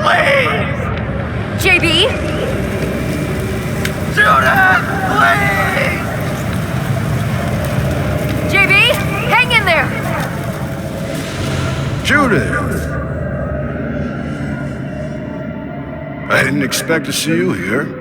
Please! JB? Judith, please! JB? Hang in there! Judith! I didn't expect to see you here.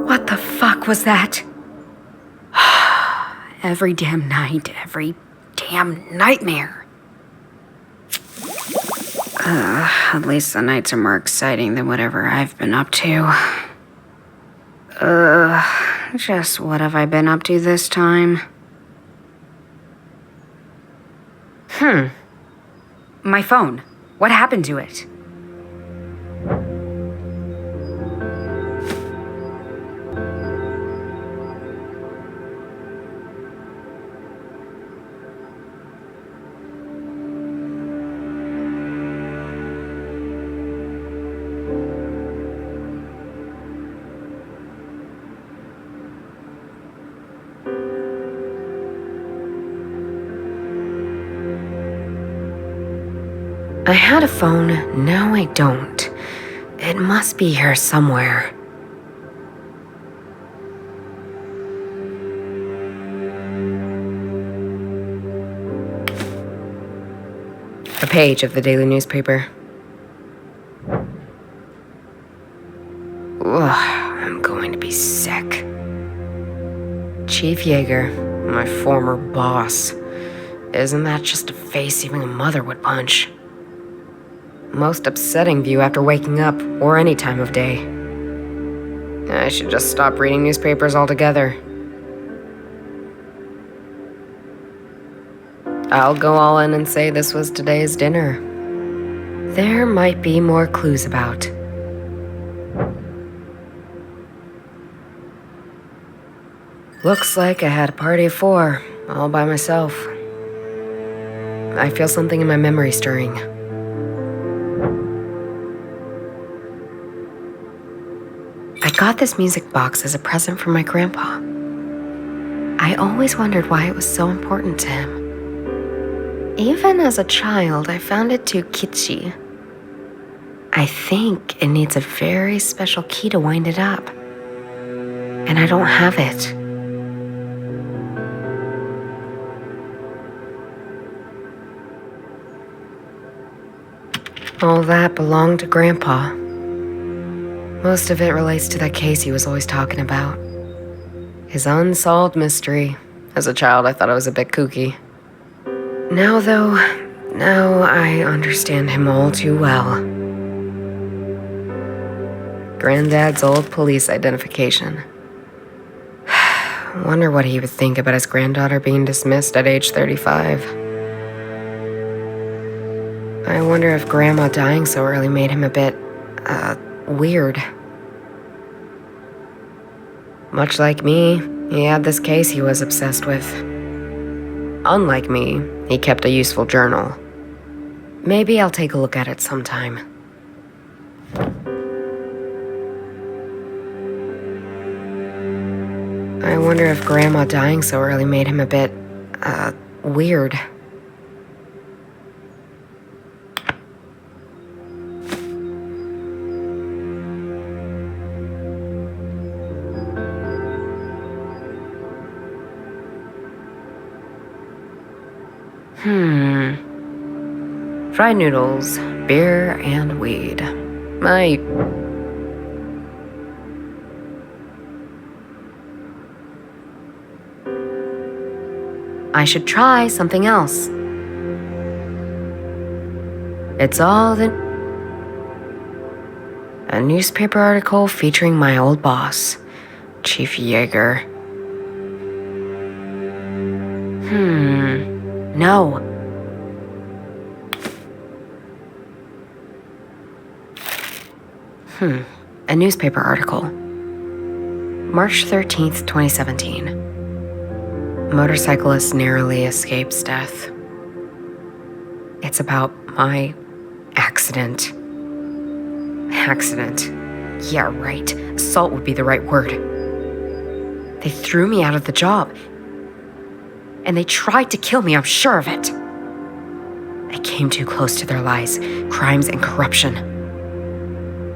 What the fuck was that? Every damn night, every damn nightmare. At least the nights are more exciting than whatever I've been up to. Just what have I been up to this time? My phone. What happened to it? I had a phone, now I don't. It must be here somewhere. A page of the daily newspaper. Ugh, I'm going to be sick. Chief Yeager, my former boss. Isn't that just a face even a mother would punch? Most upsetting view after waking up, or any time of day. I should just stop reading newspapers altogether. I'll go all in and say this was today's dinner. There might be more clues about. Looks like I had a party of 4, all by myself. I feel something in my memory stirring. I got this music box as a present from my grandpa. I always wondered why it was so important to him. Even as a child, I found it too kitschy. I think it needs a very special key to wind it up. And I don't have it. All that belonged to Grandpa. Most of it relates to that case he was always talking about. His unsolved mystery. As a child, I thought it was a bit kooky. Now I understand him all too well. Granddad's old police identification. Wonder what he would think about his granddaughter being dismissed at age 35. I wonder if Grandma dying so early made him a bit, weird. Much like me, he had this case he was obsessed with. Unlike me, he kept a useful journal. Maybe I'll take a look at it sometime. I wonder if Grandma dying so early made him a bit, weird. Fried noodles, beer, and weed. I should try something else. It's all a newspaper article featuring my old boss, Chief Yeager. No. A newspaper article. March 13th, 2017. Motorcyclist narrowly escapes death. It's about my accident. Accident. Yeah, right. Assault would be the right word. They threw me out of the job. And they tried to kill me, I'm sure of it. I came too close to their lies, crimes, and corruption.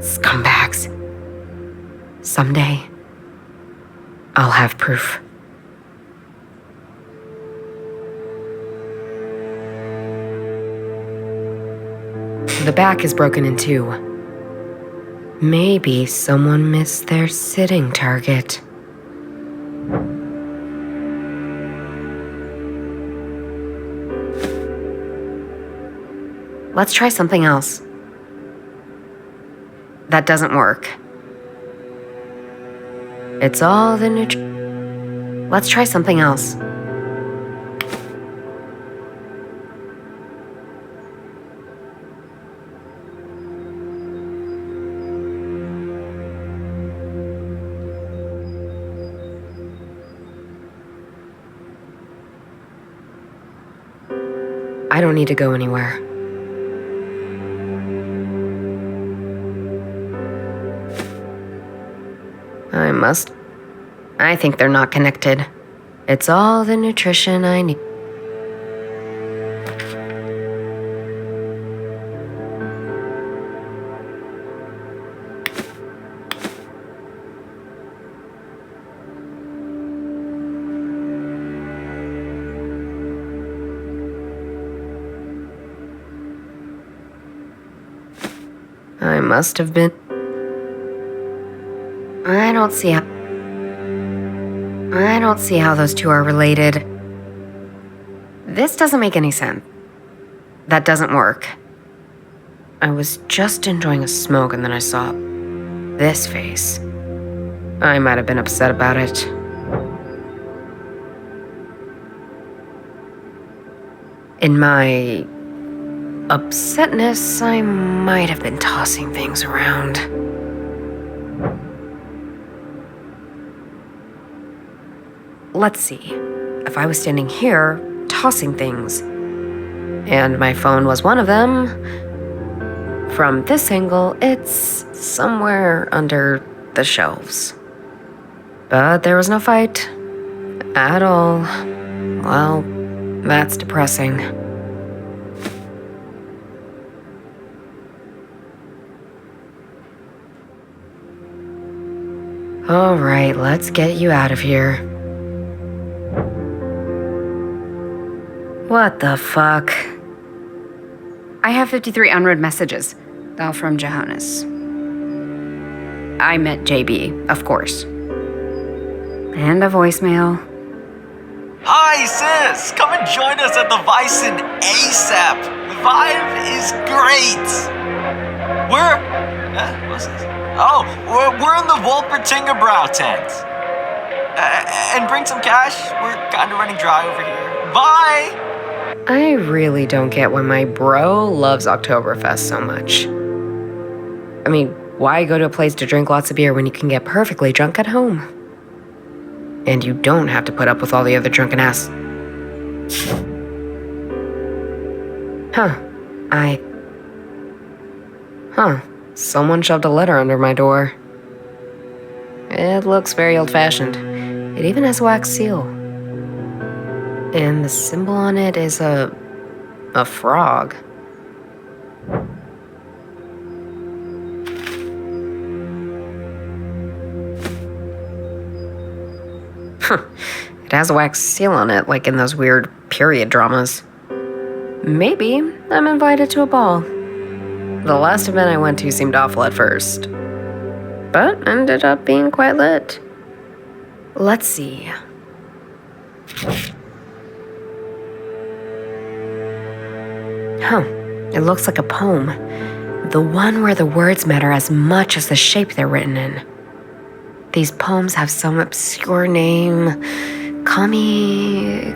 Scumbags. Someday, I'll have proof. The back is broken in two. Maybe someone missed their sitting target. Let's try something else. That doesn't work. It's all the Let's try something else. I don't need to go anywhere. I think they're not connected. It's all the nutrition I need. I must have been. I don't see how those two are related. This doesn't make any sense. That doesn't work. I was just enjoying a smoke and then I saw this face. I might have been upset about it. In my upsetness, I might have been tossing things around. Let's see. If I was standing here, tossing things, and my phone was one of them, from this angle, it's somewhere under the shelves. But there was no fight. At all. Well, that's depressing. All right, let's get you out of here. What the fuck? I have 53 unread messages, all from Johannes. I meant JB, of course. And a voicemail. Hi, sis! Come and join us at the Weissen ASAP! The vibe is great! What's this? Oh, we're in the Wolpertingerbräu tent. And bring some cash. We're kind of running dry over here. Bye! I really don't get why my bro loves Oktoberfest so much. I mean, why go to a place to drink lots of beer when you can get perfectly drunk at home? And you don't have to put up with all the other drunken ass. Someone shoved a letter under my door. It looks very old-fashioned. It even has a wax seal. And the symbol on it is a frog. It has a wax seal on it, like in those weird period dramas. Maybe I'm invited to a ball. The last event I went to seemed awful at first, but ended up being quite lit. Let's see. It looks like a poem. The one where the words matter as much as the shape they're written in. These poems have some obscure name. Kali.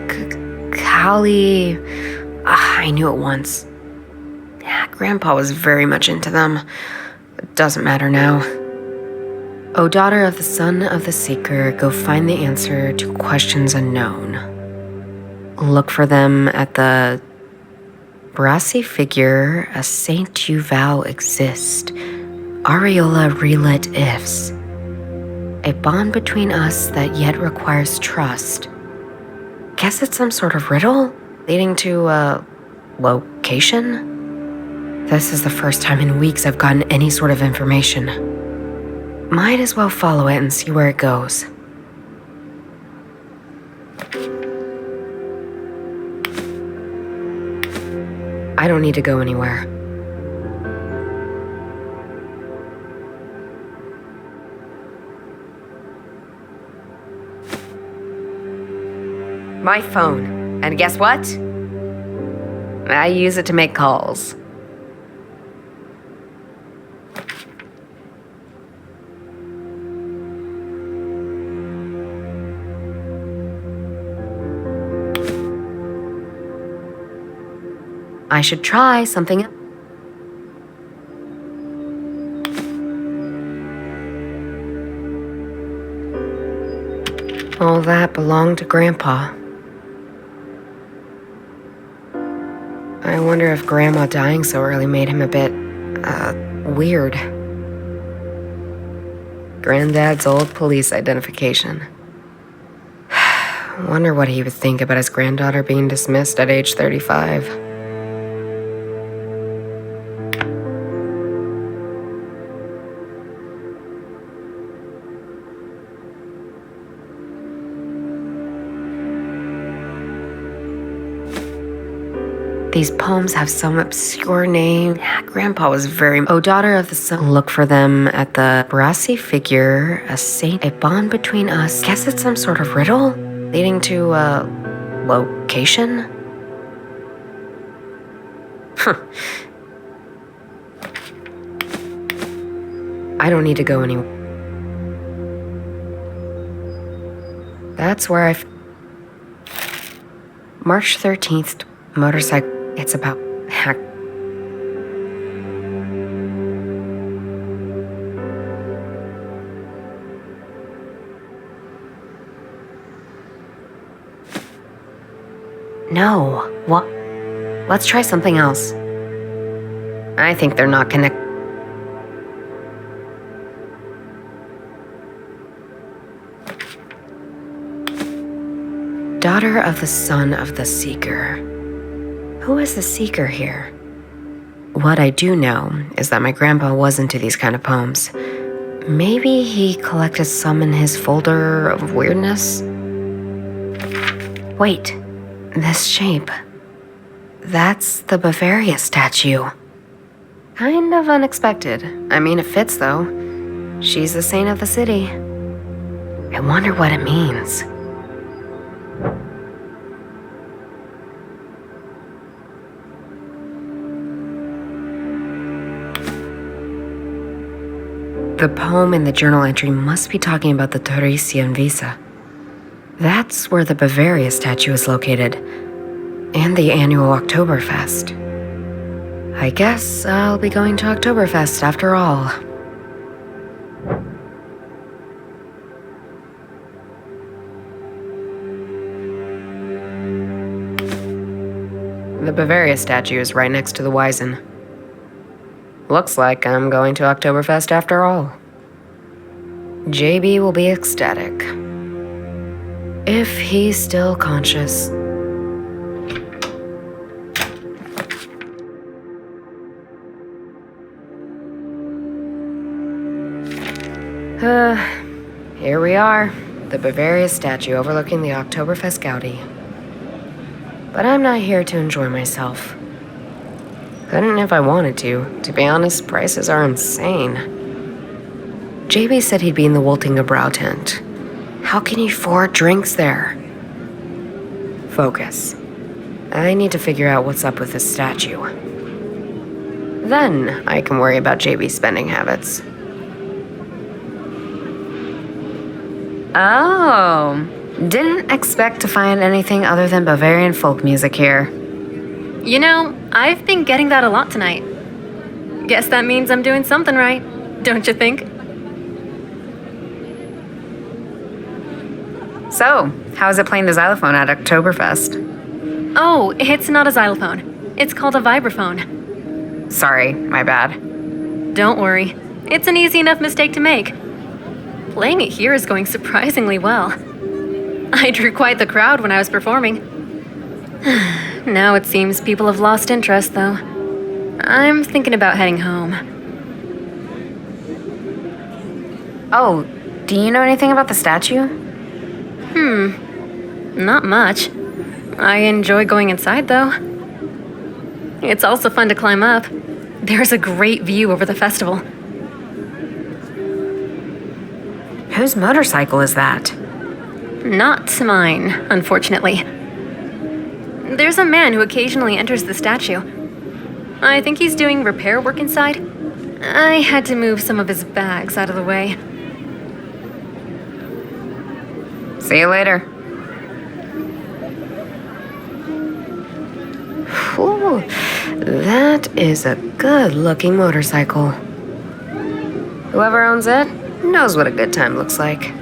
I knew it once. Yeah, Grandpa was very much into them. It doesn't matter now. O daughter of the son of the seeker, go find the answer to questions unknown. Look for them at the brassy figure, a saint you vow exist. Areola relit ifs. A bond between us that yet requires trust. Guess it's some sort of riddle leading to a location? This is the first time in weeks I've gotten any sort of information. Might as well follow it and see where it goes. I don't need to go anywhere. My phone. And guess what? I use it to make calls. I should try something. All that belonged to Grandpa. I wonder if Grandma dying so early made him a bit, weird. Granddad's old police identification. Wonder what he would think about his granddaughter being dismissed at age 35. These poems have some obscure name. Grandpa was very... O daughter of the sun, look for them at the brassy figure, a saint, a bond between us. Guess it's some sort of riddle leading to a location? I don't need to go anywhere. That's where March 13th, motorcycle. It's about hack. No. What? Let's try something else. I think they're not connected. Daughter of the son of the seeker. Who is the seeker here? What I do know is that my grandpa was into these kind of poems. Maybe he collected some in his folder of weirdness? Wait, this shape. That's the Bavaria statue. Kind of unexpected. I mean, it fits though. She's the saint of the city. I wonder what it means. The poem in the journal entry must be talking about the Torresian Visa. That's where the Bavaria statue is located, and the annual Oktoberfest. I guess I'll be going to Oktoberfest after all. The Bavaria statue is right next to the Wiesen. Looks like I'm going to Oktoberfest after all. JB will be ecstatic. If he's still conscious. Here we are. The Bavaria statue overlooking the Oktoberfest Gaudi. But I'm not here to enjoy myself. Couldn't if I wanted to. To be honest, prices are insane. JB said he'd be in the Woltinger Brow tent. How can you afford drinks there? Focus. I need to figure out what's up with this statue. Then I can worry about JB's spending habits. Oh, didn't expect to find anything other than Bavarian folk music here. You know, I've been getting that a lot tonight. Guess that means I'm doing something right, don't you think? So, how is it playing the xylophone at Oktoberfest? Oh, it's not a xylophone. It's called a vibraphone. Sorry, my bad. Don't worry. It's an easy enough mistake to make. Playing it here is going surprisingly well. I drew quite the crowd when I was performing. Now it seems people have lost interest, though. I'm thinking about heading home. Oh, do you know anything about the statue? Not much. I enjoy going inside, though. It's also fun to climb up. There's a great view over the festival. Whose motorcycle is that? Not mine, unfortunately. There's a man who occasionally enters the statue. I think he's doing repair work inside. I had to move some of his bags out of the way. See you later. Whew, that is a good-looking motorcycle. Whoever owns it knows what a good time looks like.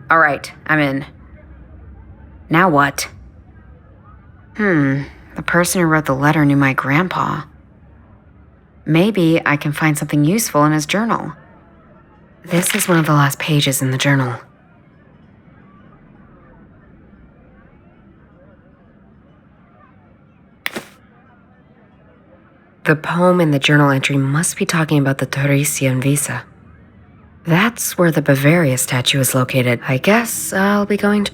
All right, I'm in. Now what? The person who wrote the letter knew my grandpa. Maybe I can find something useful in his journal. This is one of the last pages in the journal. The poem in the journal entry must be talking about the Torresian Visa. That's where the Bavaria statue is located. I guess I'll be going to...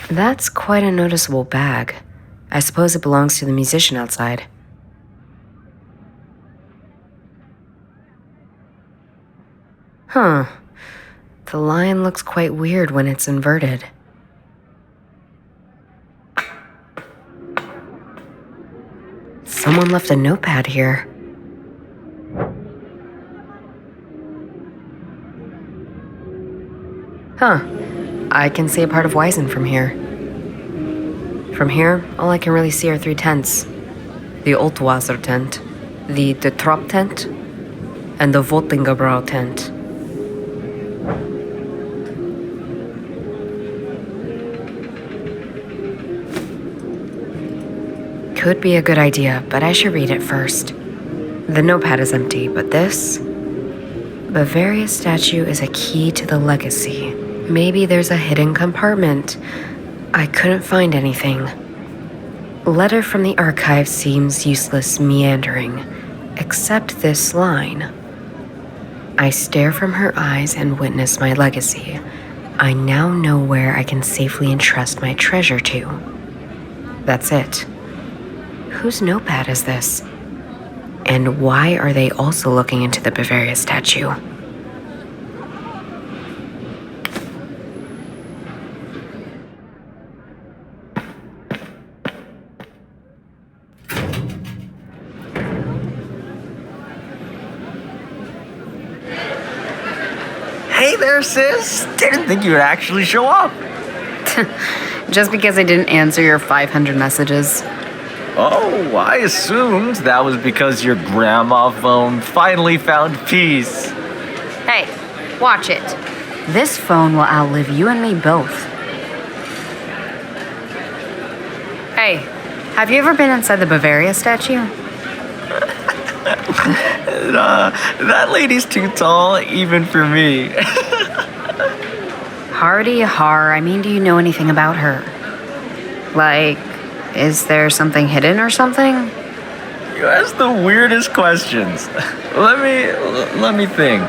That's quite a noticeable bag. I suppose it belongs to the musician outside. Huh. The line looks quite weird when it's inverted. Someone left a notepad here. Huh. I can see a part of Wiesen from here. From here, all I can really see are 3 tents. The Altwasser tent, the De Trop tent, and the Woltingerbrau tent. Could be a good idea, but I should read it first. The notepad is empty, but this... Bavaria statue is a key to the legacy. Maybe there's a hidden compartment. I couldn't find anything. Letter from the archive seems useless meandering, except this line. I stare from her eyes and witness my legacy. I now know where I can safely entrust my treasure to. That's it. Whose notepad is this? And why are they also looking into the Bavaria statue? Hey there, sis. Didn't think you would actually show up. Just because I didn't answer your 500 messages. Oh, I assumed that was because your grandma phone finally found peace. Hey, watch it. This phone will outlive you and me both. Hey, have you ever been inside the Bavaria statue? That lady's too tall, even for me. Hardy har, I mean, do you know anything about her? Like, is there something hidden or something? You ask the weirdest questions. Let me think.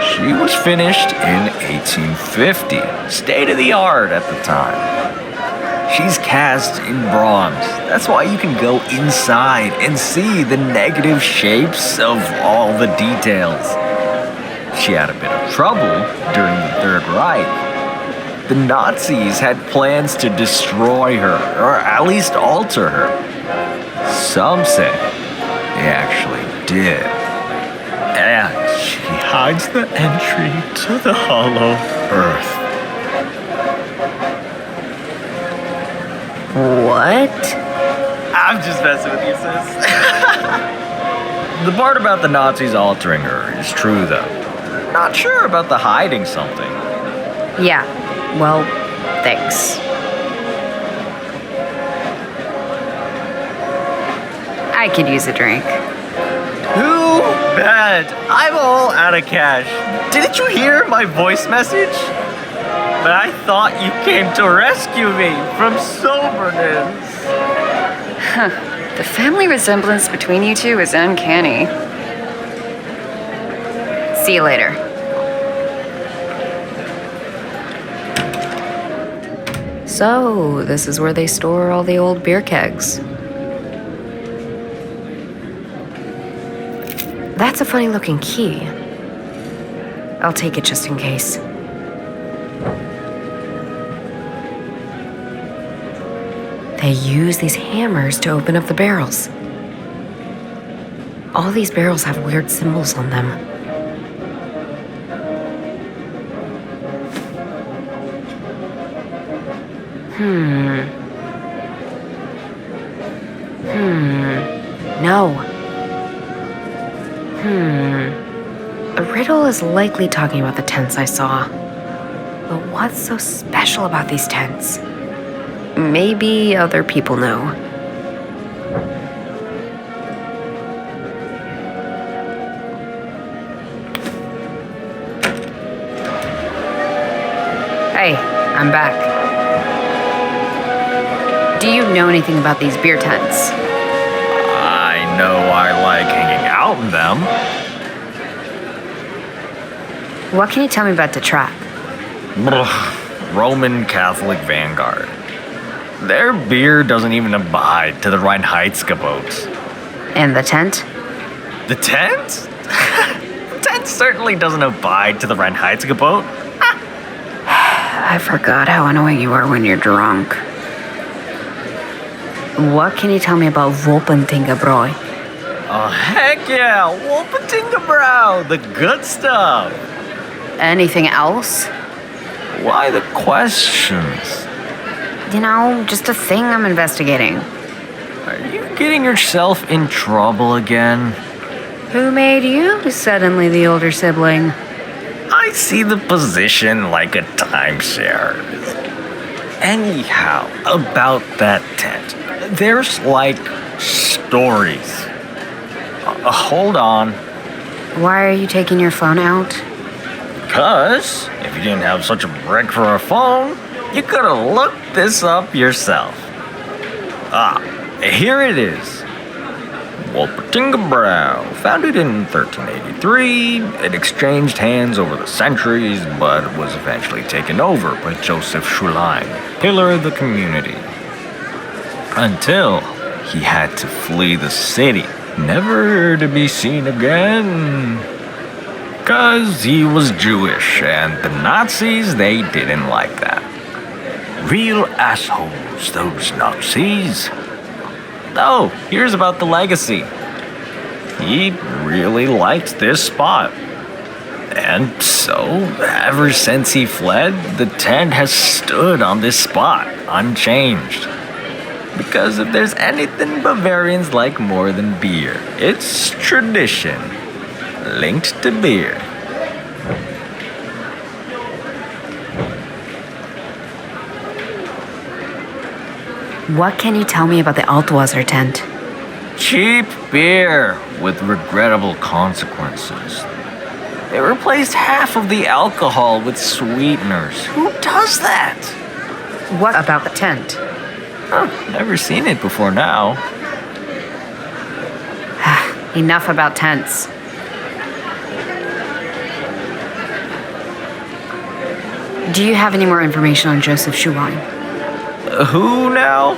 She was finished in 1850. State of the art at the time. She's cast in bronze. That's why you can go inside and see the negative shapes of all the details. She had a bit of trouble during the Third Reich. The Nazis had plans to destroy her, or at least alter her. Some say they actually did. And she hides the entry to the hollow earth. What? I'm just messing with you, sis. The part about the Nazis altering her is true, though. Not sure about the hiding something. Yeah, well, thanks. I could use a drink. Too bad. I'm all out of cash. Didn't you hear my voice message? But I thought you came to rescue me from soberness. The family resemblance between you two is uncanny. See you later. So, this is where they store all the old beer kegs. That's a funny looking key. I'll take it just in case. They use these hammers to open up the barrels. All these barrels have weird symbols on them. No. A riddle is likely talking about the tents I saw. But what's so special about these tents? Maybe other people know. Hey, I'm back. Do you know anything about these beer tents? I know I like hanging out in them. What can you tell me about the trap? Roman Catholic Vanguard. Their beer doesn't even abide to the Reinheitsgebot. And the tent? The tent? The tent certainly doesn't abide to the Reinheitsgebot. I forgot how annoying you are when you're drunk. What can you tell me about Wolpentingebräu? Oh, heck yeah! Wolpentingebräu! The good stuff! Anything else? Why the questions? You know, just a thing I'm investigating. Are you getting yourself in trouble again? Who made you suddenly the older sibling? I see the position like a timeshare. Anyhow, about that tent. There's like stories. Hold on. Why are you taking your phone out? Because if you didn't have such a brick for a phone, you could have looked this up yourself. Here it is. Wolpentingebräu, founded in 1383, it exchanged hands over the centuries, but was eventually taken over by Joseph Schulain, pillar of the community. Until he had to flee the city, never to be seen again. 'Cause he was Jewish, and the Nazis, they didn't like that. Real assholes, those Nazis. Oh, here's about the legacy. He really liked this spot. And so, ever since he fled, the tent has stood on this spot, unchanged. Because if there's anything Bavarians like more than beer, it's tradition, linked to beer. What can you tell me about the Altwasser tent? Cheap beer with regrettable consequences. They replaced half of the alcohol with sweeteners. Who does that? What about the tent? Never seen it before now. Enough about tents. Do you have any more information on Joseph Schulain? Who now?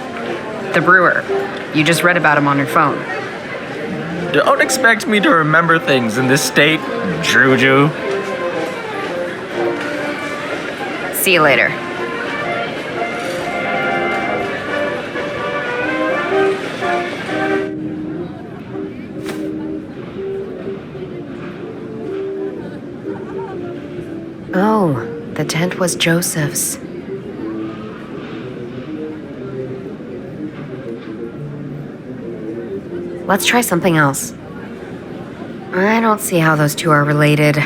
The brewer. You just read about him on your phone. Don't expect me to remember things in this state, Juju. See you later. Oh, the tent was Joseph's. Let's try something else. I don't see how those two are related.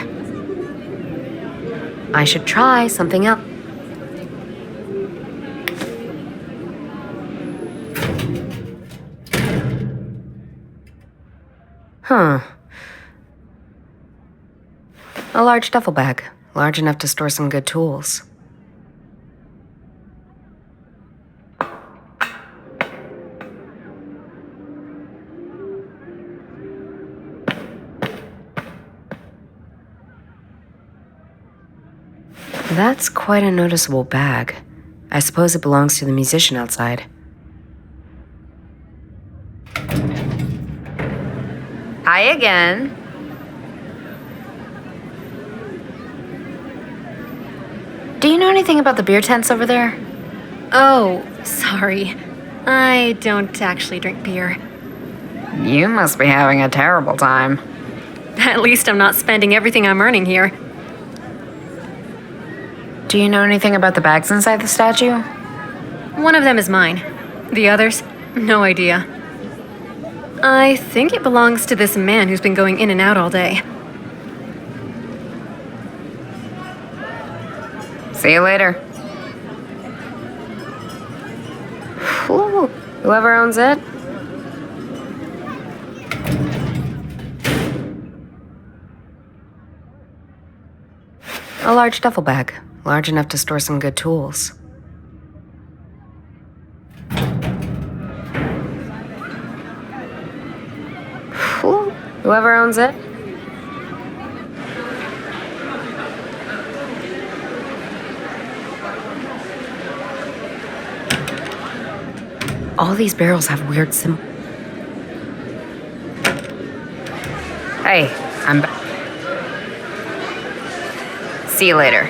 I should try something else. Huh. A large duffel bag, large enough to store some good tools. That's quite a noticeable bag. I suppose it belongs to the musician outside. Hi again. Do you know anything about the beer tents over there? Oh, sorry. I don't actually drink beer. You must be having a terrible time. At least I'm not spending everything I'm earning here. Do you know anything about the bags inside the statue? One of them is mine. The others, no idea. I think it belongs to this man who's been going in and out all day. See you later. Ooh, whoever owns it. A large duffel bag, large enough to store some good tools. Ooh, whoever owns it. All these barrels have weird symbols. Hey, I'm back. See you later.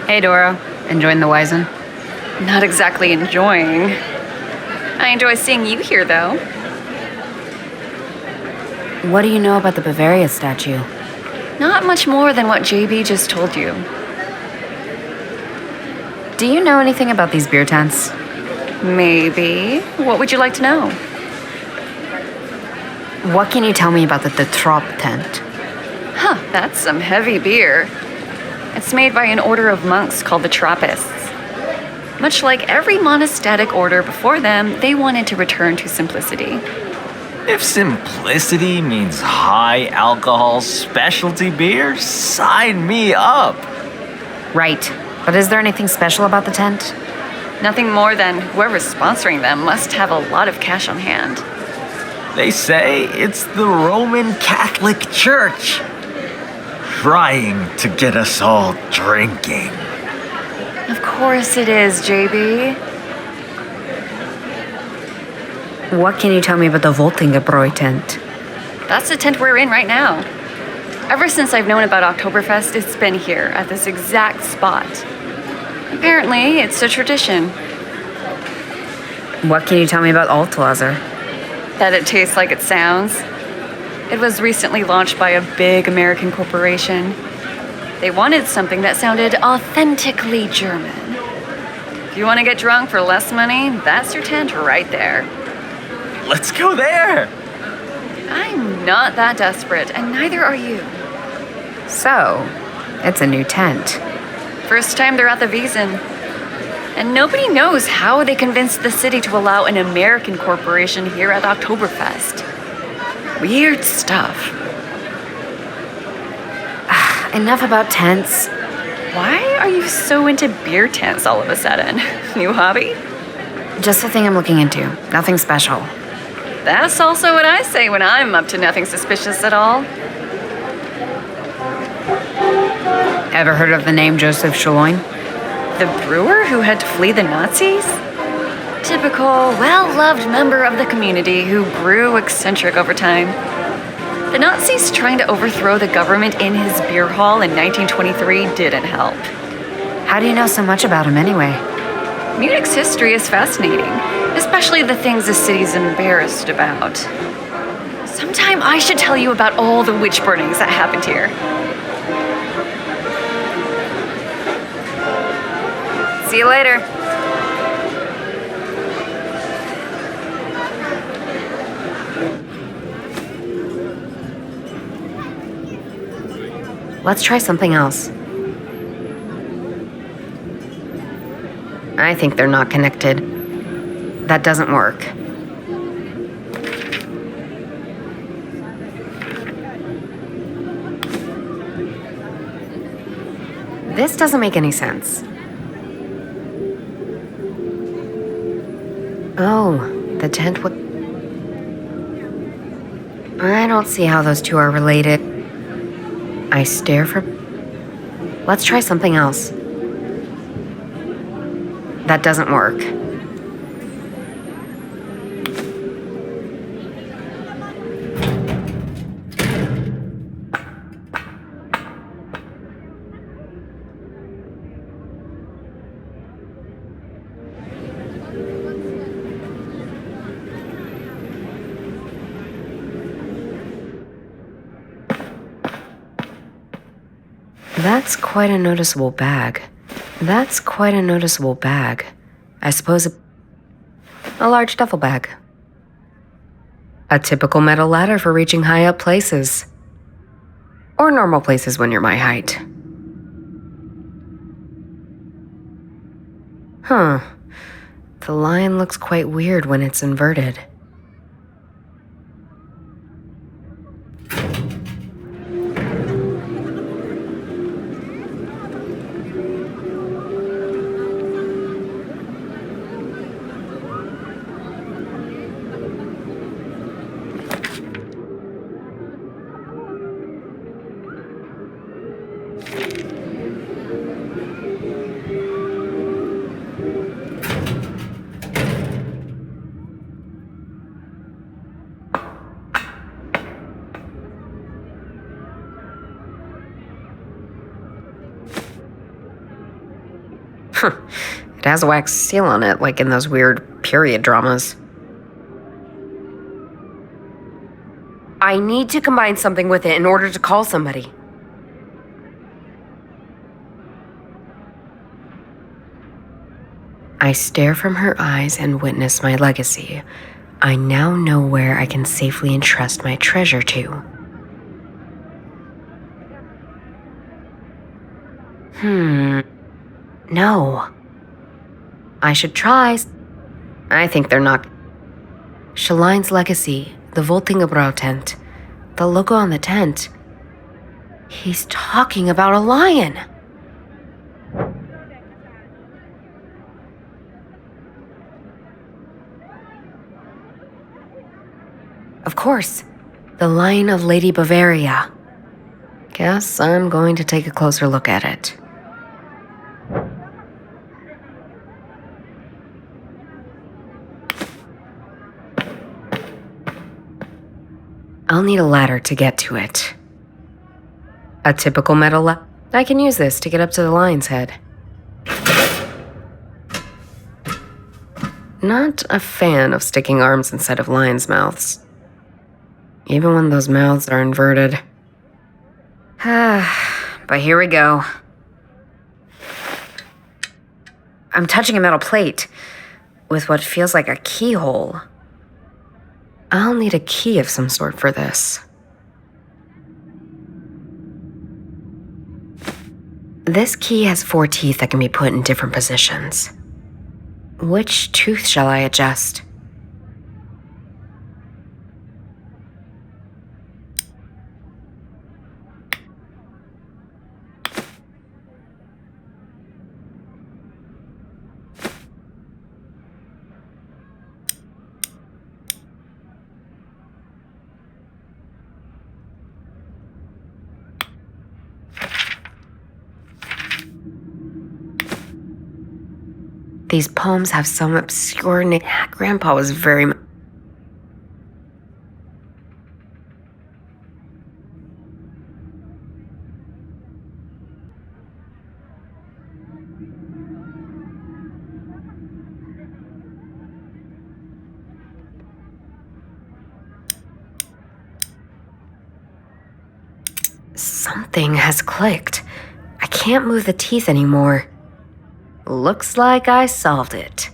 Hey, Doro. Enjoying the Wizen? Not exactly enjoying. I enjoy seeing you here, though. What do you know about the Bavaria statue? Not much more than what JB just told you. Do you know anything about these beer tents? Maybe. What would you like to know? What can you tell me about the Trop tent? Huh, that's some heavy beer. It's made by an order of monks called the Trappists. Much like every monastic order before them, they wanted to return to simplicity. If simplicity means high alcohol specialty beer, sign me up. Right. But is there anything special about the tent? Nothing more than whoever's sponsoring them must have a lot of cash on hand. They say it's the Roman Catholic Church trying to get us all drinking. Of course it is, JB. What can you tell me about the Voltingebräu tent? That's the tent we're in right now. Ever since I've known about Oktoberfest, it's been here at this exact spot. Apparently, it's a tradition. What can you tell me about Altwasser? That it tastes like it sounds. It was recently launched by a big American corporation. They wanted something that sounded authentically German. If you want to get drunk for less money, that's your tent right there. Let's go there. I'm not that desperate, and neither are you. So, it's a new tent. First time they're at the Wiesen. And nobody knows how they convinced the city to allow an American corporation here at Oktoberfest. Weird stuff. Enough about tents. Why are you so into beer tents all of a sudden? New hobby? Just the thing I'm looking into. Nothing special. That's also what I say when I'm up to nothing suspicious at all. Ever heard of the name Joseph Schlein? The brewer who had to flee the Nazis? Typical, well-loved member of the community who grew eccentric over time. The Nazis trying to overthrow the government in his beer hall in 1923 didn't help. How do you know so much about him anyway? Munich's history is fascinating, especially the things the city's embarrassed about. Sometime I should tell you about all the witch burnings that happened here. See you later. Let's try something else. I think they're not connected. That doesn't work. This doesn't make any sense. Oh, the tent would... I don't see how those two are related. I stare for... Let's try something else. That doesn't work. That's quite a noticeable bag. That's quite a noticeable bag. I suppose a large duffel bag. A typical metal ladder for reaching high up places. Or normal places when you're my height. Huh. The line looks quite weird when it's inverted. It has a wax seal on it, like in those weird period dramas. I need to combine something with it in order to call somebody. I stare from her eyes and witness my legacy. I now know where I can safely entrust my treasure to. No. I should try. I think they're not. Shaline's legacy, the Voltingebrow tent, the logo on the tent. He's talking about a lion. Of course, the Lion of Lady Bavaria. Guess I'm going to take a closer look at it. I'll need a ladder to get to it. A typical metal I can use this to get up to the lion's head. Not a fan of sticking arms inside of lions' mouths. Even when those mouths are inverted. But here we go. I'm touching a metal plate with what feels like a keyhole. I'll need a key of some sort for this. This key has 4 teeth that can be put in different positions. Which tooth shall I adjust? These poems have some obscure name. Grandpa was very... Something has clicked. I can't move the teeth anymore. Looks like I solved it.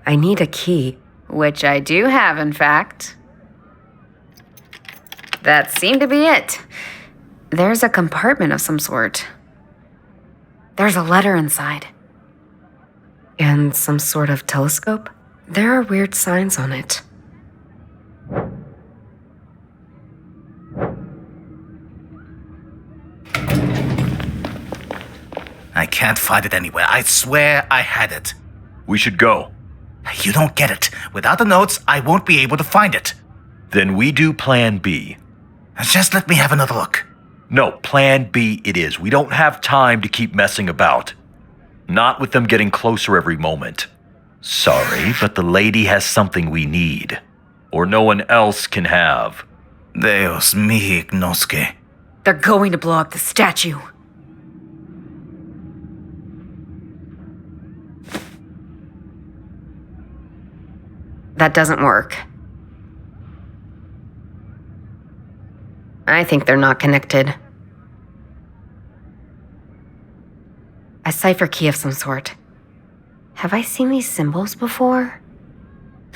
I need a key. Which I do have, in fact. That seemed to be it. There's a compartment of some sort. There's a letter inside. And some sort of telescope? There are weird signs on it. I can't find it anywhere. I swear I had it. We should go. You don't get it. Without the notes, I won't be able to find it. Then we do Plan B. Just let me have another look. No, Plan B it is. We don't have time to keep messing about. Not with them getting closer every moment. Sorry, but the lady has something we need. Or no one else can have. Deus me ignosce. They're going to blow up the statue. That doesn't work. I think they're not connected. A cipher key of some sort. Have I seen these symbols before?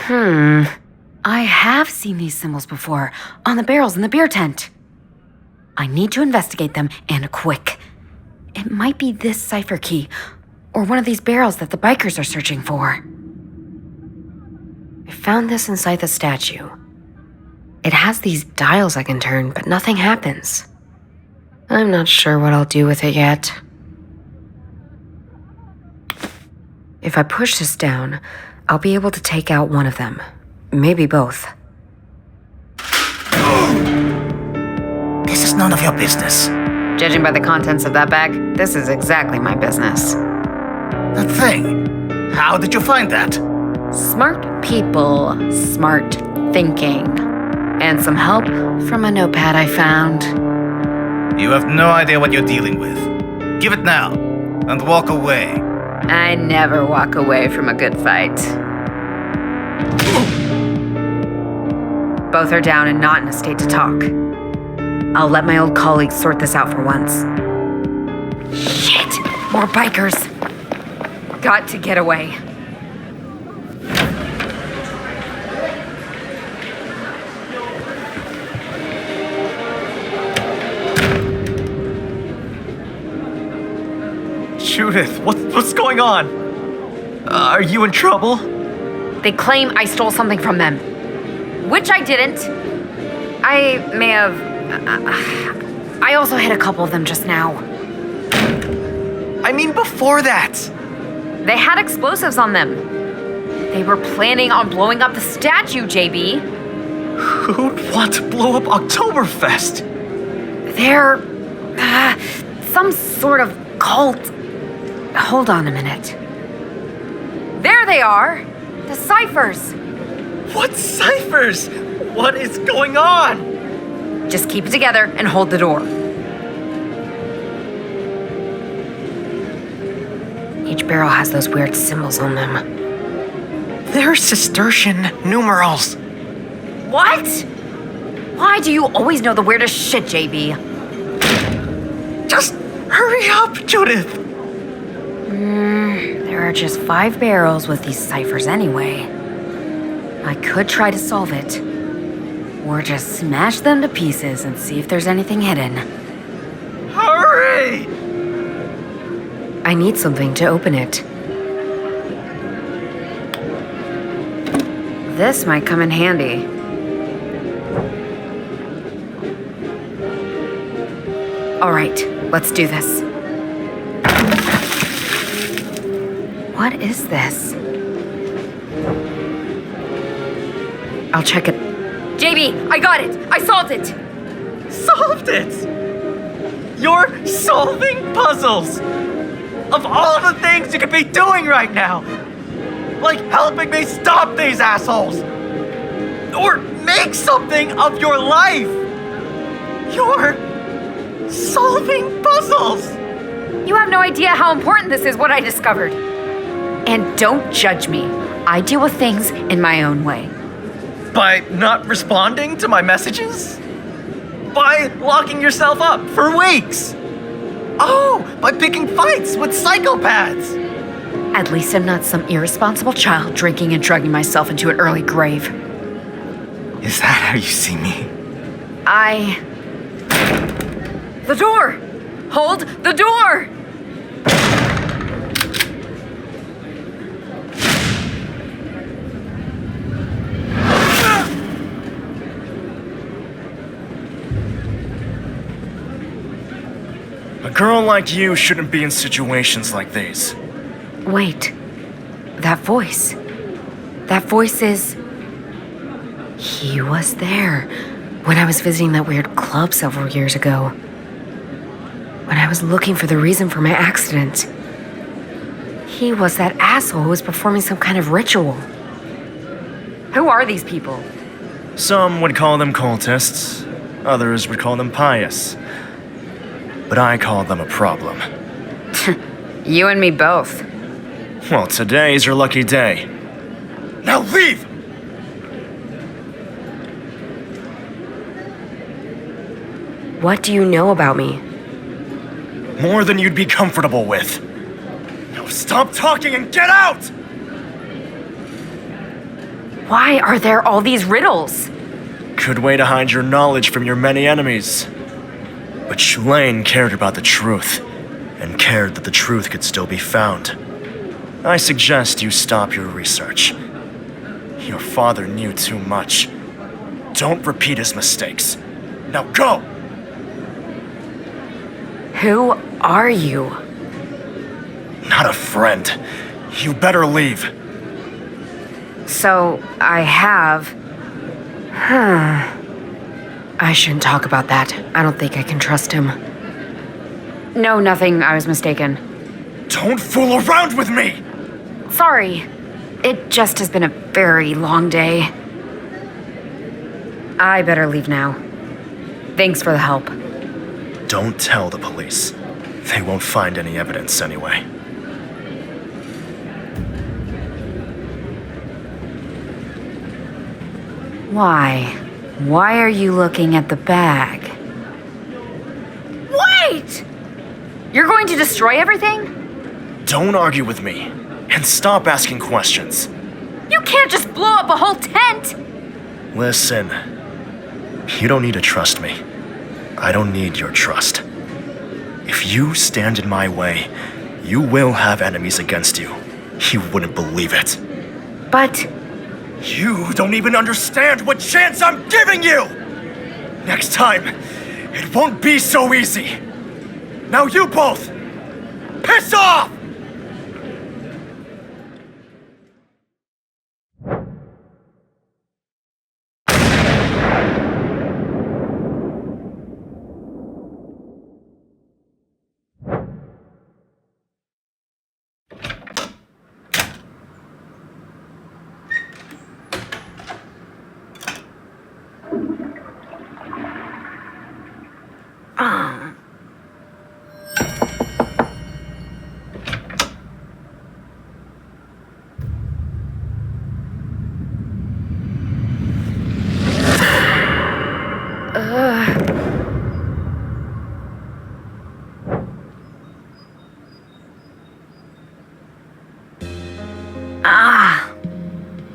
I have seen these symbols before, on the barrels in the beer tent. I need to investigate them, and quick. It might be this cipher key, or one of these barrels that the bikers are searching for. I found this inside the statue. It has these dials I can turn, but nothing happens. I'm not sure what I'll do with it yet. If I push this down, I'll be able to take out one of them. Maybe both. This is none of your business. Judging by the contents of that bag, this is exactly my business. That thing. How did you find that? Smart people, smart thinking. And some help from a notepad I found. You have no idea what you're dealing with. Give it now, and walk away. I never walk away from a good fight. Both are down and not in a state to talk. I'll let my old colleagues sort this out for once. Shit! More bikers! Got to get away. Judith, what's going on? Are you in trouble? They claim I stole something from them. Which I didn't. I may have... I also hit a couple of them just now. I mean before that. They had explosives on them. They were planning on blowing up the statue, JB. Who'd want to blow up Oktoberfest? They're... some sort of cult. Hold on a minute. There they are! The ciphers! What ciphers? What is going on? Just keep it together and hold the door. Each barrel has those weird symbols on them. They're Cistercian numerals. What? Why do you always know the weirdest shit, JB? Just hurry up, Judith. There are just 5 barrels with these ciphers anyway. I could try to solve it. Or just smash them to pieces and see if there's anything hidden. Hurry! I need something to open it. This might come in handy. All right, let's do this. What is this? I'll check it. JB, I got it! I solved it! Solved it! You're solving puzzles! Of all the things you could be doing right now! Like helping me stop these assholes! Or make something of your life! You're solving puzzles! You have no idea how important this is, what I discovered. And don't judge me. I deal with things in my own way. By not responding to my messages? By locking yourself up for weeks? Oh, by picking fights with psychopaths? At least I'm not some irresponsible child drinking and drugging myself into an early grave. Is that how you see me? The door! Hold the door! A girl like you shouldn't be in situations like these. Wait. That voice. That voice is... He was there when I was visiting that weird club several years ago. When I was looking for the reason for my accident. He was that asshole who was performing some kind of ritual. Who are these people? Some would call them cultists, others would call them pious. But I call them a problem. You and me both. Well, today's your lucky day. Now leave! What do you know about me? More than you'd be comfortable with. Now stop talking and get out! Why are there all these riddles? Good way to hide your knowledge from your many enemies. But Shulaine cared about the truth, and cared that the truth could still be found. I suggest you stop your research. Your father knew too much. Don't repeat his mistakes. Now go! Who are you? Not a friend. You better leave. So, I have... I shouldn't talk about that. I don't think I can trust him. No, nothing. I was mistaken. Don't fool around with me! Sorry. It just has been a very long day. I better leave now. Thanks for the help. Don't tell the police. They won't find any evidence anyway. Why? Why are you looking at the bag? Wait! You're going to destroy everything? Don't argue with me, and stop asking questions. You can't just blow up a whole tent! Listen, you don't need to trust me. I don't need your trust. If you stand in my way, you will have enemies against you. You wouldn't believe it. But... You don't even understand what chance I'm giving you! Next time, it won't be so easy. Now you both, piss off!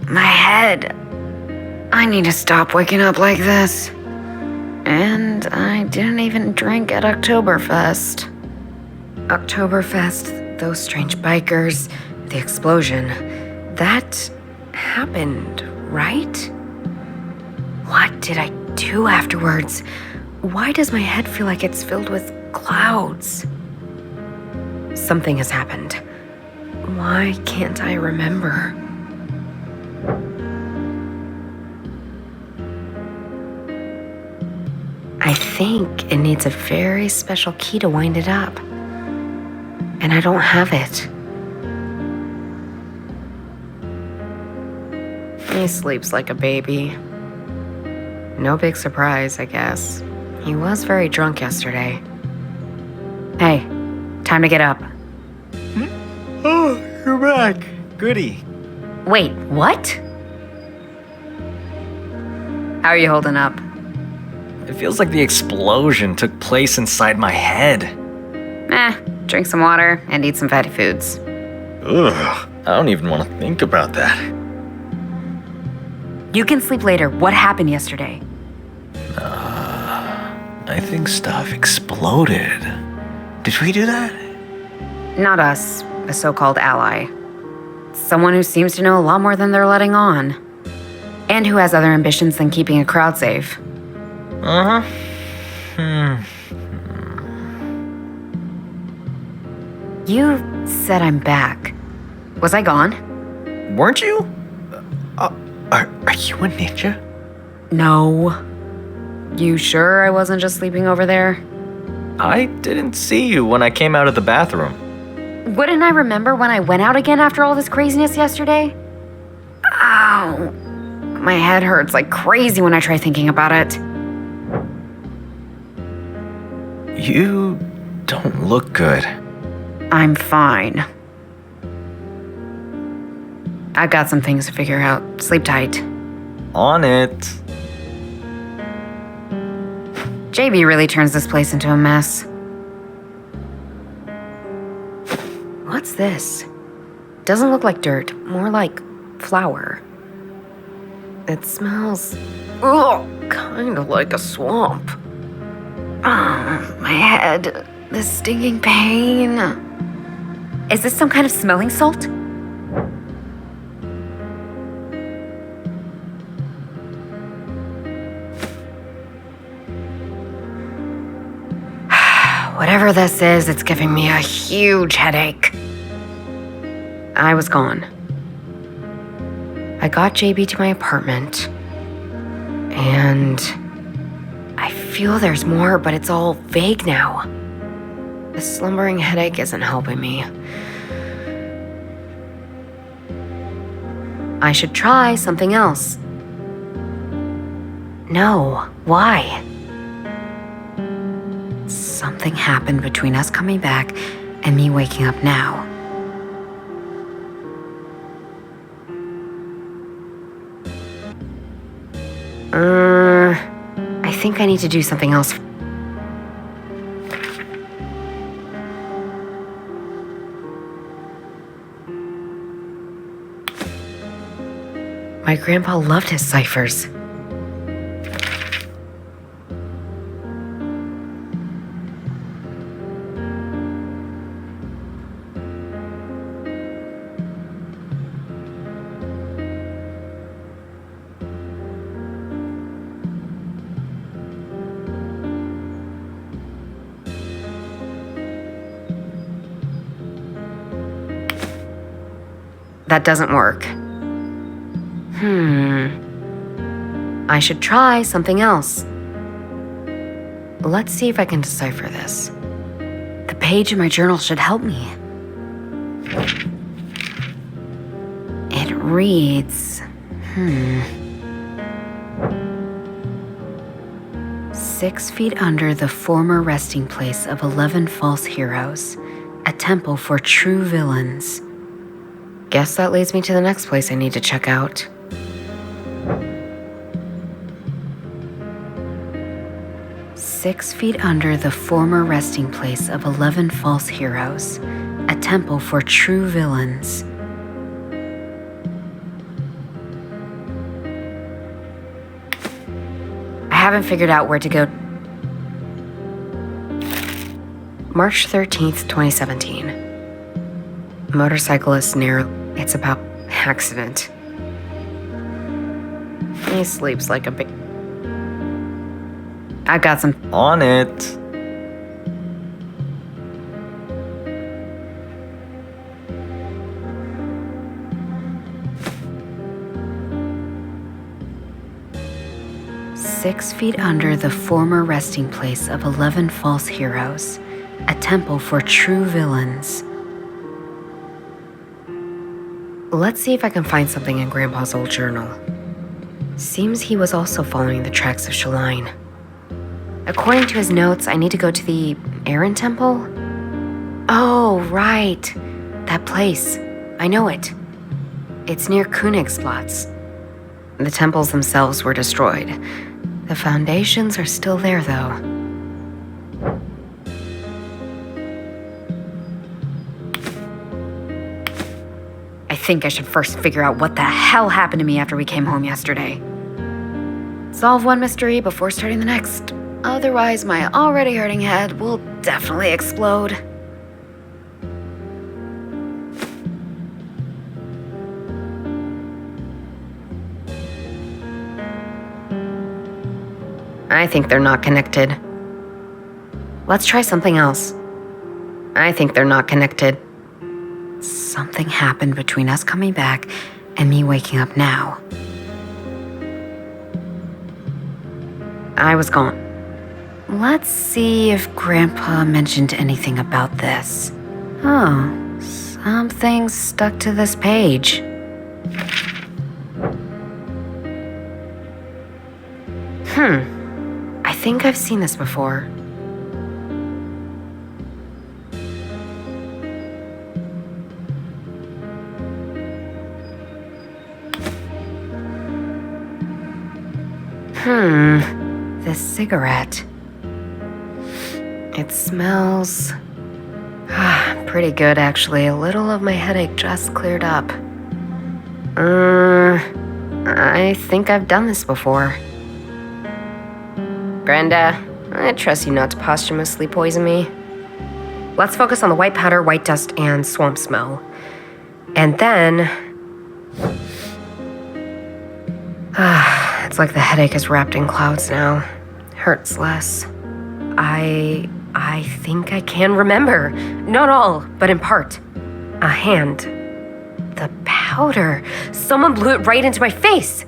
My head. I need to stop waking up like this. And I didn't even drink at Oktoberfest. Oktoberfest, those strange bikers, the explosion. That happened, right? What did I do afterwards? Why does my head feel like it's filled with clouds? Something has happened. Why can't I remember? I think it needs a very special key to wind it up. And I don't have it. He sleeps like a baby. No big surprise, I guess. He was very drunk yesterday. Hey, time to get up. Oh, you're back. Goody. Wait, what? How are you holding up? It feels like the explosion took place inside my head. Drink some water and eat some fatty foods. Ugh, I don't even want to think about that. You can sleep later. What happened yesterday? I think stuff exploded. Did we do that? Not us, a so-called ally. Someone who seems to know a lot more than they're letting on. And who has other ambitions than keeping a crowd safe. Uh-huh. You said I'm back. Was I gone? Weren't you? Are you a ninja? No. You sure I wasn't just sleeping over there? I didn't see you when I came out of the bathroom. Wouldn't I remember when I went out again after all this craziness yesterday? Ow. My head hurts like crazy when I try thinking about it. You don't look good. I'm fine. I've got some things to figure out. Sleep tight. On it. JB really turns this place into a mess. What's this? Doesn't look like dirt, more like flour. It smells, kind of like a swamp. My head, this stinging pain. Is this some kind of smelling salt? Whatever this is, it's giving me a huge headache. I was gone. I got JB to my apartment, and I feel there's more, but it's all vague now. The slumbering headache isn't helping me. I should try something else. No, why? Something happened between us coming back and me waking up now. I think I need to do something else. My grandpa loved his ciphers. That doesn't work. I should try something else. Let's see if I can decipher this. The page in my journal should help me. It reads, 6 feet under the former resting place of 11 false heroes, a temple for true villains. Guess that leads me to the next place I need to check out. "6 feet under the former resting place of 11 false heroes, a temple for true villains." I haven't figured out where to go. March 13th, 2017. Motorcyclist near. It's about accident. He sleeps like a big. I got some. On it. "6 feet under the former resting place of 11 false heroes, a temple for true villains." Let's see if I can find something in Grandpa's old journal. Seems he was also following the tracks of Shaline. According to his notes, I need to go to the Aaron Temple? Oh, right. That place. I know it. It's near Königsplatz. The temples themselves were destroyed. The foundations are still there, though. think I should first figure out what the hell happened to me after we came home yesterday. Solve one mystery before starting the next. Otherwise, my already hurting head will definitely explode. I think they're not connected. Let's try something else. I think they're not connected. Something happened between us coming back and me waking up now. I was gone. Let's see if Grandpa mentioned anything about this. Oh, something's stuck to this page. I think I've seen this before. This cigarette. It smells pretty good, actually. A little of my headache just cleared up. I think I've done this before. Brenda, I trust you not to posthumously poison me. Let's focus on the white powder, white dust, and swamp smell. And then... it's like the headache is wrapped in clouds now. Hurts less. I think I can remember. Not all, but in part. A hand. The powder. Someone blew it right into my face.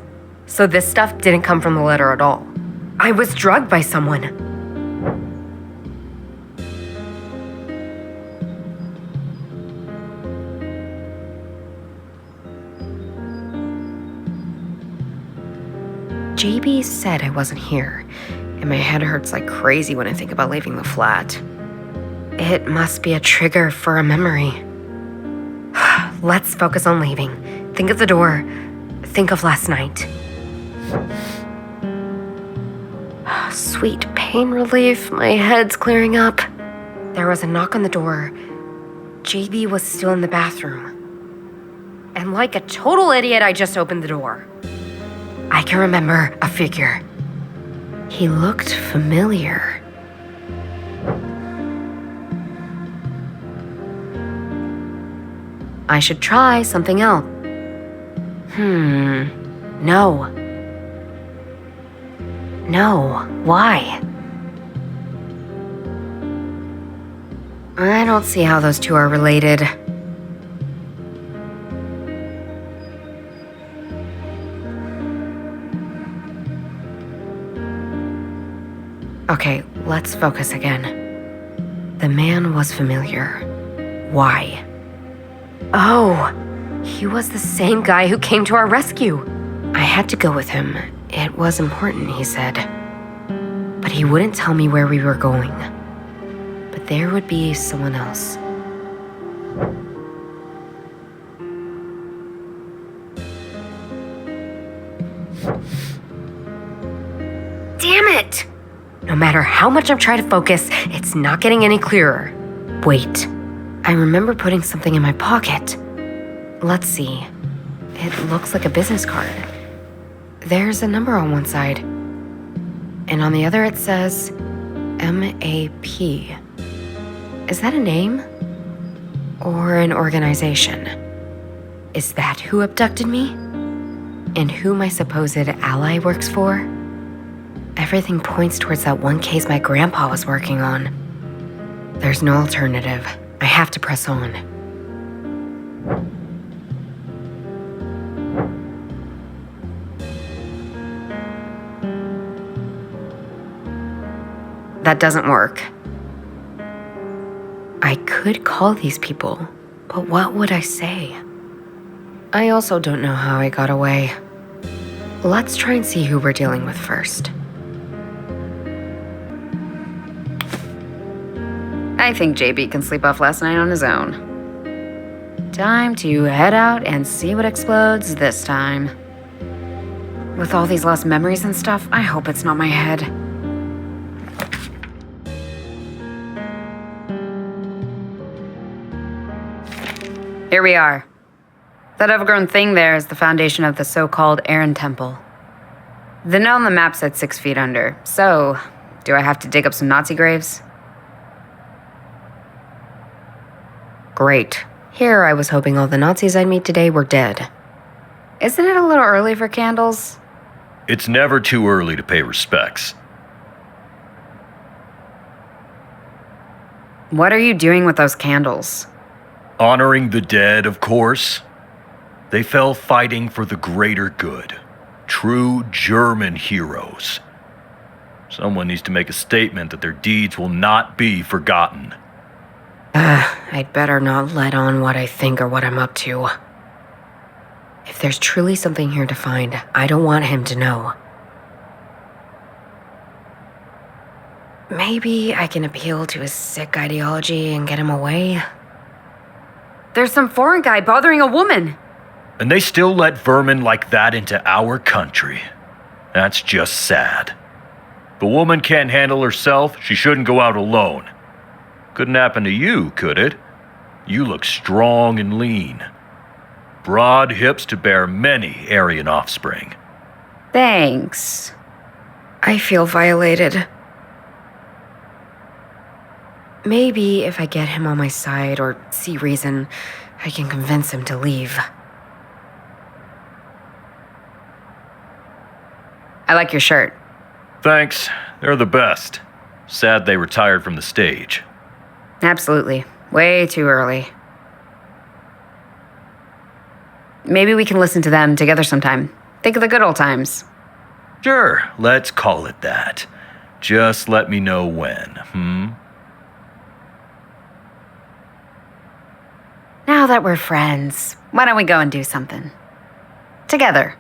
So this stuff didn't come from the letter at all. I was drugged by someone. JB said I wasn't here, and my head hurts like crazy when I think about leaving the flat. It must be a trigger for a memory. Let's focus on leaving. Think of the door. Think of last night. Sweet pain relief. My head's clearing up. There was a knock on the door. JB was still in the bathroom. And like a total idiot, I just opened the door. I can remember a figure. He looked familiar. I should try something else. No. No. Why? I don't see how those two are related. Okay, let's focus again. The man was familiar. Why? Oh, he was the same guy who came to our rescue. I had to go with him. It was important, he said. But he wouldn't tell me where we were going. But there would be someone else. Damn it! No matter how much I'm trying to focus, it's not getting any clearer. Wait, I remember putting something in my pocket. Let's see. It looks like a business card. There's a number on one side. And on the other it says MAP. Is that a name? Or an organization? Is that who abducted me? And who my supposed ally works for? Everything points towards that one case my grandpa was working on. There's no alternative. I have to press on. That doesn't work. I could call these people, but what would I say? I also don't know how I got away. Let's try and see who we're dealing with first. I think JB can sleep off last night on his own. Time to head out and see what explodes this time. With all these lost memories and stuff, I hope it's not my head. Here we are. That overgrown thing there is the foundation of the so-called Aaron Temple. The note on the map said 6 feet under, so do I have to dig up some Nazi graves? Great. Here I was hoping all the Nazis I'd meet today were dead. Isn't it a little early for candles? It's never too early to pay respects. What are you doing with those candles? Honoring the dead, of course. They fell fighting for the greater good. True German heroes. Someone needs to make a statement that their deeds will not be forgotten. I'd better not let on what I think or what I'm up to. If there's truly something here to find, I don't want him to know. Maybe I can appeal to his sick ideology and get him away. There's some foreign guy bothering a woman. And they still let vermin like that into our country. That's just sad. If a woman can't handle herself, she shouldn't go out alone. Couldn't happen to you, could it? You look strong and lean. Broad hips to bear many Aryan offspring. Thanks. I feel violated. Maybe if I get him on my side or see reason, I can convince him to leave. I like your shirt. Thanks. They're the best. Sad they retired from the stage. Absolutely. Way too early. Maybe we can listen to them together sometime. Think of the good old times. Sure, let's call it that. Just let me know when, Now that we're friends, why don't we go and do something? Together.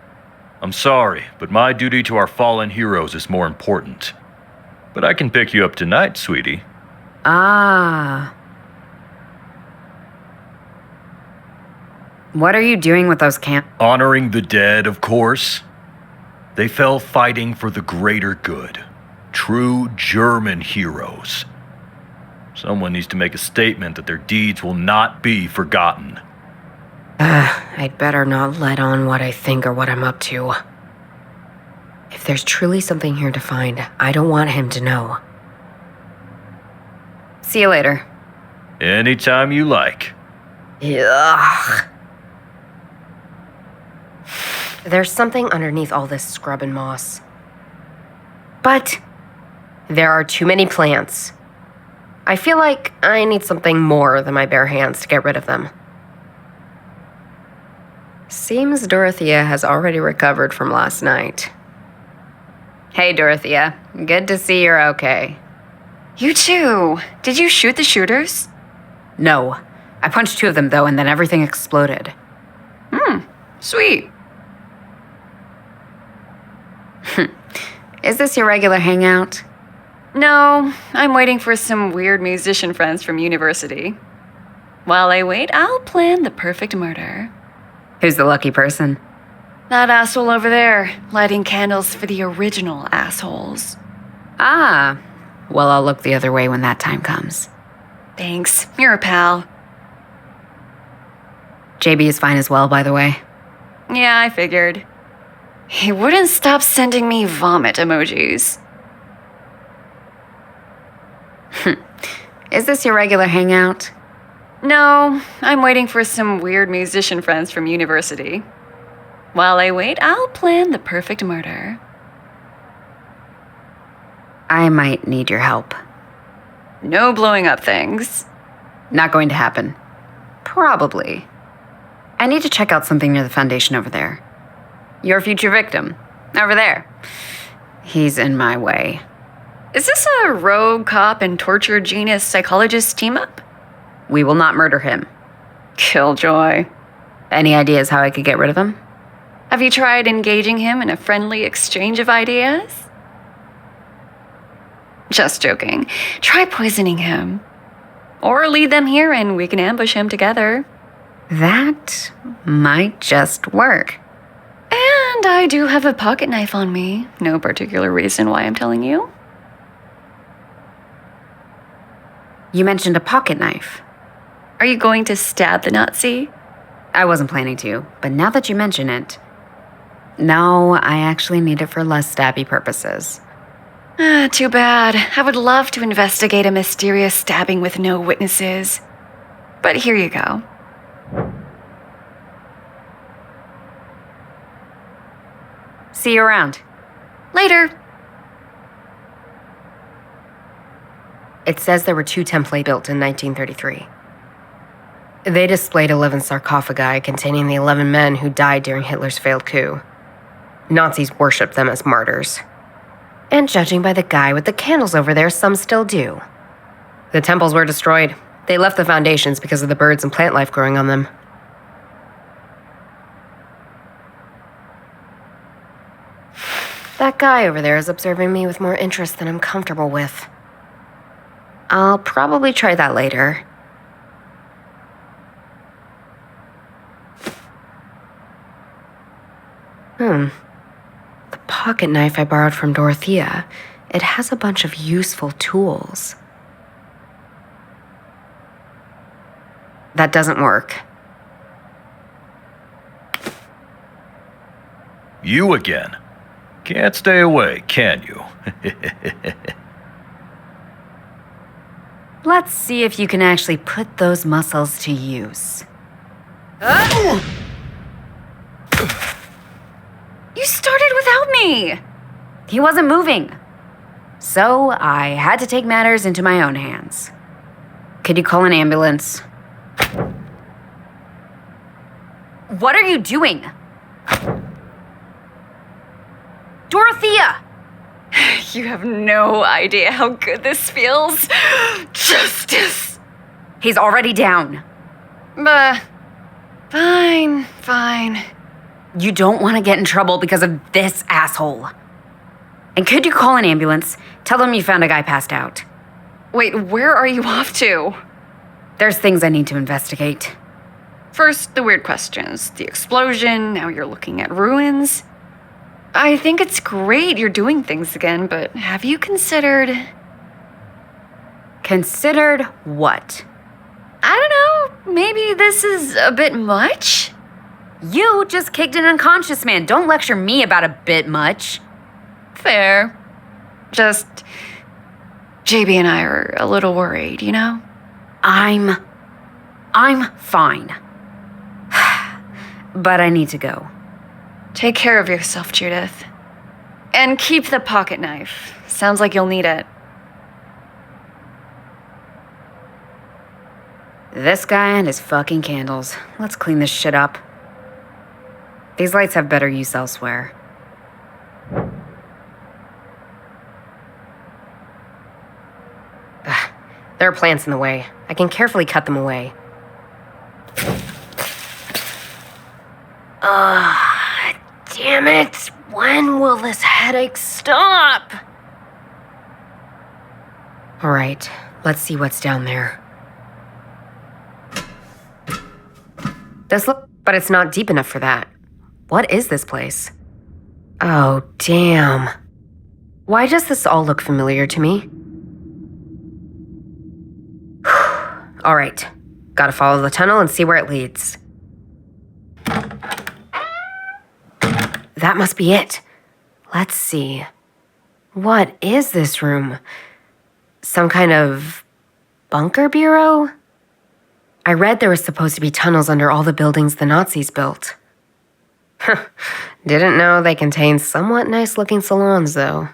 I'm sorry, but my duty to our fallen heroes is more important. But I can pick you up tonight, sweetie. Ah. What are you doing with those Honoring the dead, of course. They fell fighting for the greater good. True German heroes. Someone needs to make a statement that their deeds will not be forgotten. I'd better not let on what I think or what I'm up to. If there's truly something here to find, I don't want him to know. See you later. Anytime you like. Ugh. There's something underneath all this scrub and moss. But there are too many plants. I feel like I need something more than my bare hands to get rid of them. Seems Dorothea has already recovered from last night. Hey, Dorothea. Good to see you're okay. You too. Did you shoot the shooters? No. I punched 2 of them, though, and then everything exploded. Sweet. Is this your regular hangout? No, I'm waiting for some weird musician friends from university. While I wait, I'll plan the perfect murder. Who's the lucky person? That asshole over there, lighting candles for the original assholes. Ah. Well, I'll look the other way when that time comes. Thanks, you're a pal. JB is fine as well, by the way. Yeah, I figured. He wouldn't stop sending me vomit emojis. Is this your regular hangout? No, I'm waiting for some weird musician friends from university. While I wait, I'll plan the perfect murder. I might need your help. No blowing up things. Not going to happen. Probably. I need to check out something near the foundation over there. Your future victim. Over there. He's in my way. Is this a rogue cop and torture genius psychologist team up? We will not murder him. Killjoy. Any ideas how I could get rid of him? Have you tried engaging him in a friendly exchange of ideas? Just joking. Try poisoning him. Or lead them here and we can ambush him together. That might just work. And I do have a pocket knife on me. No particular reason why I'm telling you. You mentioned a pocket knife. Are you going to stab the Nazi? I wasn't planning to, but now that you mention it, no, I actually need it for less stabby purposes. Too bad. I would love to investigate a mysterious stabbing with no witnesses. But here you go. See you around. Later. It says there were 2 template built in 1933. They displayed 11 sarcophagi containing the 11 men who died during Hitler's failed coup. Nazis worshipped them as martyrs. And judging by the guy with the candles over there, some still do. The temples were destroyed. They left the foundations because of the birds and plant life growing on them. That guy over there is observing me with more interest than I'm comfortable with. I'll probably try that later. The pocket knife I borrowed from Dorothea. It has a bunch of useful tools. That doesn't work. You again. Can't stay away, can you? Let's see if you can actually put those muscles to use. You started without me! He wasn't moving. So I had to take matters into my own hands. Could you call an ambulance? What are you doing? Dorothea! You have no idea how good this feels. Justice! He's already down. Fine. You don't want to get in trouble because of this asshole. And could you call an ambulance? Tell them you found a guy passed out. Wait, where are you off to? There's things I need to investigate. First, the weird questions. The explosion, now you're looking at ruins. I think it's great you're doing things again, but have you considered... Considered what? I don't know, maybe this is a bit much? You just kicked an unconscious man. Don't lecture me about a bit much. Fair. Just... JB and I are a little worried, you know? I'm fine. But I need to go. Take care of yourself, Judith. And keep the pocket knife. Sounds like you'll need it. This guy and his fucking candles. Let's clean this shit up. These lights have better use elsewhere. There are plants in the way. I can carefully cut them away. Damn it! When will this headache stop? All right, let's see what's down there. But it's not deep enough for that. What is this place? Oh, damn. Why does this all look familiar to me? All right, gotta follow the tunnel and see where it leads. That must be it. Let's see. What is this room? Some kind of bunker bureau? I read there was supposed to be tunnels under all the buildings the Nazis built. Didn't know they contained somewhat nice-looking salons, though.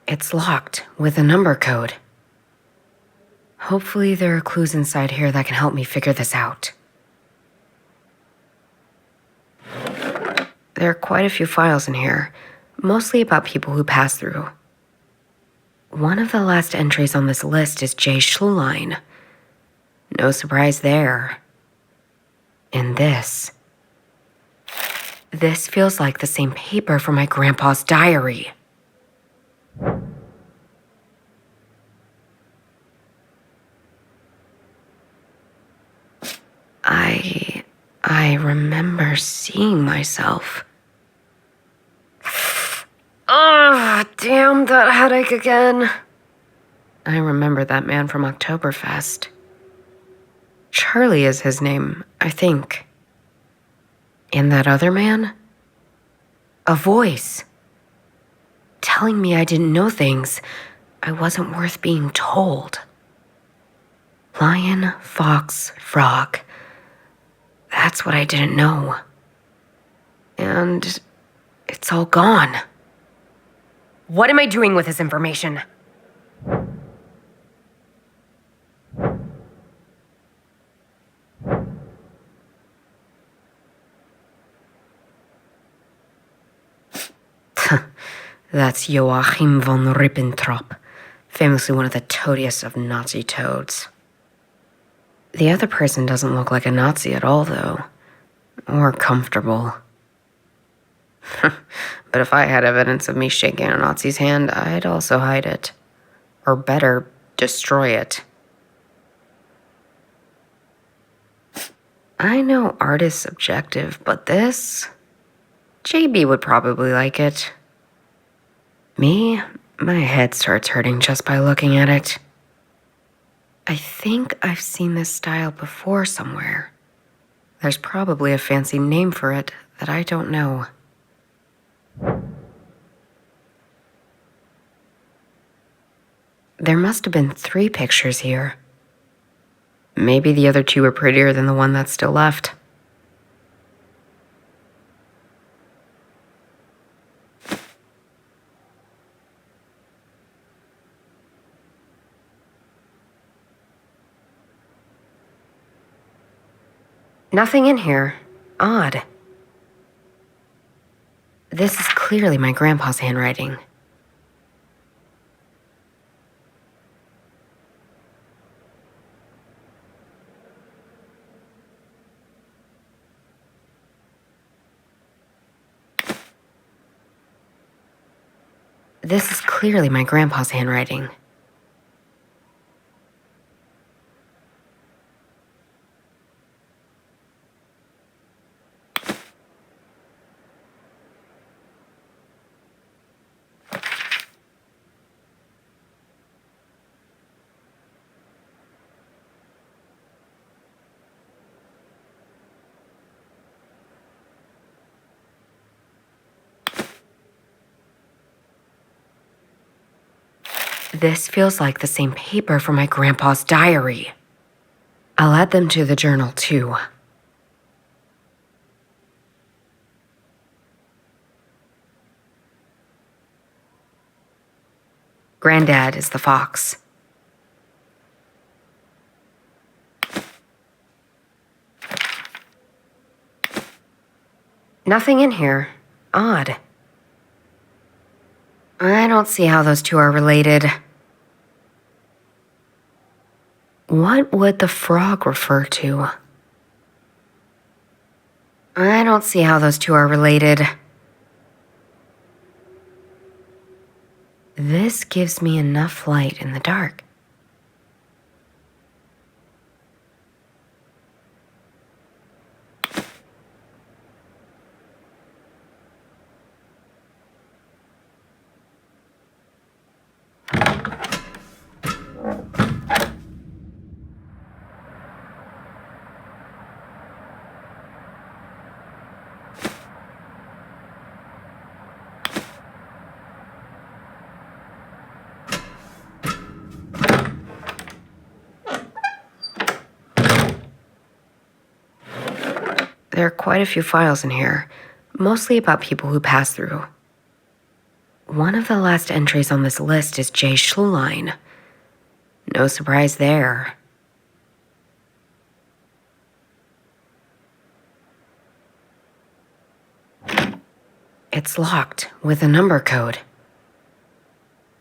It's locked with a number code. Hopefully there are clues inside here that can help me figure this out. There are quite a few files in here, mostly about people who passed through. One of the last entries on this list is J. Schlulein. No surprise there. And this feels like the same paper from my grandpa's diary. I remember seeing myself. Ugh, damn that headache again. I remember that man from Oktoberfest. Charlie is his name, I think. And that other man? A voice. Telling me I didn't know things I wasn't worth being told. Lion, fox, frog. That's what I didn't know. And it's all gone. What am I doing with this information? That's Joachim von Ribbentrop, famously one of the toadiest of Nazi toads. The other person doesn't look like a Nazi at all, though. Or comfortable. But if I had evidence of me shaking a Nazi's hand, I'd also hide it. Or better, destroy it. I know art is subjective, but this... JB would probably like it. Me, my head starts hurting just by looking at it. I think I've seen this style before somewhere. There's probably a fancy name for it that I don't know. There must have been 3 pictures here. Maybe the other 2 are prettier than the one that's still left. Nothing in here. Odd. This is clearly my grandpa's handwriting. This is clearly my grandpa's handwriting. This feels like the same paper from my grandpa's diary. I'll add them to the journal, too. Granddad is the fox. Nothing in here. Odd. I don't see how those 2 are related. What would the frog refer to? I don't see how those 2 are related. This gives me enough light in the dark. There are quite a few files in here, mostly about people who pass through. One of the last entries on this list is J. Schlulein. No surprise there. It's locked with a number code.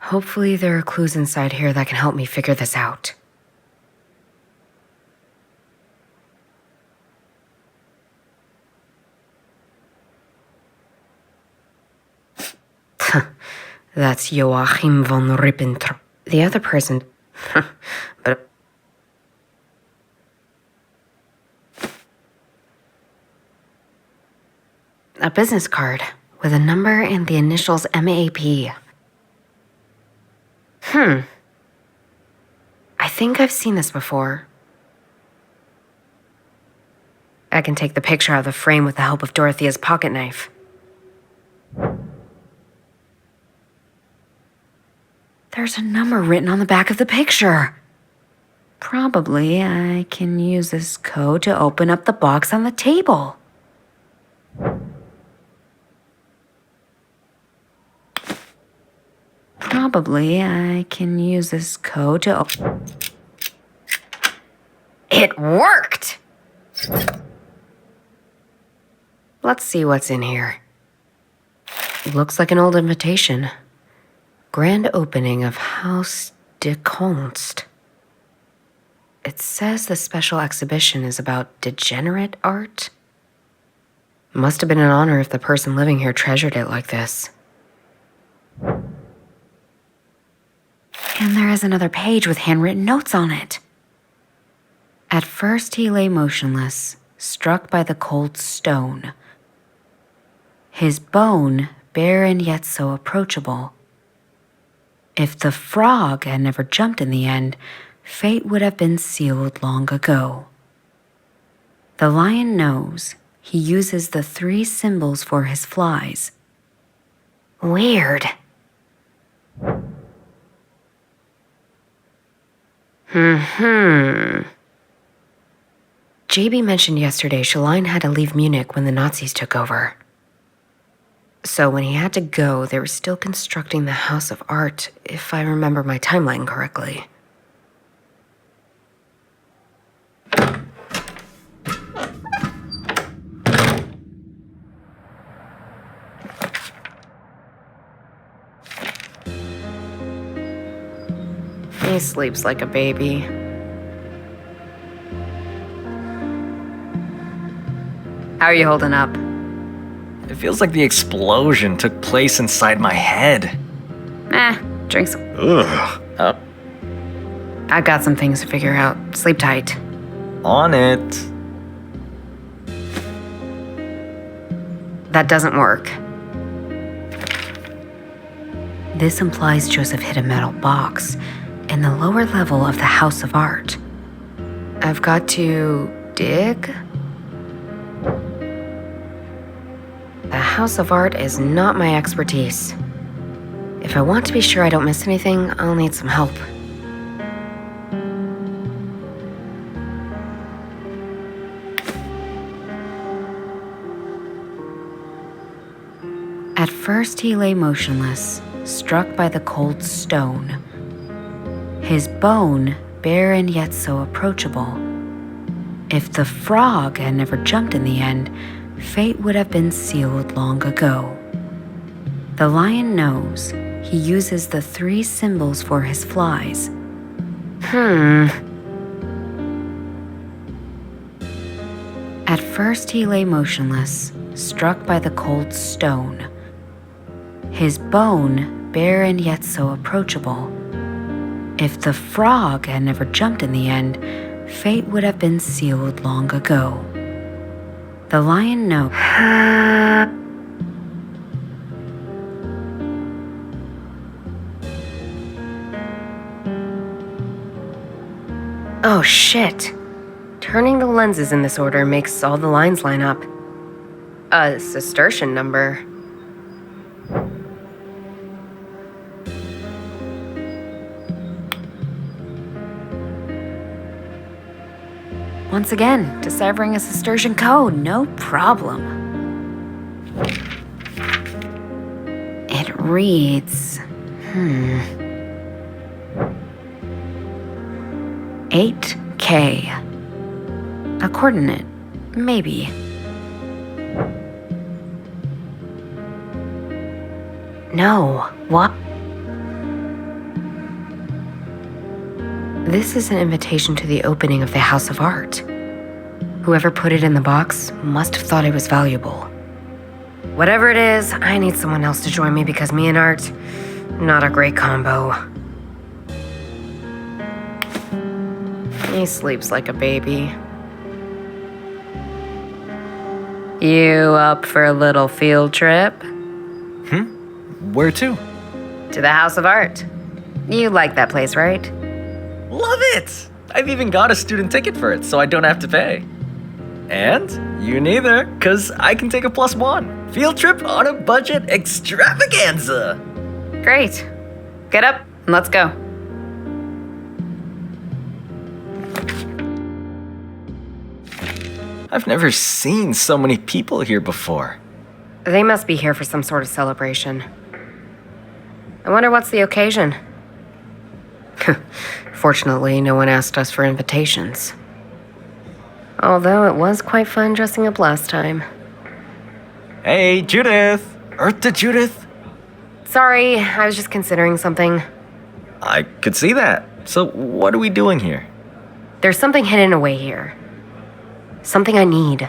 Hopefully there are clues inside here that can help me figure this out. That's Joachim von Ribbentrop. The other person... but... A business card with a number and the initials MAP. think I've seen this before. I can take the picture out of the frame with the help of Dorothea's pocket knife. There's a number written on the back of the picture. Probably I can use this code to open up the box on the table. Probably I can use this code to It worked! Let's see what's in here. Looks like an old invitation. Grand opening of Haus de Kunst. It says the special exhibition is about degenerate art. Must have been an honor if the person living here treasured it like this. And there is another page with handwritten notes on it. At first he lay motionless, struck by the cold stone. His bone, bare and yet so approachable. If the frog had never jumped in the end, fate would have been sealed long ago. The lion knows he uses the 3 symbols for his flies. Weird. JB mentioned yesterday Schlein had to leave Munich when the Nazis took over. So when he had to go, they were still constructing the House of Art, if I remember my timeline correctly. He sleeps like a baby. How are you holding up? It feels like the explosion took place inside my head. Drink some. Ugh. I've got some things to figure out. Sleep tight. On it. That doesn't work. This implies Joseph hit a metal box in the lower level of the House of Art. I've got to dig? The House of Art is not my expertise. If I want to be sure I don't miss anything, I'll need some help. At first he lay motionless, struck by the cold stone. His bone, bare and yet so approachable. If the frog had never jumped in the end, fate would have been sealed long ago. The lion knows he uses the 3 symbols for his flies. At first he lay motionless, struck by the cold stone. His bone, bare and yet so approachable. If the frog had never jumped in the end, fate would have been sealed long ago. The lion knows. Oh shit. Turning the lenses in this order makes all the lines line up. A Cistercian number. Once again, deciphering a Cistercian code, no problem. It reads, 8K. A coordinate, maybe. No, what? This is an invitation to the opening of the House of Art. Whoever put it in the box must have thought it was valuable. Whatever it is, I need someone else to join me because me and art, not a great combo. He sleeps like a baby. You up for a little field trip? Where to? To the House of Art. You like that place, right? Love it! I've even got a student ticket for it, so I don't have to pay. And you neither, because I can take a +1. Field trip on a budget extravaganza! Great. Get up and let's go. I've never seen so many people here before. They must be here for some sort of celebration. I wonder what's the occasion. Fortunately, no one asked us for invitations. Although it was quite fun dressing up last time. Hey, Judith! Earth to Judith! Sorry, I was just considering something. I could see that. So what are we doing here? There's something hidden away here. Something I need.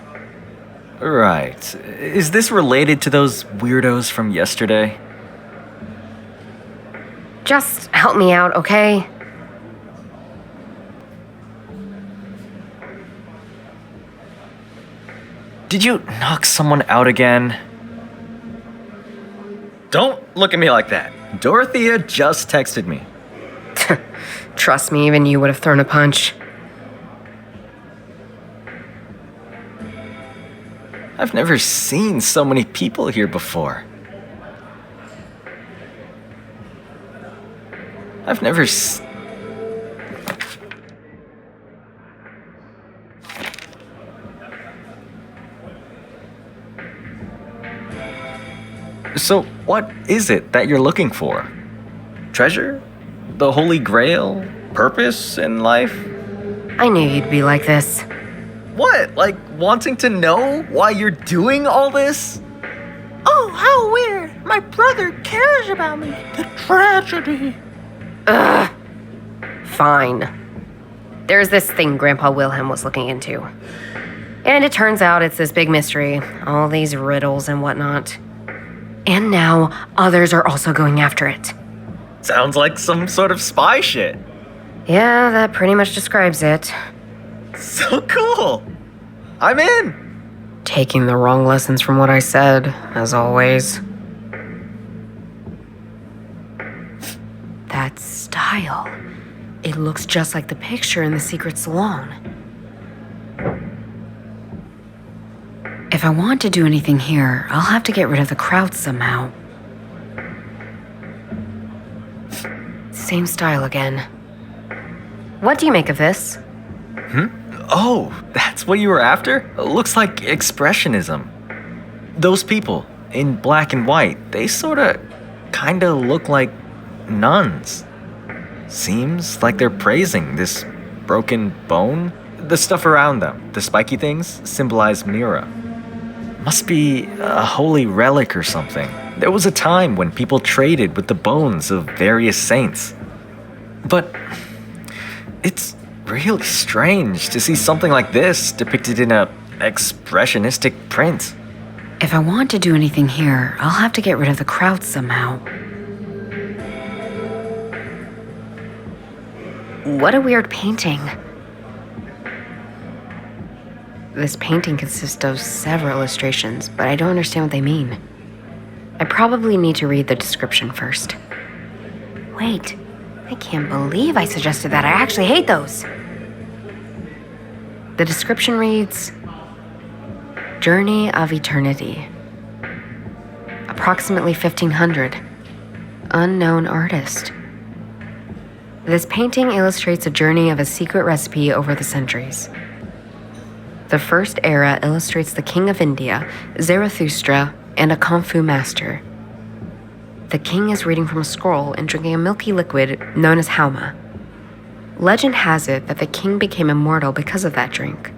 Right. Is this related to those weirdos from yesterday? Just help me out, okay? Did you knock someone out again? Don't look at me like that. Dorothea just texted me. Trust me, even you would have thrown a punch. I've never seen so many people here before. I've never s- So, what is it that you're looking for? Treasure? The Holy Grail? Purpose in life? I knew you'd be like this. What? Like wanting to know why you're doing all this? Oh, how weird. My brother cares about me. The tragedy. Ugh. Fine. There's this thing Grandpa Wilhelm was looking into. And it turns out it's this big mystery. All these riddles and whatnot. And now others are also going after it. Sounds like some sort of spy shit. Yeah, that pretty much describes it. So cool. I'm in. Taking the wrong lessons from what I said, as always. That style. It looks just like the picture in the secret salon. If I want to do anything here, I'll have to get rid of the crowd somehow. Same style again. What do you make of this? Oh, that's what you were after? Looks like expressionism. Those people in black and white, they kinda look like nuns. Seems like they're praising this broken bone. The stuff around them, the spiky things, symbolize Mira. Must be a holy relic or something. There was a time when people traded with the bones of various saints. But it's really strange to see something like this depicted in a expressionistic print. If I want to do anything here, I'll have to get rid of the crowd somehow. What a weird painting. This painting consists of several illustrations, but I don't understand what they mean. I probably need to read the description first. Wait, I can't believe I suggested that. I actually hate those. The description reads, Journey of Eternity. Approximately 1500. Unknown artist. This painting illustrates a journey of a secret recipe over the centuries. The first era illustrates the king of India, Zarathustra, and a kung fu master. The king is reading from a scroll and drinking a milky liquid known as Hauma. Legend has it that the king became immortal because of that drink.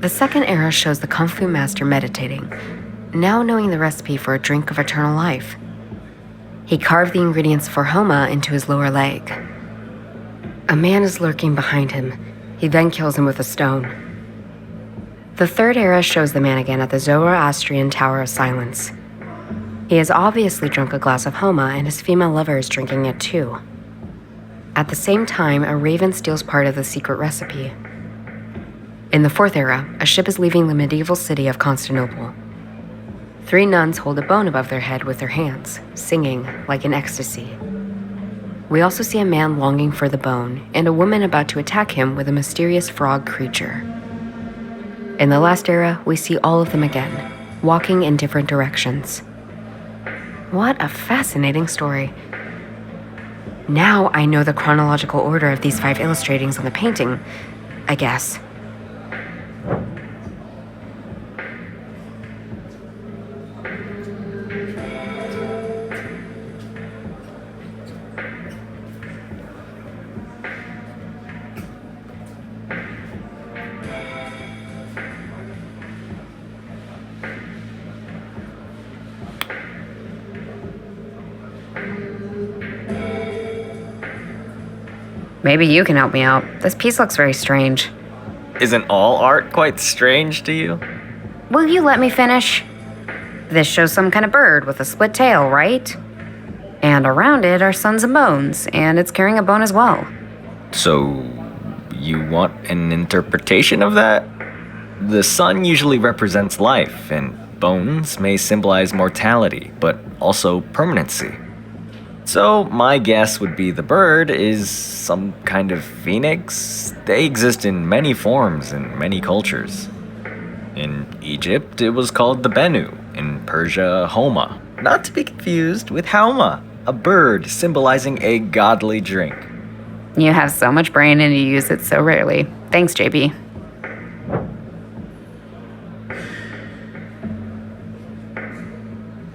The second era shows the kung fu master meditating, now knowing the recipe for a drink of eternal life. He carved the ingredients for Hauma into his lower leg. A man is lurking behind him. He then kills him with a stone. The third era shows the man again at the Zoroastrian Tower of Silence. He has obviously drunk a glass of Hauma, and his female lover is drinking it too. At the same time, a raven steals part of the secret recipe. In the fourth era, a ship is leaving the medieval city of Constantinople. 3 nuns hold a bone above their head with their hands, singing like in ecstasy. We also see a man longing for the bone and a woman about to attack him with a mysterious frog creature. In the last era, we see all of them again, walking in different directions. What a fascinating story. Now I know the chronological order of these 5 illustratings on the painting, I guess. Maybe you can help me out. This piece looks very strange. Isn't all art quite strange to you? Will you let me finish? This shows some kind of bird with a split tail, right? And around it are suns and bones, and it's carrying a bone as well. So, you want an interpretation of that? The sun usually represents life, and bones may symbolize mortality, but also permanency. So, my guess would be the bird is some kind of phoenix. They exist in many forms in many cultures. In Egypt, it was called the Bennu. In Persia, Hauma. Not to be confused with Hauma, a bird symbolizing a godly drink. You have so much brain and you use it so rarely. Thanks, JB.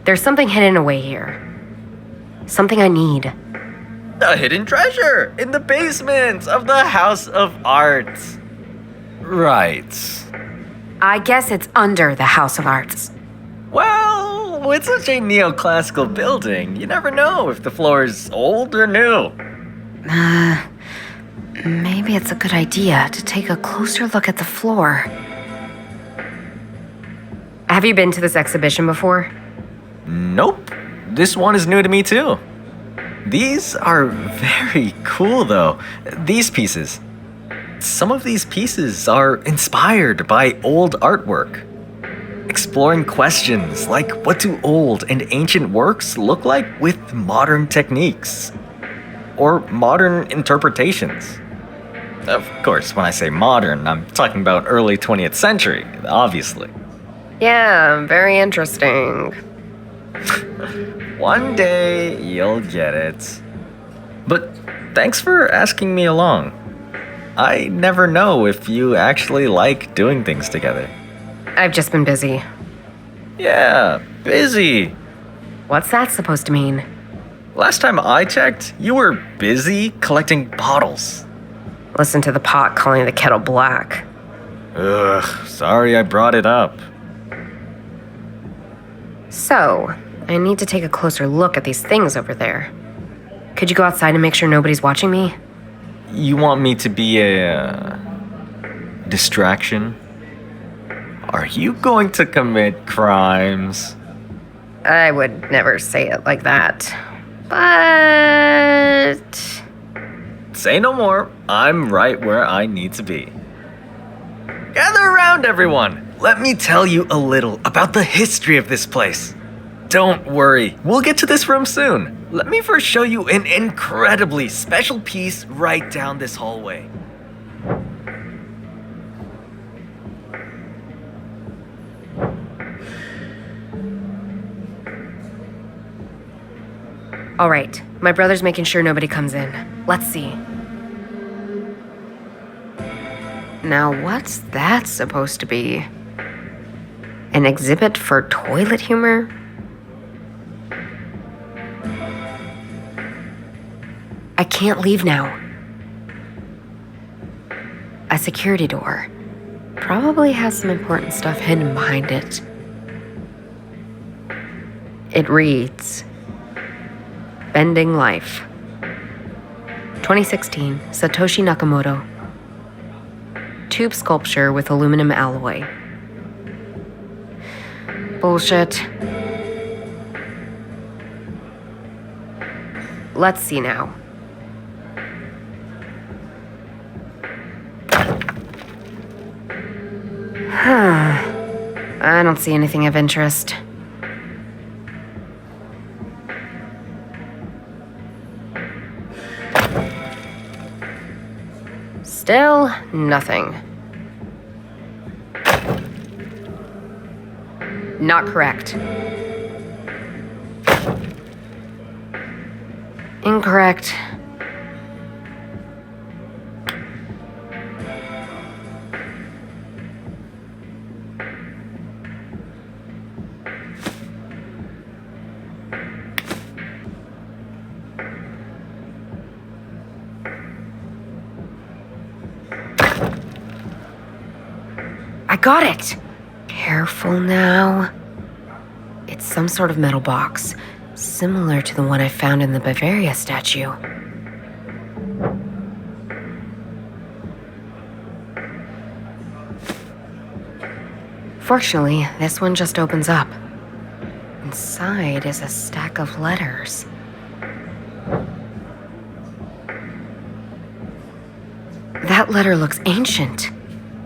There's something hidden away here. Something I need. A hidden treasure in the basement of the House of Arts. Right. I guess it's under the House of Arts. Well, with such a neoclassical building, you never know if the floor is old or new. Maybe it's a good idea to take a closer look at the floor. Have you been to this exhibition before? Nope. This one is new to me too. These are very cool though. These pieces. Some of these pieces are inspired by old artwork. Exploring questions like what do old and ancient works look like with modern techniques? Or modern interpretations. Of course, when I say modern, I'm talking about early 20th century, obviously. Yeah, very interesting. One day, you'll get it. But thanks for asking me along. I never know if you actually like doing things together. I've just been busy. Yeah, busy. What's that supposed to mean? Last time I checked, you were busy collecting bottles. Listen to the pot calling the kettle black. Ugh, sorry I brought it up. So, I need to take a closer look at these things over there. Could you go outside and make sure nobody's watching me? You want me to be a distraction? Are you going to commit crimes? I would never say it like that. But... Say no more. I'm right where I need to be. Gather around, everyone. Let me tell you a little about the history of this place. Don't worry, we'll get to this room soon. Let me first show you an incredibly special piece right down this hallway. All right, my brother's making sure nobody comes in. Let's see. Now, what's that supposed to be? An exhibit for toilet humor? I can't leave now. A security door. Probably has some important stuff hidden behind it. It reads, Bending Life. 2016, Satoshi Nakamoto. Tube sculpture with aluminum alloy. Bullshit. Let's see now. I don't see anything of interest. Still nothing. Not correct. Incorrect. I got it! Careful now. It's some sort of metal box, similar to the one I found in the Bavaria statue. Fortunately, this one just opens up. Inside is a stack of letters. That letter looks ancient,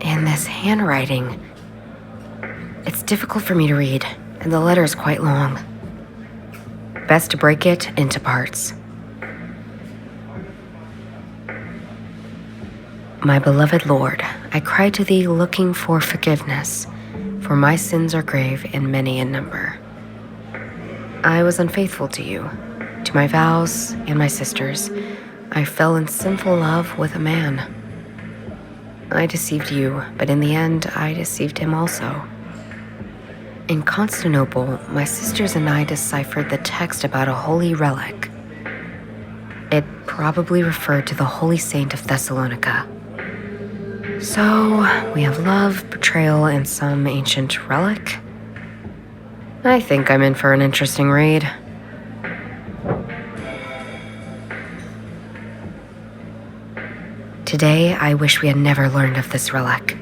and this handwriting. It's difficult for me to read, and the letter is quite long. Best to break it into parts. My beloved Lord, I cry to thee looking for forgiveness, for my sins are grave and many in number. I was unfaithful to you, to my vows and my sisters. I fell in sinful love with a man. I deceived you, but in the end, I deceived him also. In Constantinople, my sisters and I deciphered the text about a holy relic. It probably referred to the holy saint of Thessalonica. So, we have love, betrayal, and some ancient relic. I think I'm in for an interesting read. Today, I wish we had never learned of this relic.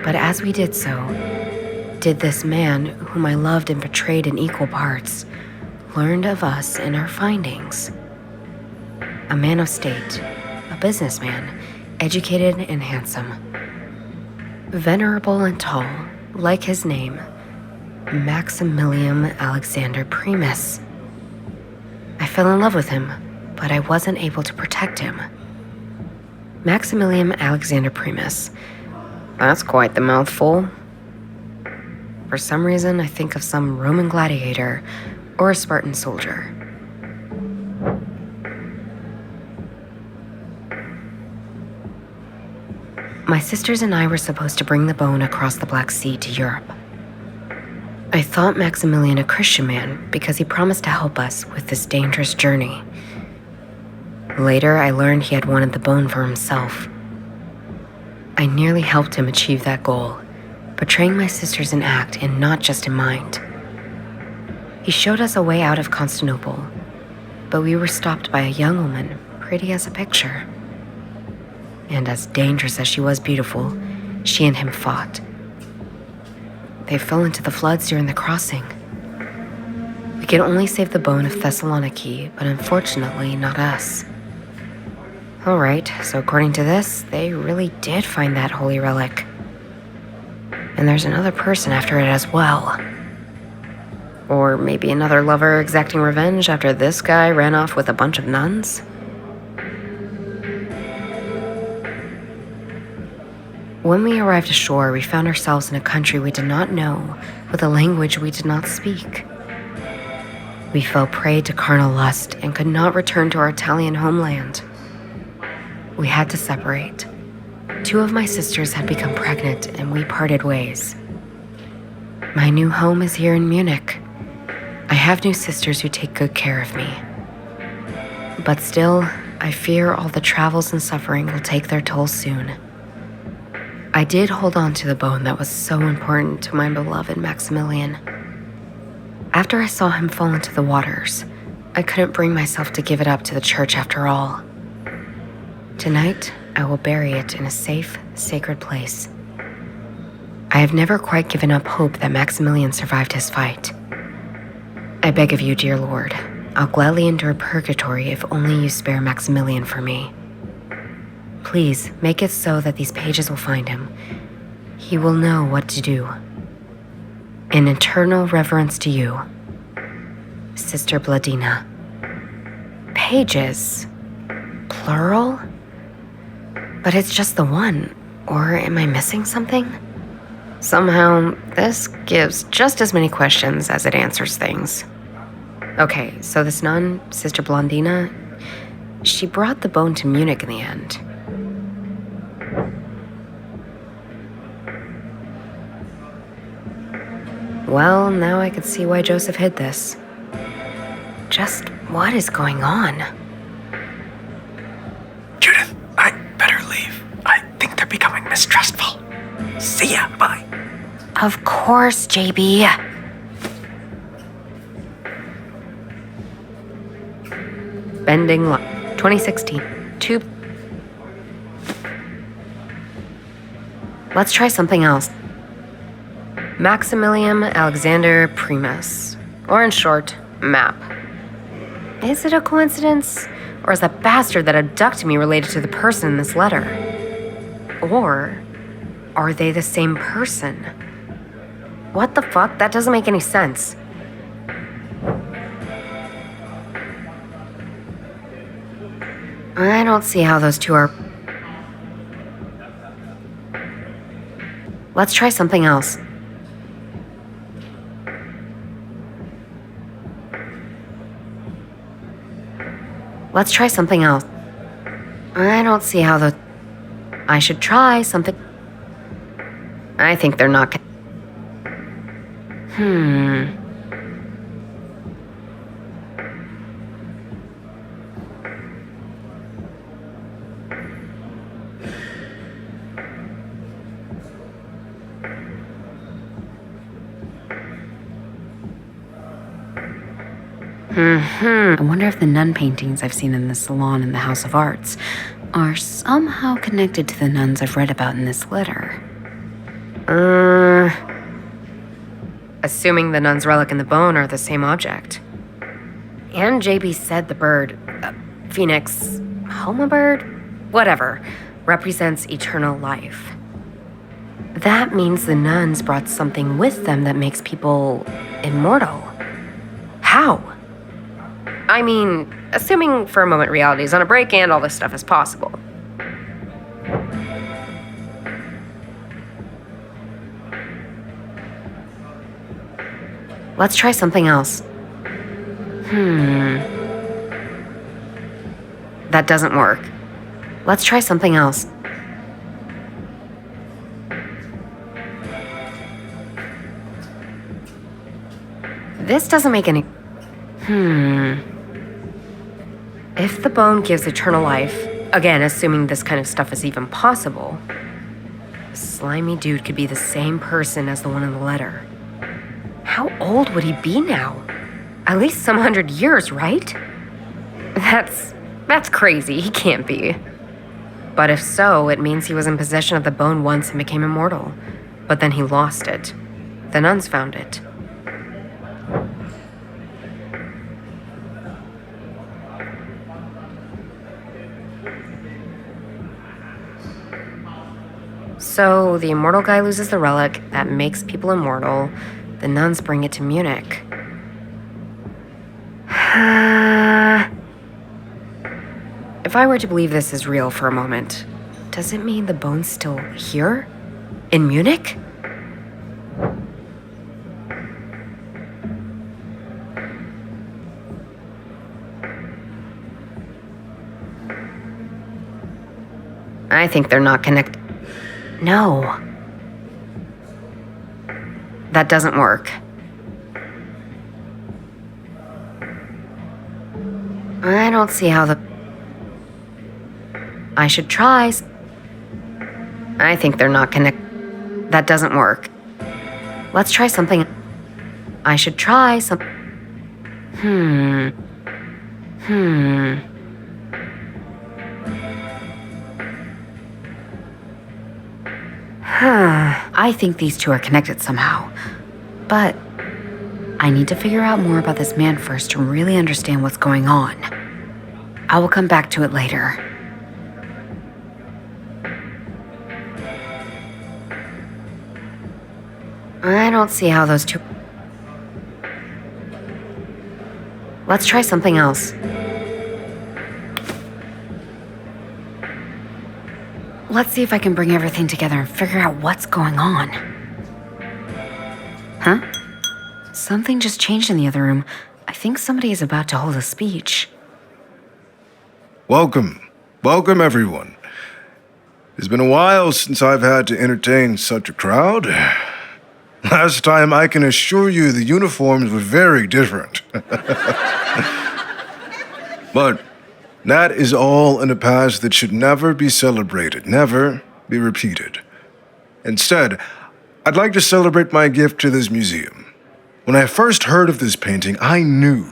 But as we did so, did this man, whom I loved and betrayed in equal parts, learned of us and our findings. A man of state, a businessman, educated and handsome. Venerable and tall, like his name, Maximilian Alexander Primus. I fell in love with him, but I wasn't able to protect him. Maximilian Alexander Primus. That's quite the mouthful. For some reason, I think of some Roman gladiator or a Spartan soldier. My sisters and I were supposed to bring the bone across the Black Sea to Europe. I thought Maximilian a Christian man because he promised to help us with this dangerous journey. Later, I learned he had wanted the bone for himself. I nearly helped him achieve that goal, betraying my sisters in act and not just in mind. He showed us a way out of Constantinople, but we were stopped by a young woman, pretty as a picture. And as dangerous as she was beautiful, she and him fought. They fell into the floods during the crossing. We could only save the bone of Thessaloniki, but unfortunately not us. Alright, so according to this, they really did find that holy relic. And there's another person after it as well. Or maybe another lover exacting revenge after this guy ran off with a bunch of nuns? When we arrived ashore, we found ourselves in a country we did not know, with a language we did not speak. We fell prey to carnal lust and could not return to our Italian homeland. We had to separate. 2 of my sisters had become pregnant and we parted ways. My new home is here in Munich. I have new sisters who take good care of me. But still, I fear all the travels and suffering will take their toll soon. I did hold on to the bone that was so important to my beloved Maximilian. After I saw him fall into the waters, I couldn't bring myself to give it up to the church after all. Tonight, I will bury it in a safe, sacred place. I have never quite given up hope that Maximilian survived his fight. I beg of you, dear Lord, I'll gladly endure purgatory if only you spare Maximilian for me. Please, make it so that these pages will find him. He will know what to do. In eternal reverence to you, Sister Bladina. Pages? Plural? But it's just the one. Or am I missing something? Somehow, this gives just as many questions as it answers things. Okay, so this nun, Sister Blondina, she brought the bone to Munich in the end. Well, now I could see why Joseph hid this. Just what is going on? Judith, I better leave. I think they're becoming mistrustful. See ya, bye. Of course, JB. Bending Line, 2016. Let's try something else. Maximilian Alexander Primus, or in short, MAP. Is it a coincidence? Or is that bastard that abducted me related to the person in this letter? Or are they the same person? What the fuck? That doesn't make any sense. I don't see how those two are... Let's try something else. Let's try something else. I don't see how the... I should try something... I think they're not... I wonder if the nun paintings I've seen in the salon in the House of Arts are somehow connected to the nuns I've read about in this letter. Assuming the nun's relic and the bone are the same object. And JB said the bird, Phoenix, Hauma bird? Whatever, represents eternal life. That means the nuns brought something with them that makes people immortal. How? I mean, assuming for a moment reality is on a break and all this stuff is possible. Let's try something else. That doesn't work. Let's try something else. This doesn't make any... If the bone gives eternal life, again, assuming this kind of stuff is even possible, the slimy dude could be the same person as the one in the letter. How old would he be now? At least some 100 years, right? That's crazy. He can't be. But if so, it means he was in possession of the bone once and became immortal. But then he lost it. The nuns found it. So the immortal guy loses the relic that makes people immortal. The nuns bring it to Munich. If I were to believe this is real for a moment, does it mean the bone's still here? In Munich? I think they're not connected. No. That doesn't work. I don't see how the... I should try. I think they're not connected. That doesn't work. Let's try something. I should try some... I think these two are connected somehow. But I need to figure out more about this man first to really understand what's going on. I will come back to it later. I don't see how those two... Let's try something else. Let's see if I can bring everything together and figure out what's going on. Huh? Something just changed in the other room. I think somebody is about to hold a speech. Welcome. Welcome, everyone. It's been a while since I've had to entertain such a crowd. Last time, I can assure you, the uniforms were very different. But that is all in the past that should never be celebrated, never be repeated. Instead, I'd like to celebrate my gift to this museum. When I first heard of this painting, I knew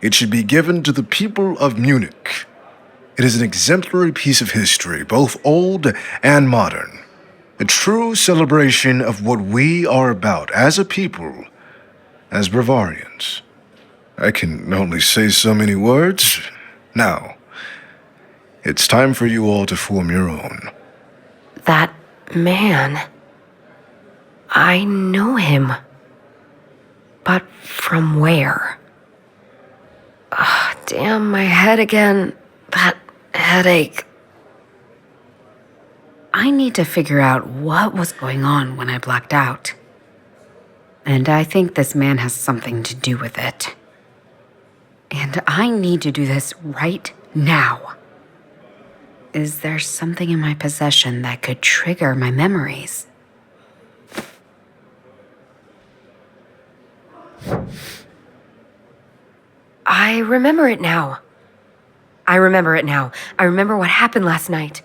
it should be given to the people of Munich. It is an exemplary piece of history, both old and modern. A true celebration of what we are about as a people, as Bavarians. I can only say so many words. Now, it's time for you all to form your own. That man. I know him. But from where? Damn, my head again. That headache. I need to figure out what was going on when I blacked out. And I think this man has something to do with it. And I need to do this right now. Is there something in my possession that could trigger my memories? I remember it now. I remember what happened last night.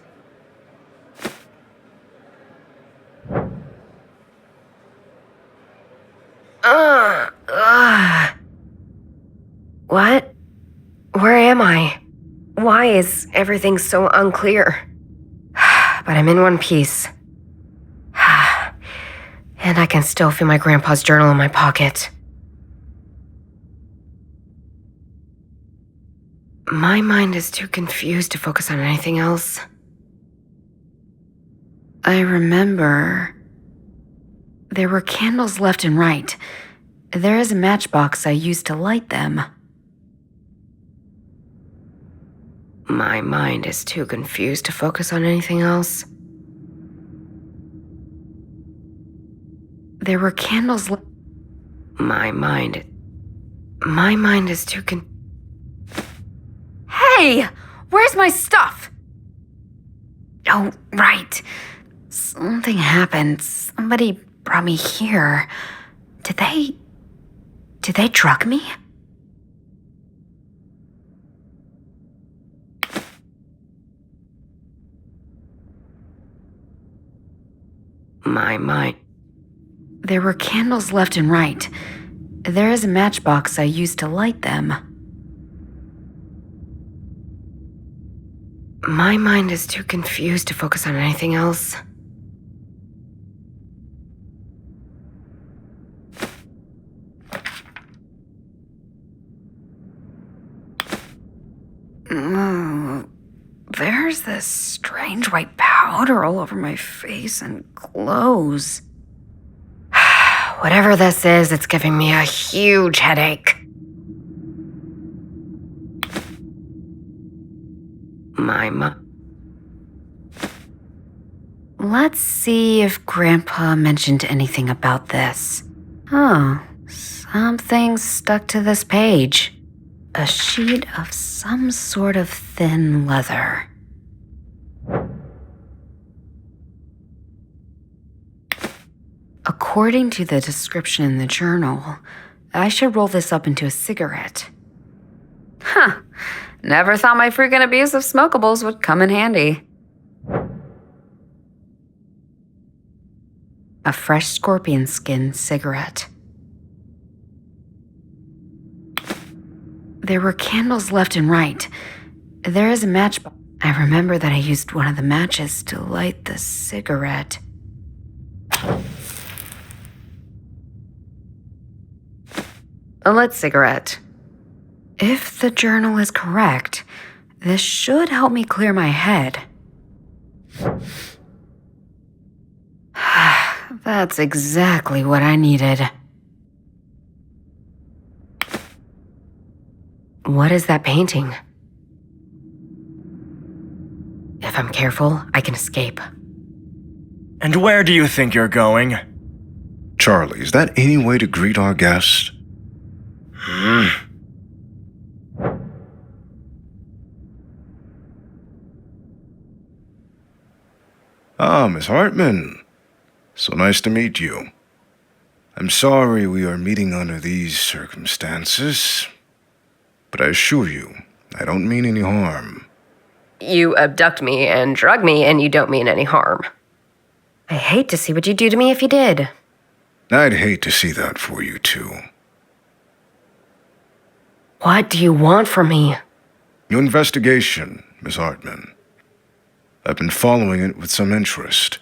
What? Where am I? Why is everything so unclear? But I'm in one piece. And I can still feel my grandpa's journal in my pocket. My mind is too confused to focus on anything else. I remember there were candles left and right. There is a matchbox I used to light them. My mind is too confused to focus on anything else. There were candles left. My mind is too Hey! Where's my stuff? Oh, right. Something happened. Somebody brought me here. Did they drug me? My mind. There were candles left and right. There is a matchbox I used to light them. My mind is too confused to focus on anything else. There's this strange white powder all over my face and clothes. Whatever this is, it's giving me a huge headache. Let's see if Grandpa mentioned anything about this. Oh, something stuck to this page. A sheet of some sort of thin leather. According to the description in the journal, I should roll this up into a cigarette. Huh. Never thought my freaking abuse of smokables would come in handy. A fresh scorpion skin cigarette. There were candles left and right. There is a matchbox. I remember that I used one of the matches to light the cigarette. A lit cigarette. If the journal is correct, this should help me clear my head. That's exactly what I needed. What is that painting? If I'm careful, I can escape. And where do you think you're going? Charlie, is that any way to greet our guest? Ah, Miss Hartman. So nice to meet you. I'm sorry we are meeting under these circumstances, but I assure you, I don't mean any harm. You abduct me and drug me, and you don't mean any harm. I hate to see what you'd do to me if you did. I'd hate to see that for you, too. What do you want from me? Your investigation, Miss Hartman. I've been following it with some interest.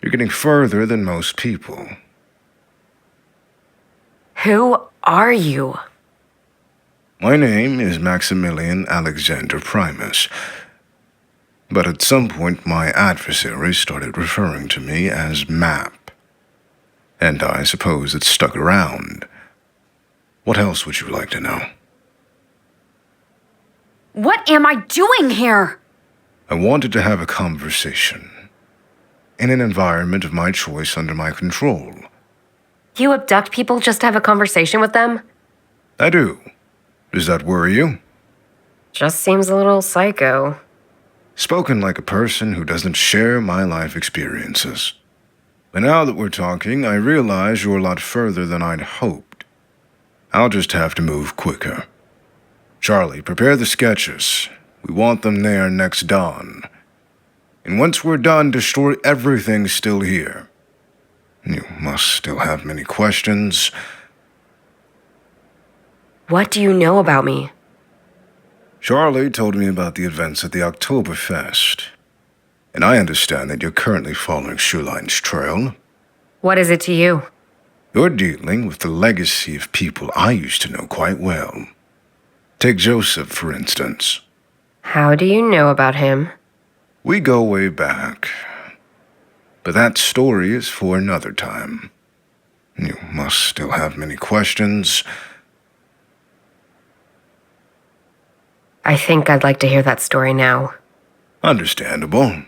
You're getting further than most people. Who are you? My name is Maximilian Alexander Primus. But at some point, my adversary started referring to me as Map. And I suppose it stuck around. What else would you like to know? What am I doing here? I wanted to have a conversation. In an environment of my choice under my control. You abduct people just to have a conversation with them? I do. Does that worry you? Just seems a little psycho. Spoken like a person who doesn't share my life experiences. But now that we're talking, I realize you're a lot further than I'd hoped. I'll just have to move quicker. Charlie, prepare the sketches. We want them there next dawn. And once we're done, destroy everything still here. You must still have many questions. What do you know about me? Charlie told me about the events at the Oktoberfest. And I understand that you're currently following Schulein's trail. What is it to you? You're dealing with the legacy of people I used to know quite well. Take Joseph, for instance. How do you know about him? We go way back. But that story is for another time. You must still have many questions. I think I'd like to hear that story now. Understandable.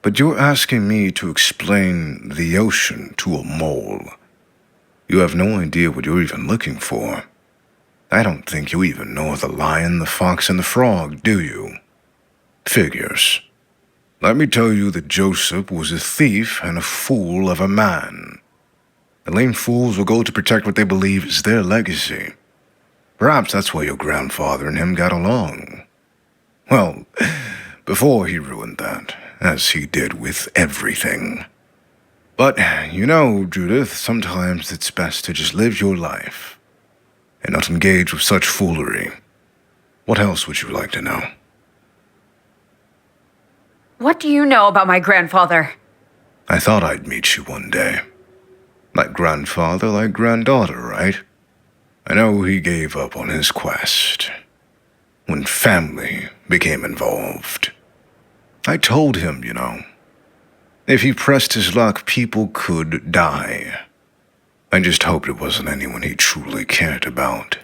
But you're asking me to explain the ocean to a mole. You have no idea what you're even looking for. I don't think you even know the lion, the fox, and the frog, do you? Figures. Let me tell you that Joseph was a thief and a fool of a man. The lame fools will go to protect what they believe is their legacy. Perhaps that's why your grandfather and him got along. Well, before he ruined that, as he did with everything. But, you know, Judith, sometimes it's best to just live your life and not engage with such foolery. What else would you like to know? What do you know about my grandfather? I thought I'd meet you one day. Like grandfather, like granddaughter, right? I know he gave up on his quest when family became involved. I told him, you know, if he pressed his luck, people could die. I just hoped it wasn't anyone he truly cared about.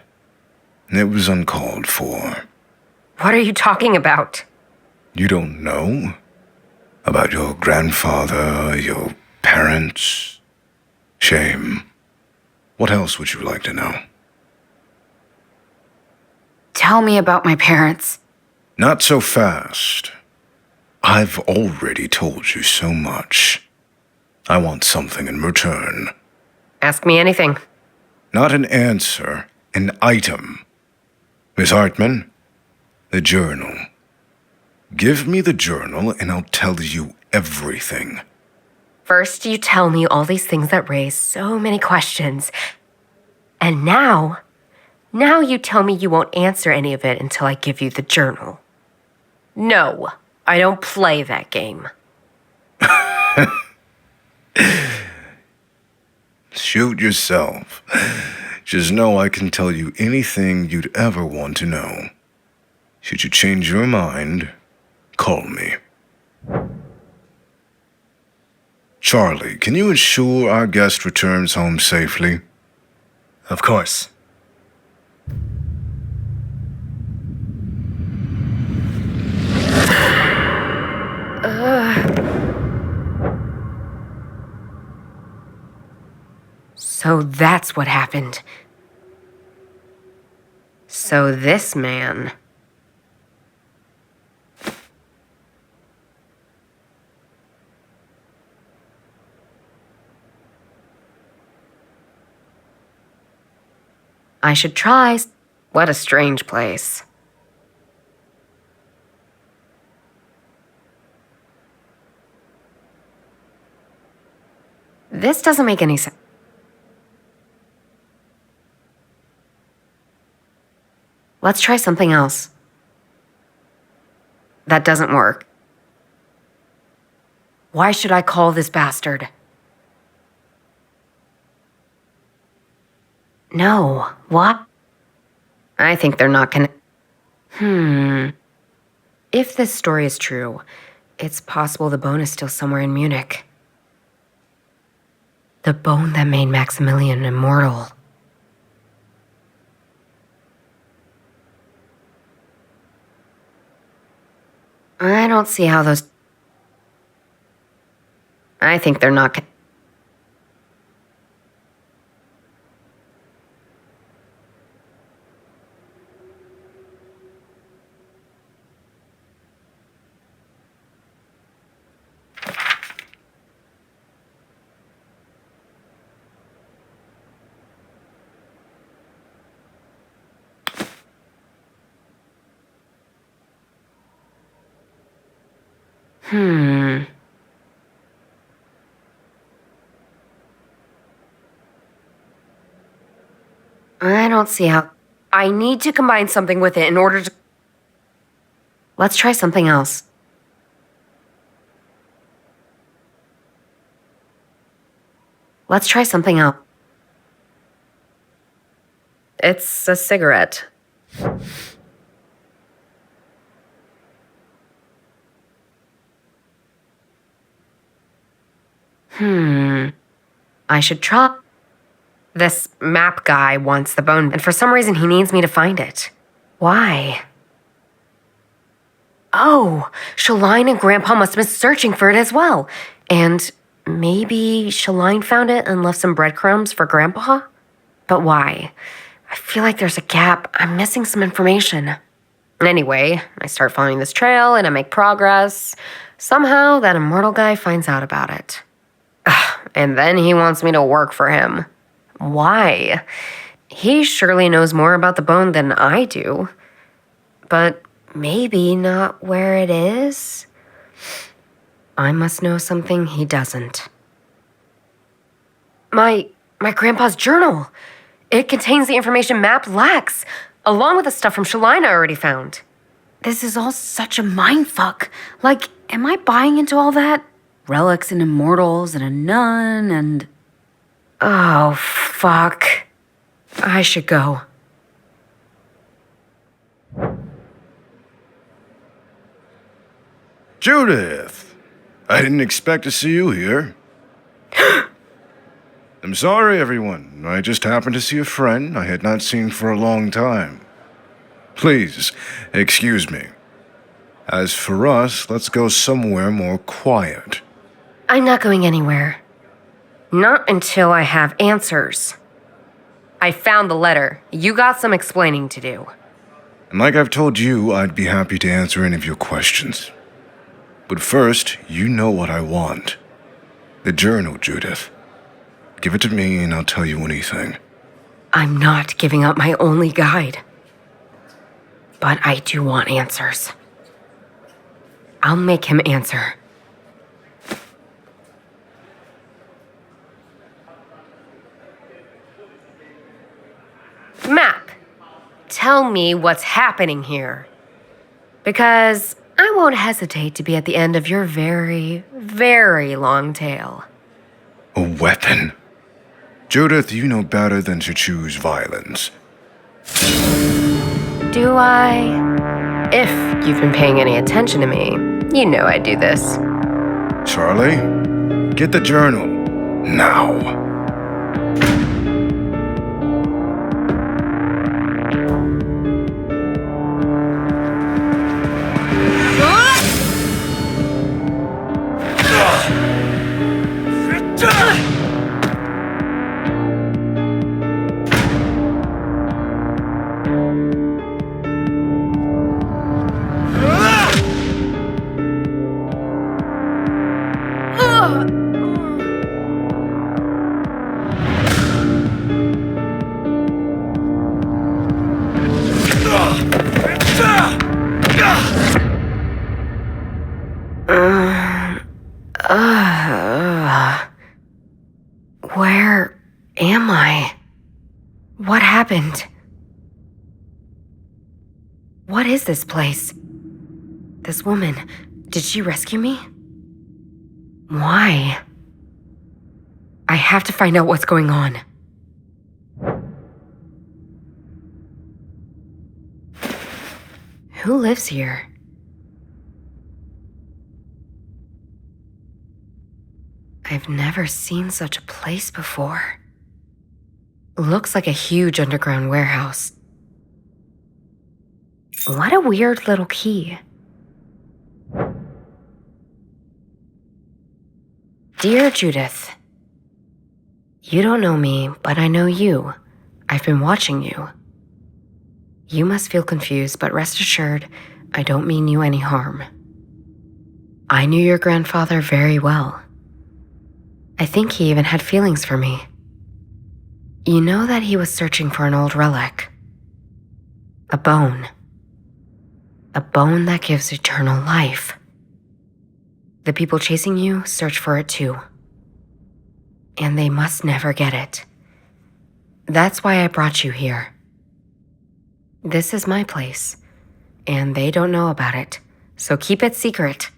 It was uncalled for. What are you talking about? You don't know? About your grandfather, your parents? Shame. What else would you like to know? Tell me about my parents. Not so fast. I've already told you so much. I want something in return. Ask me anything. Not an answer, an item. Miss Hartman, the journal. Give me the journal and I'll tell you everything. First, you tell me all these things that raise so many questions. And now you tell me you won't answer any of it until I give you the journal. No, I don't play that game. Shoot yourself. Just know I can tell you anything you'd ever want to know. Should you change your mind, call me. Charlie, can you ensure our guest returns home safely? Of course. So that's what happened. So this man... I should try. What a strange place. This doesn't make any sense. Let's try something else. That doesn't work. Why should I call this bastard? No. What? I think they're not gonna... If this story is true, it's possible the bone is still somewhere in Munich. The bone that made Maximilian immortal. I don't see how those... I think they're not gonna... I don't see how... I need to combine something with it in order to... Let's try something else. Let's try something else. It's a cigarette. I should try... This map guy wants the bone, and for some reason he needs me to find it. Why? Oh, Shaline and Grandpa must have been searching for it as well. And maybe Shaline found it and left some breadcrumbs for Grandpa? But why? I feel like there's a gap. I'm missing some information. Anyway, I start following this trail and I make progress. Somehow that immortal guy finds out about it. And then he wants me to work for him. Why? He surely knows more about the bone than I do. But maybe not where it is? I must know something he doesn't. My grandpa's journal. It contains the information Map lacks, along with the stuff from Shalina I already found. This is all such a mindfuck. Like, am I buying into all that? Relics and immortals and a nun and... Oh, fuck. I should go. Judith! I didn't expect to see you here. I'm sorry, everyone. I just happened to see a friend I had not seen for a long time. Please, excuse me. As for us, let's go somewhere more quiet. I'm not going anywhere. Not until I have answers. I found the letter. You got some explaining to do. And like I've told you, I'd be happy to answer any of your questions. But first, you know what I want. The journal, Judith. Give it to me and I'll tell you anything. I'm not giving up my only guide. But I do want answers. I'll make him answer. Map, tell me what's happening here. Because I won't hesitate to be at the end of your very, very long tale. A weapon? Judith, you know better than to choose violence. Do I? If you've been paying any attention to me, you know I do this. Charlie, get the journal. Now. Where am I? What happened? What is this place? This woman, did she rescue me? Why? I have to find out what's going on. Who lives here? I've never seen such a place before. Looks like a huge underground warehouse. What a weird little key. Dear Judith, you don't know me, but I know you. I've been watching you. You must feel confused, but rest assured, I don't mean you any harm. I knew your grandfather very well. I think he even had feelings for me. You know that he was searching for an old relic. A bone. A bone that gives eternal life. The people chasing you search for it too. And they must never get it. That's why I brought you here. This is my place, and they don't know about it, so keep it secret.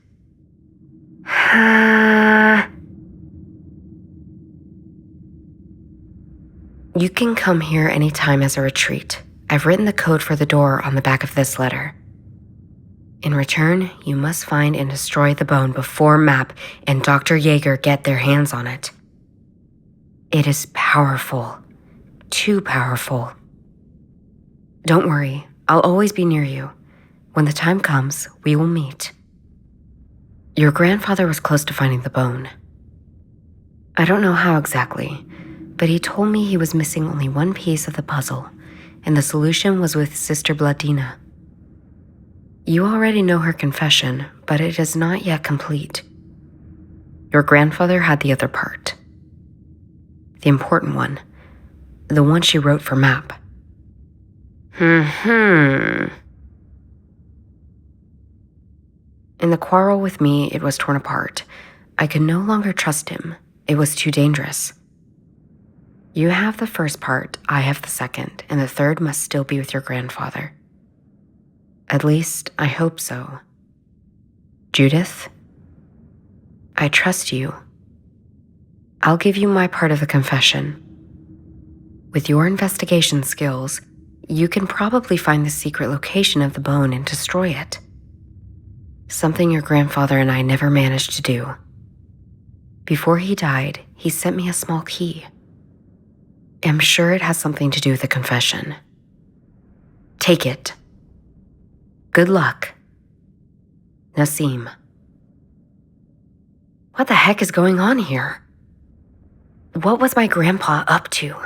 You can come here anytime as a retreat. I've written the code for the door on the back of this letter. In return, you must find and destroy the bone before Map and Dr. Yeager get their hands on it. It is powerful. Too powerful. Don't worry, I'll always be near you. When the time comes, we will meet. Your grandfather was close to finding the bone. I don't know how exactly, but he told me he was missing only one piece of the puzzle, and the solution was with Sister Bladina. You already know her confession, but it is not yet complete. Your grandfather had the other part. The important one. The one she wrote for Map. In the quarrel with me, it was torn apart. I could no longer trust him. It was too dangerous. You have the first part, I have the second, and the third must still be with your grandfather. At least, I hope so. Judith, I trust you. I'll give you my part of the confession. With your investigation skills, you can probably find the secret location of the bone and destroy it. Something your grandfather and I never managed to do. Before he died, he sent me a small key. I'm sure it has something to do with the confession. Take it. Good luck. Nassim. What the heck is going on here? What was my grandpa up to?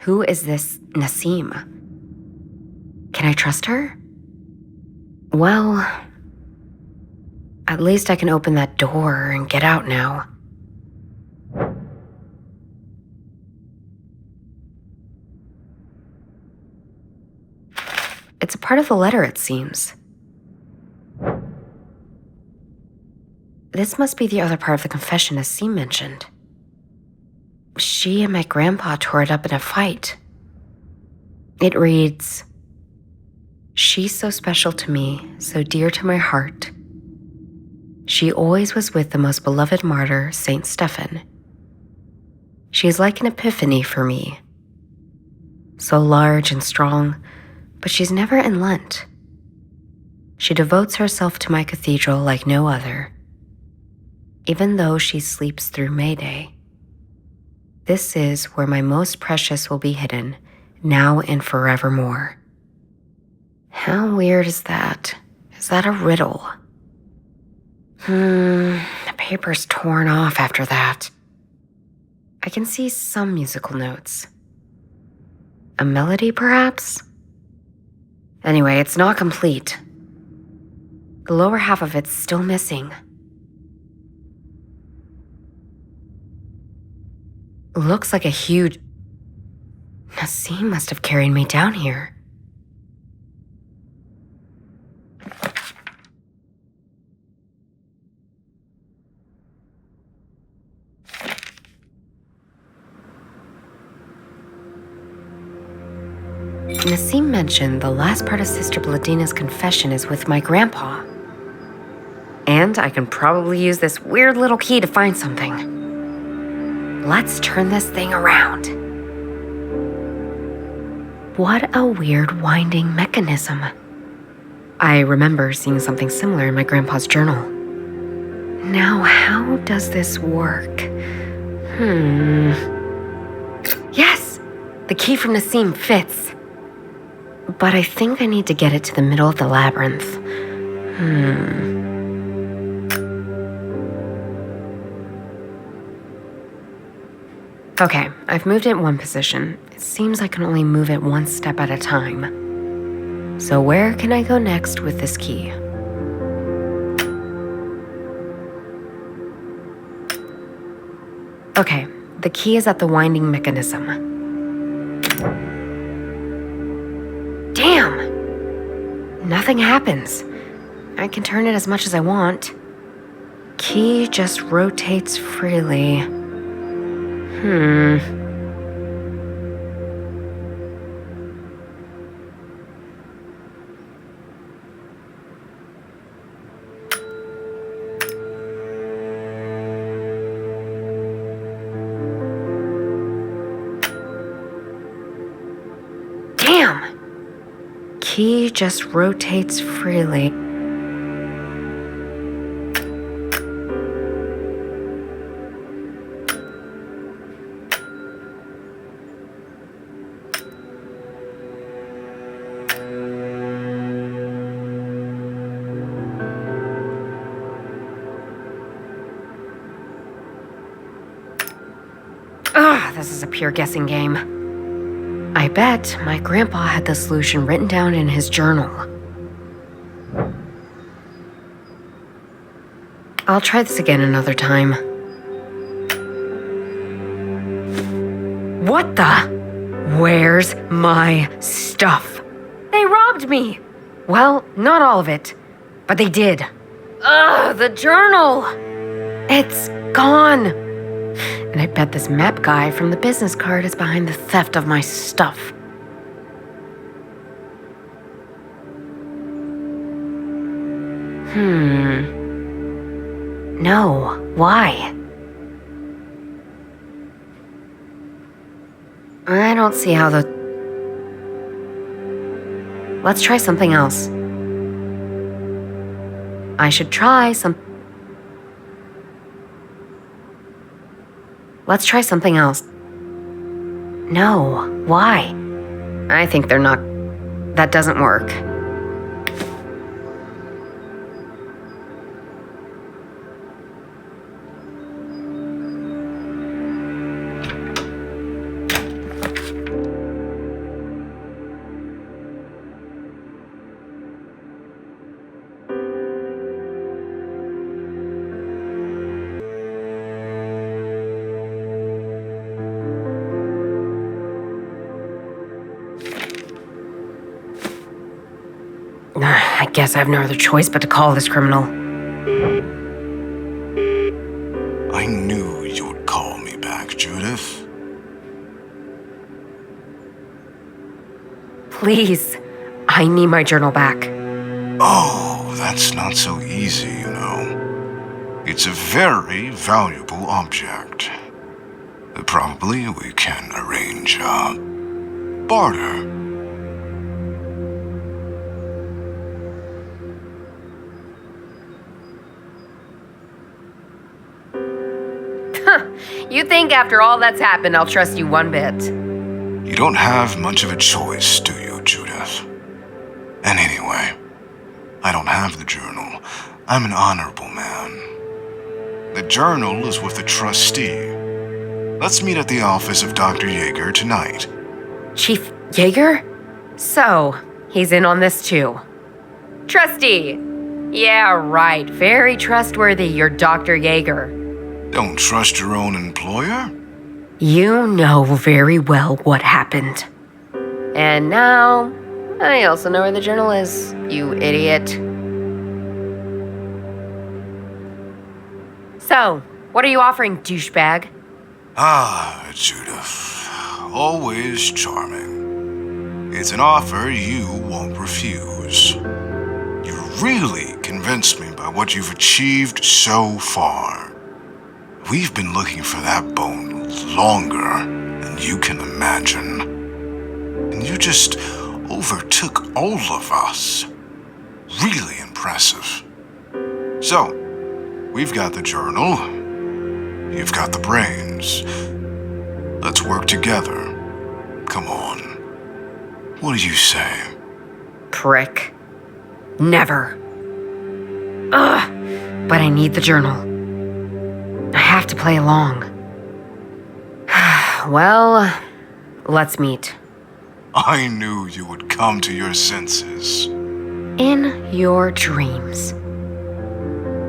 Who is this Nassim? Can I trust her? Well, at least I can open that door and get out now. It's a part of the letter, it seems. This must be the other part of the confession Nassim mentioned. She and my grandpa tore it up in a fight. It reads, "She's so special to me, so dear to my heart. She always was with the most beloved martyr, Saint Stephen. She is like an epiphany for me. So large and strong, but she's never in Lent. She devotes herself to my cathedral like no other, even though she sleeps through May Day. This is where my most precious will be hidden, now and forevermore." How weird is that? Is that a riddle? paper's torn off after that. I can see some musical notes. A melody, perhaps? Anyway, it's not complete. The lower half of it's still missing. Looks like a huge... Nassim must have carried me down here. Nassim mentioned the last part of Sister Bladina's confession is with my grandpa. And I can probably use this weird little key to find something. Let's turn this thing around. What a weird winding mechanism. I remember seeing something similar in my grandpa's journal. Now, how does this work? Yes! The key from Nassim fits. But I think I need to get it to the middle of the labyrinth. Okay, I've moved it in one position. It seems I can only move it one step at a time. So where can I go next with this key? Okay, the key is at the winding mechanism. Damn! Nothing happens. I can turn it as much as I want. Key just rotates freely. Damn! Key just rotates freely. This is a pure guessing game. I bet my grandpa had the solution written down in his journal. I'll try this again another time. What the? Where's my stuff? They robbed me! Well, not all of it, but they did. Ugh, the journal! It's gone! And I bet this map guy from the business card is behind the theft of my stuff. No, why? I don't see how the... Let's try something else. I should try some... Let's try something else. No, why? I think they're not... That doesn't work. I guess I have no other choice but to call this criminal. I knew you would call me back, Judith. Please, I need my journal back. Oh, that's not so easy, you know. It's a very valuable object. Probably we can arrange a barter. You think after all that's happened, I'll trust you one bit? You don't have much of a choice, do you, Judith? And anyway, I don't have the journal. I'm an honorable man. the journal is with the trustee. Let's meet at the office of Dr. Yeager tonight. Chief Yeager? So, he's in on this too. Trustee! Yeah, right. Very trustworthy, your Dr. Yeager. Don't trust your own employer? You know very well what happened. And now, I also know where the journal is, you idiot. So, what are you offering, douchebag? Ah, Judith. Always charming. It's an offer you won't refuse. You really convinced me by what you've achieved so far. We've been looking for that bone longer than you can imagine. And you just overtook all of us. Really impressive. So, we've got the journal. You've got the brains. Let's work together. Come on. What do you say? Prick. Never. Ugh. But I need the journal. I have to play along. Well, let's meet. I knew you would come to your senses. In your dreams.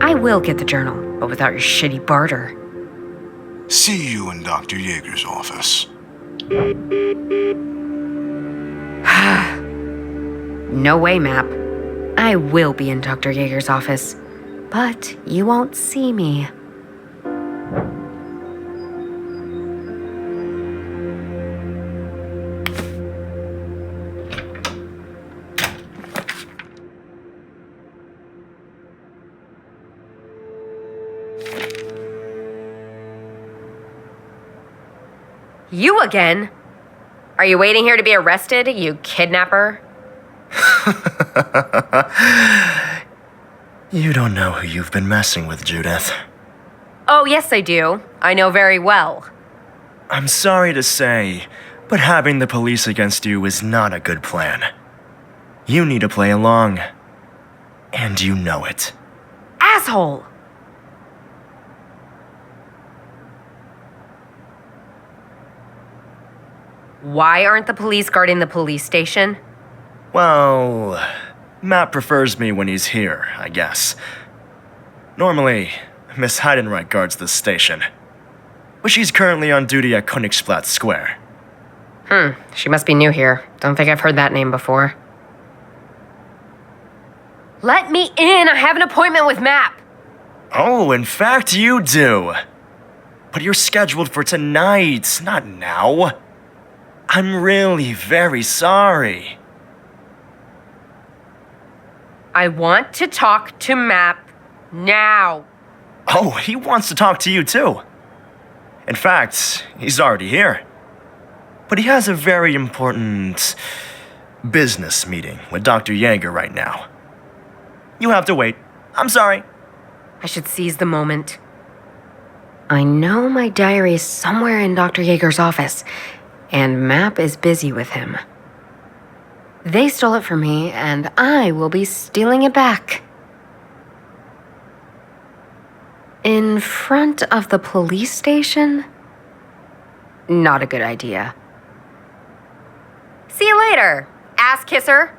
I will get the journal, but without your shitty barter. See you in Dr. Yeager's office. No way, Map. I will be in Dr. Yeager's office, but you won't see me. You again? Are you waiting here to be arrested, you kidnapper? You don't know who you've been messing with, Judith. Oh, yes, I do. I know very well. I'm sorry to say, but having the police against you is not a good plan. You need to play along. And you know it. Asshole! Why aren't the police guarding the police station? Well, Matt prefers me when he's here, I guess. Normally, Miss Heidenreich guards this station. But she's currently on duty at Königsplatz Square. She must be new here. Don't think I've heard that name before. Let me in! I have an appointment with Map! Oh, in fact, you do. But you're scheduled for tonight, not now. I'm really very sorry. I want to talk to Map now. Oh, he wants to talk to you too. In fact, he's already here. But he has a very important business meeting with Dr. Yeager right now. You have to wait. I'm sorry. I should seize the moment. I know my diary is somewhere in Dr. Yeager's office, and Map is busy with him. They stole it from me, and I will be stealing it back. In front of the police station? Not a good idea. See you later, ass kisser.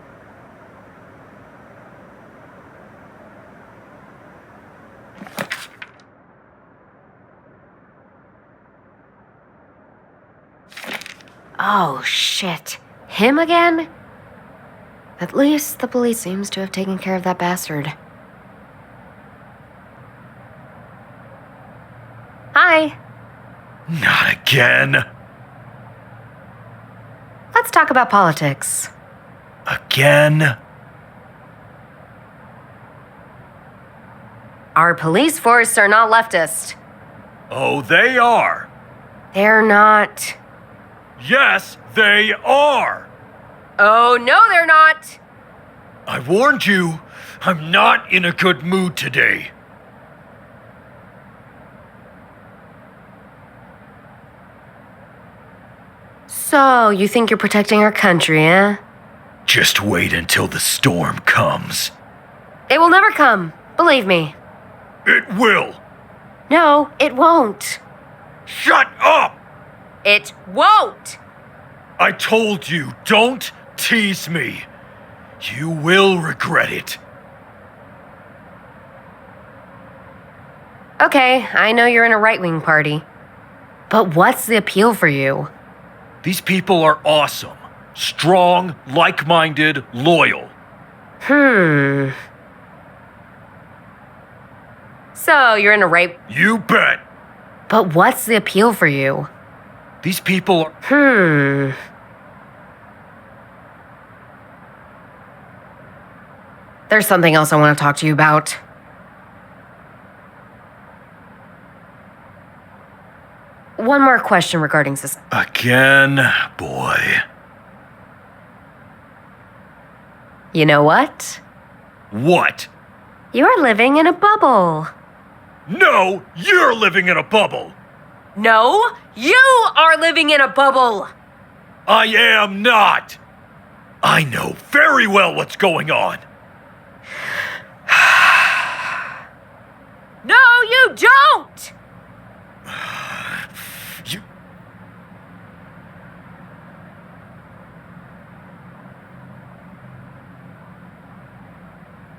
Oh, shit. Him again? At least the police seems to have taken care of that bastard. Hi. Not again. Let's talk about politics. Again? Our police force are not leftist. Oh, they are. They're not. Yes, they are. Oh, no, they're not. I warned you, I'm not in a good mood today. So, you think you're protecting our country, eh? Just wait until the storm comes. It will never come. Believe me. It will. No, it won't. Shut up! It won't! I told you, don't tease me. You will regret it. Okay, I know you're in a right-wing party. But what's the appeal for you? These people are awesome. Strong, like-minded, loyal. So, you're in a right... You bet. But what's the appeal for you? These people are... There's something else I want to talk to you about. One more question regarding this. Again, boy. You know what? What? You're living in a bubble. No, you're living in a bubble. No, you are living in a bubble. I am not. I know very well what's going on. No, you don't! You...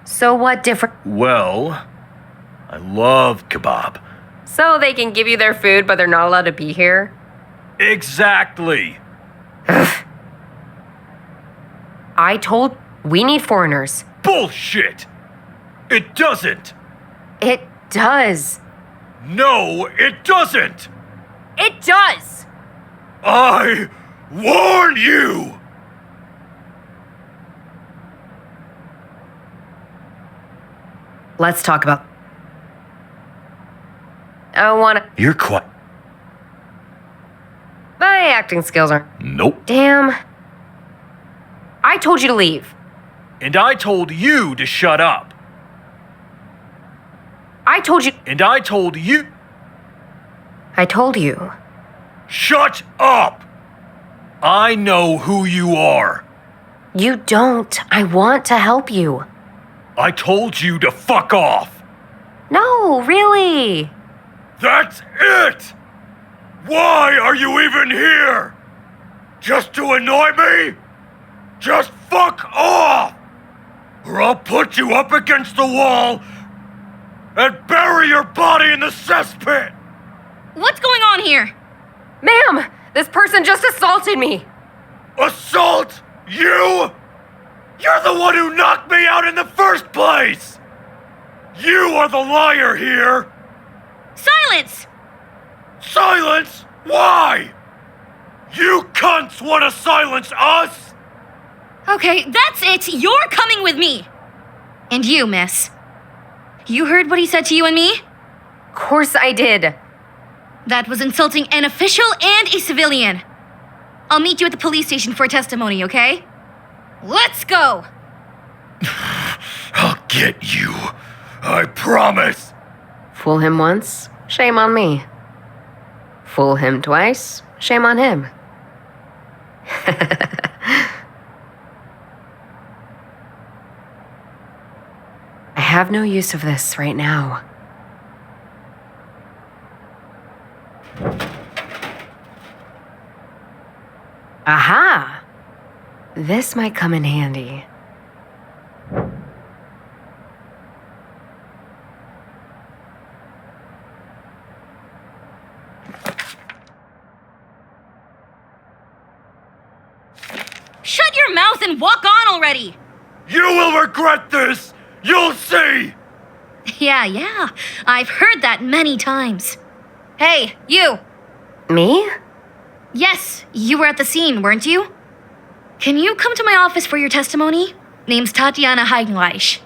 So what different... Well, I love kebab. So they can give you their food, but they're not allowed to be here? Exactly. I told... We need foreigners. Bullshit. It doesn't. It does. No, it doesn't. It does! I warn you. Let's talk about... I wanna... You're quiet. My acting skills are... Nope. Damn. I told you to leave. And I told you to shut up. I told you... And I told you... I told you. Shut up! I know who you are. You don't. I want to help you. I told you to fuck off. No, really. That's it! Why are you even here? Just to annoy me? Just fuck off! Or I'll put you up against the wall and bury your body in the cesspit! What's going on here? Ma'am, this person just assaulted me. Assault? You? You're the one who knocked me out in the first place! You are the liar here! Silence! Silence? Why? You cunts want to silence us? Okay, that's it. You're coming with me. And you, miss. You heard what he said to you and me? Of course I did. That was insulting an official and a civilian. I'll meet you at the police station for a testimony, okay? Let's go! I'll get you. I promise. Fool him once, shame on me. Fool him twice, shame on him. I have no use of this right now. Aha! This might come in handy. Shut your mouth and walk on already! You will regret this! You'll see! Yeah, I've heard that many times. Hey, you! Me? Yes, you were at the scene, weren't you? Can you come to my office for your testimony? Name's Tatiana Heidenreich.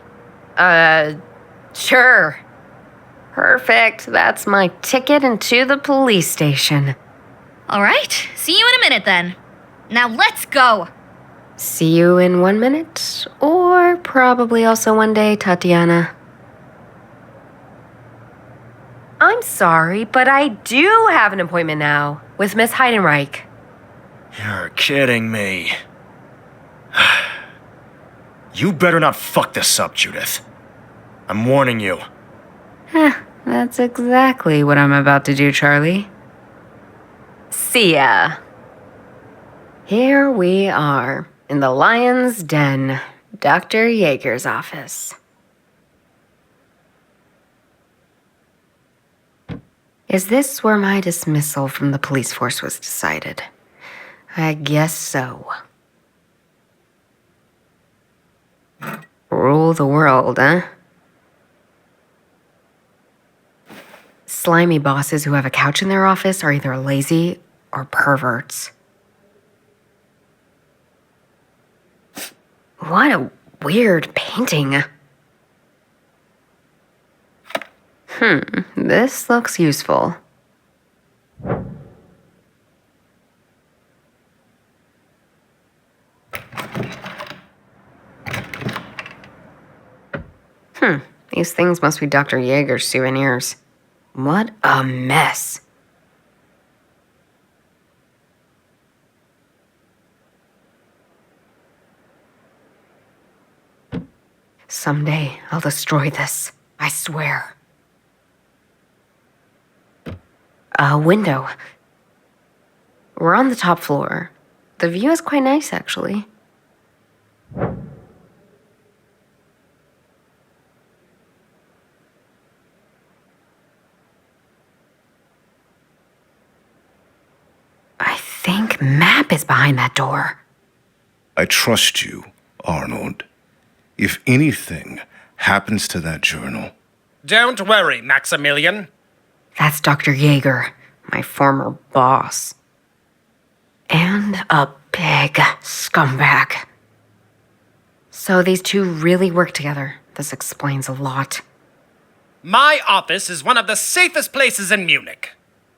Sure. Perfect. That's my ticket into the police station. All right, see you in a minute then. Now let's go. See you in 1 minute, or probably also one day, Tatiana. I'm sorry, but I do have an appointment now with Miss Heidenreich. You're kidding me. You better not fuck this up, Judith. I'm warning you. That's exactly what I'm about to do, Charlie. See ya. Here we are, in the lion's den, Dr. Yeager's office. Is this where my dismissal from the police force was decided? I guess so. Rule the world, huh? Slimy bosses who have a couch in their office are either lazy or perverts. What a weird painting. This looks useful. These things must be Dr. Yeager's souvenirs. What a mess. Someday I'll destroy this, I swear. A window. We're on the top floor. The view is quite nice, actually. I think Map is behind that door. I trust you, Arnold. If anything happens to that journal... Don't worry, Maximilian. That's Dr. Yeager, my former boss. And a big scumbag. So these two really work together. This explains a lot. My office is one of the safest places in Munich.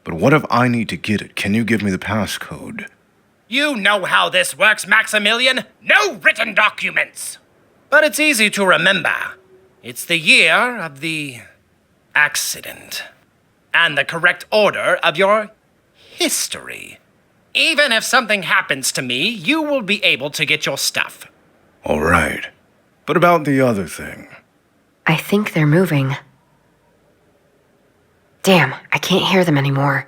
But what if I need to get it? Can you give me the passcode? You know how this works, Maximilian. No written documents. But it's easy to remember. It's the year of the accident. And the correct order of your history. Even if something happens to me, you will be able to get your stuff. All right. But about the other thing? I think they're moving. Damn, I can't hear them anymore.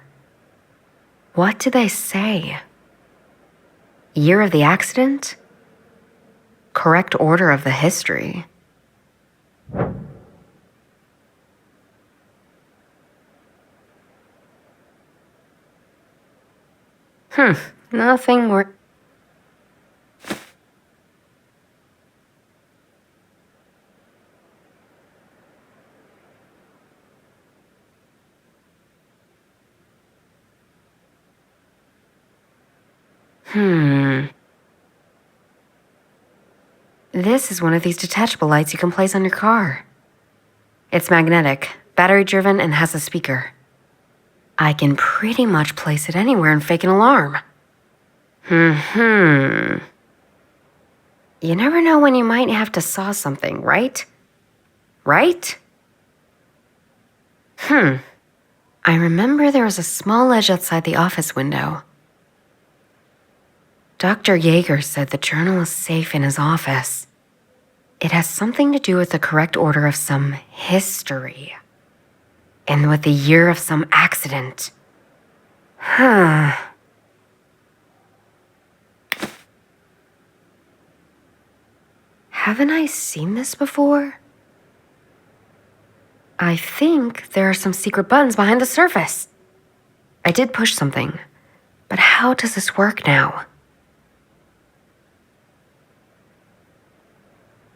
What do they say? Year of the accident? Correct order of the history. Nothing more. This is one of these detachable lights you can place on your car. It's magnetic, battery-driven, and has a speaker. I can pretty much place it anywhere and fake an alarm. You never know when you might have to saw something, right? Right? I remember there was a small ledge outside the office window. Dr. Yeager said the journal is safe in his office. It has something to do with the correct order of some history. And with the year of some accident. Haven't I seen this before? I think there are some secret buttons behind the surface. I did push something, but how does this work now?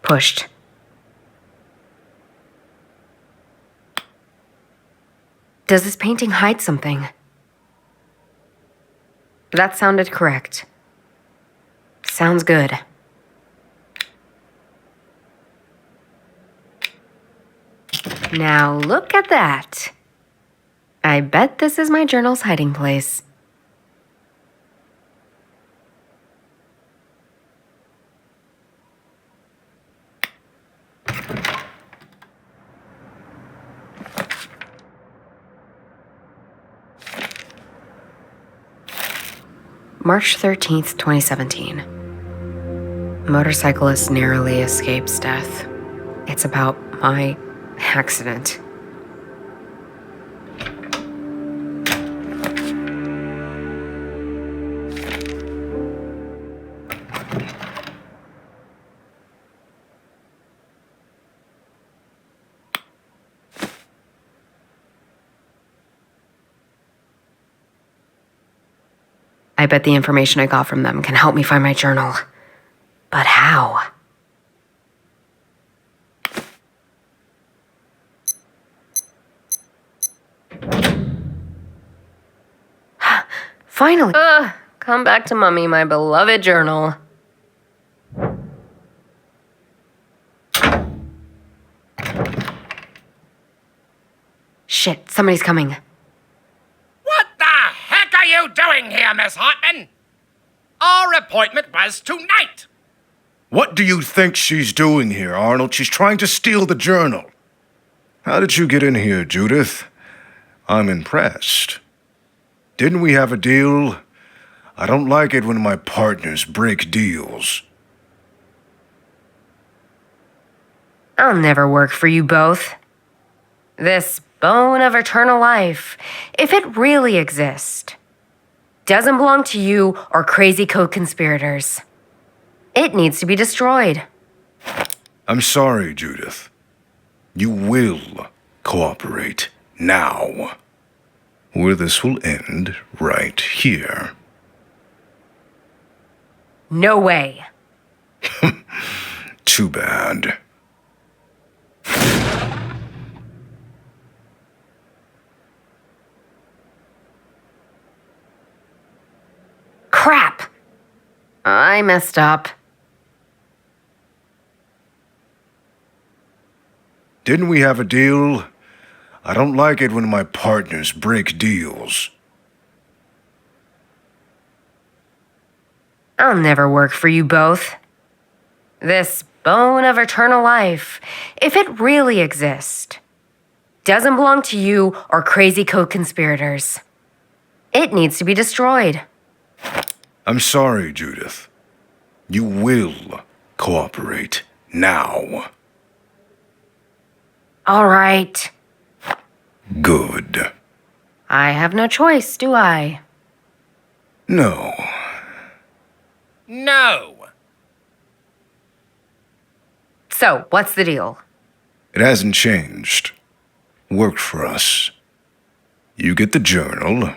Pushed. Does this painting hide something? That sounded correct. Sounds good. Now look at that. I bet this is my journal's hiding place. March 13th, 2017. Motorcyclist narrowly escapes death. It's about my accident. I bet the information I got from them can help me find my journal. But how? Finally! Come back to Mummy, my beloved journal. Shit, somebody's coming. What the heck are you doing here, Miss Hartman? Our appointment was tonight. What do you think she's doing here, Arnold? She's trying to steal the journal. How did you get in here, Judith? I'm impressed. Didn't we have a deal? I don't like it when my partners break deals. I'll never work for you both. This bone of eternal life, if it really exists, doesn't belong to you or crazy co-conspirators. It needs to be destroyed. I'm sorry, Judith. You will cooperate now. Or this will end right here. No way. Too bad. Crap! I messed up. Didn't we have a deal? I don't like it when my partners break deals. I'll never work for you both. This bone of eternal life, if it really exists, doesn't belong to you or crazy co-conspirators. It needs to be destroyed. I'm sorry, Judith. You will cooperate now. All right. Good. I have no choice, do I? No. No. So, what's the deal? It hasn't changed. Worked for us. You get the journal.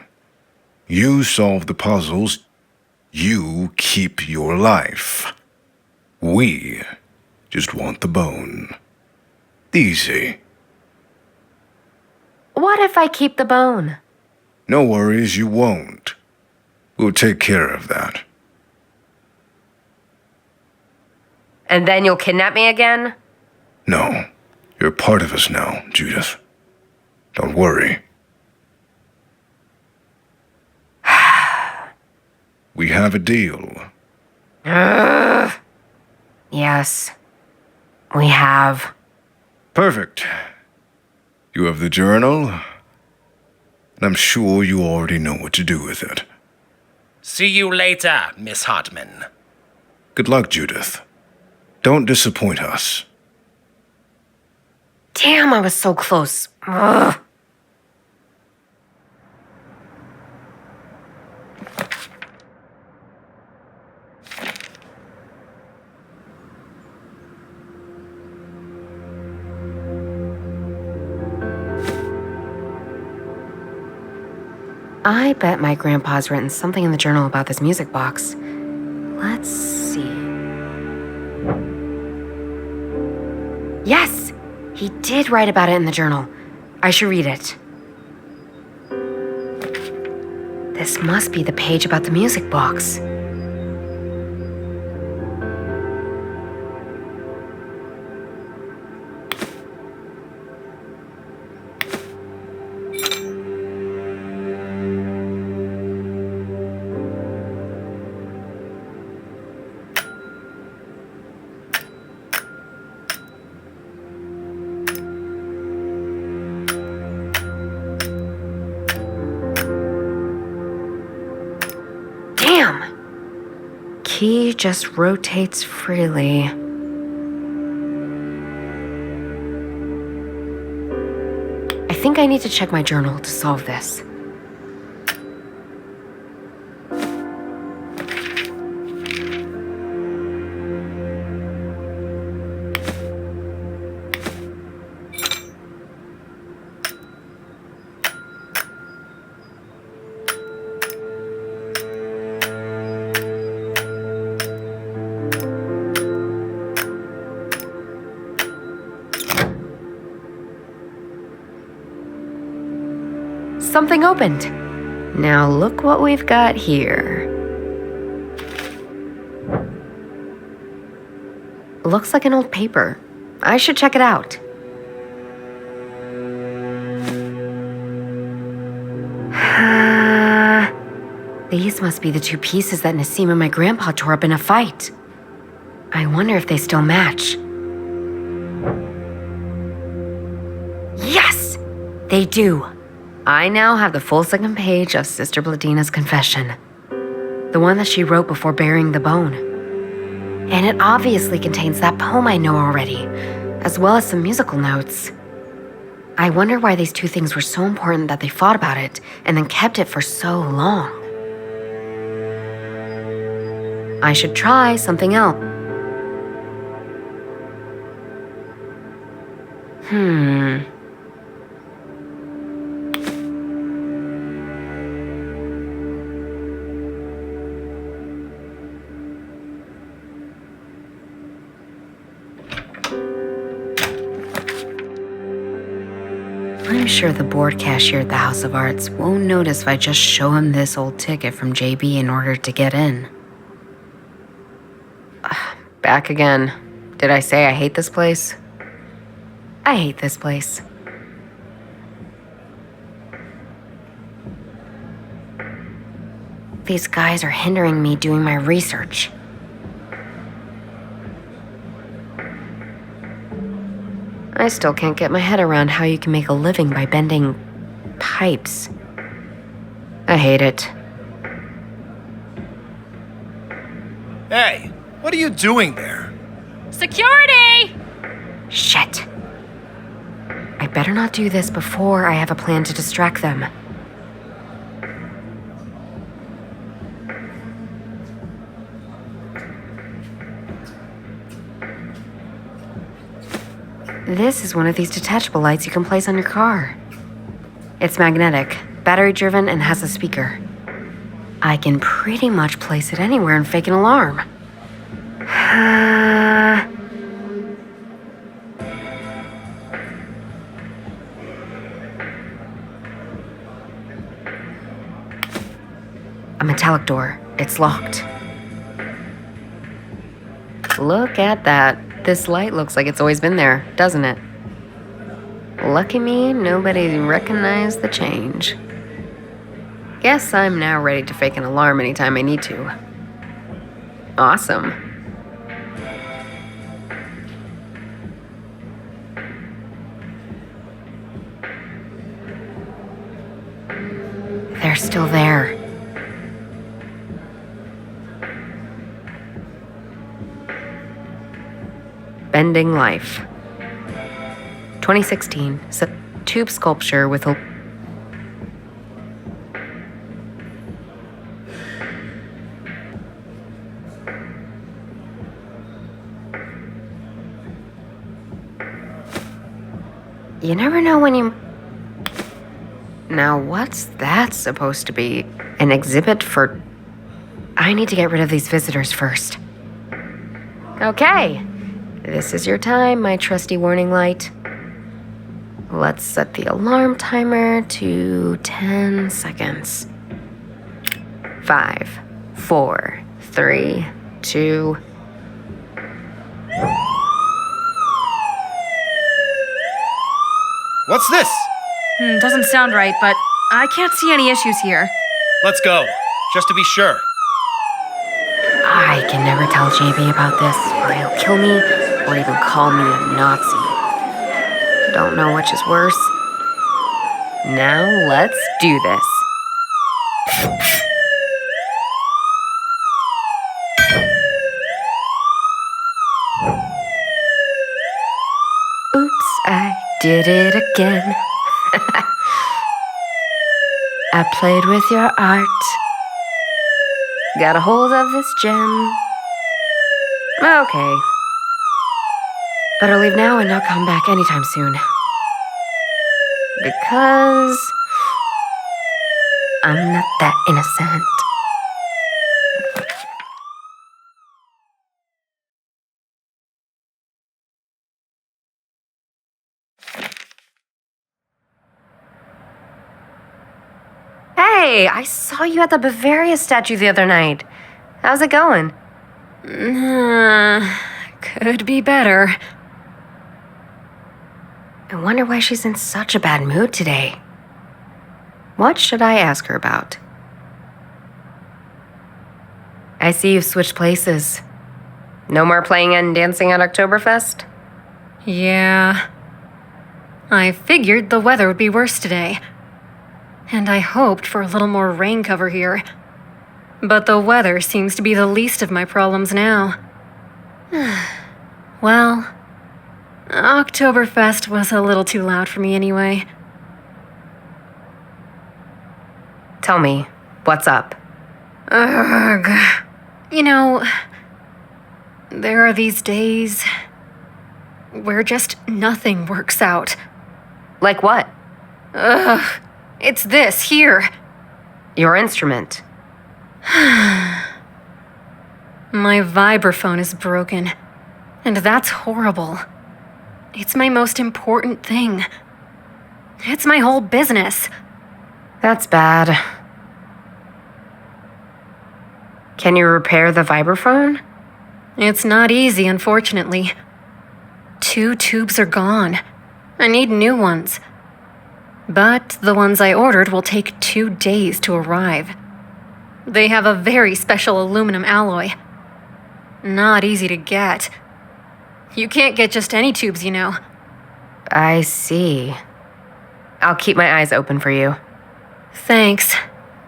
You solve the puzzles. You keep your life. We just want the bone. Easy. What if I keep the bone? No worries, you won't. We'll take care of that. And then you'll kidnap me again? No, you're part of us now, Judith. Don't worry. We have a deal. Yes, we have. Perfect. You have the journal, and I'm sure you already know what to do with it. See you later, Miss Hartman. Good luck, Judith. Don't disappoint us. Damn, I was so close. Ugh. I bet my grandpa's written something in the journal about this music box. Let's see. Yes! He did write about it in the journal. I should read it. This must be the page about the music box. Key just rotates freely. I think I need to check my journal to solve this. something opened. Now look what we've got here. Looks like an old paper. I should check it out. These must be the two pieces that Nassim and my grandpa tore up in a fight. I wonder if they still match. Yes! They do. I now have the full second page of Sister Bladina's confession. The one that she wrote before burying the bone. And it obviously contains that poem I know already, as well as some musical notes. I wonder why these two things were so important that they fought about it and then kept it for so long. I should try something else. I'm sure the board cashier at the House of Arts won't notice if I just show him this old ticket from JB in order to get in. Back again. Did I say I hate this place? I hate this place. These guys are hindering me doing my research. I still can't get my head around how you can make a living by bending pipes. I hate it. Hey, what are you doing there? Security! Shit. I better not do this before I have a plan to distract them. This is one of these detachable lights you can place on your car. It's magnetic, battery-driven, and has a speaker. I can pretty much place it anywhere and fake an alarm. A metallic door. It's locked. Look at that. This light looks like it's always been there, doesn't it? Lucky me, nobody recognized the change. Guess I'm now ready to fake an alarm anytime I need to. Awesome. They're still there. Bending Life. 2016. Tube sculpture with a... You never know when you... Now what's that supposed to be? An exhibit for... I need to get rid of these visitors first. Okay. This is your time, my trusty warning light. Let's set the alarm timer to 10 seconds. 5, 4, 3, 2... What's this? Doesn't sound right, but I can't see any issues here. Let's go, just to be sure. I can never tell JB about this, or he'll kill me, or even call me a Nazi. Don't know which is worse. Now let's do this. Oops, I did it again. I played with your art. Got a hold of this gem. Okay. Better leave now and not come back anytime soon. Because I'm not that innocent. Hey, I saw you at the Bavaria statue the other night. How's it going? Could be better. I wonder why she's in such a bad mood today. What should I ask her about? I see you've switched places. No more playing and dancing at Oktoberfest? Yeah. I figured the weather would be worse today. And I hoped for a little more rain cover here. But the weather seems to be the least of my problems now. Well, Oktoberfest was a little too loud for me anyway. Tell me, what's up? Ugh. You know, there are these days where just nothing works out. Like what? Ugh. It's this here. Your instrument. My vibraphone is broken, and that's horrible. It's my most important thing. It's my whole business. That's bad. Can you repair the vibraphone? It's not easy, unfortunately. 2 tubes are gone. I need new ones. But the ones I ordered will take 2 days to arrive. They have a very special aluminum alloy. Not easy to get. You can't get just any tubes, you know. I see. I'll keep my eyes open for you. Thanks.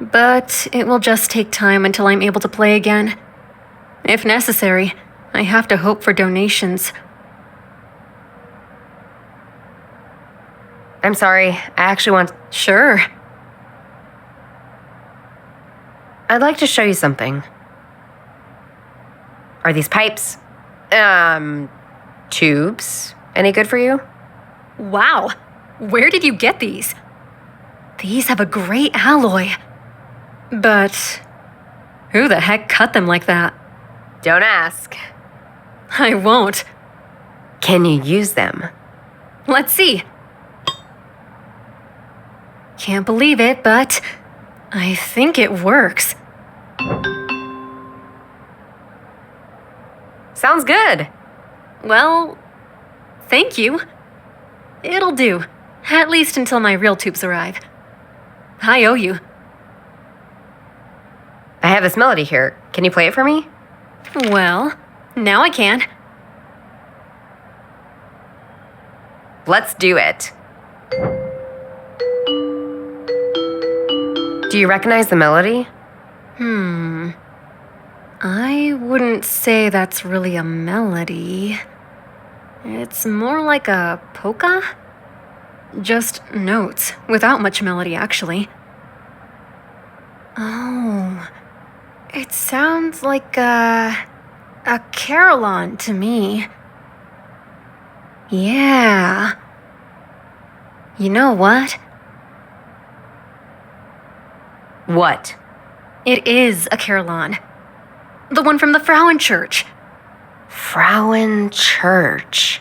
But it will just take time until I'm able to play again. If necessary, I have to hope for donations. I'm sorry, I actually want... Sure. I'd like to show you something. Are these pipes, tubes, any good for you? Wow. Where did you get these? These have a great alloy. But who the heck cut them like that? Don't ask. I won't. Can you use them? Let's see. Can't believe it, but I think it works. Sounds good. Well, thank you. It'll do, at least until my real tubes arrive. I owe you. I have this melody here. Can you play it for me? Well, now I can. Let's do it. Do you recognize the melody? I wouldn't say that's really a melody. It's more like a polka? Just notes, without much melody, actually. Oh, it sounds like a carillon to me. Yeah. You know what? What? It is a carillon. The one from the Frauenchurch. Frauenchurch.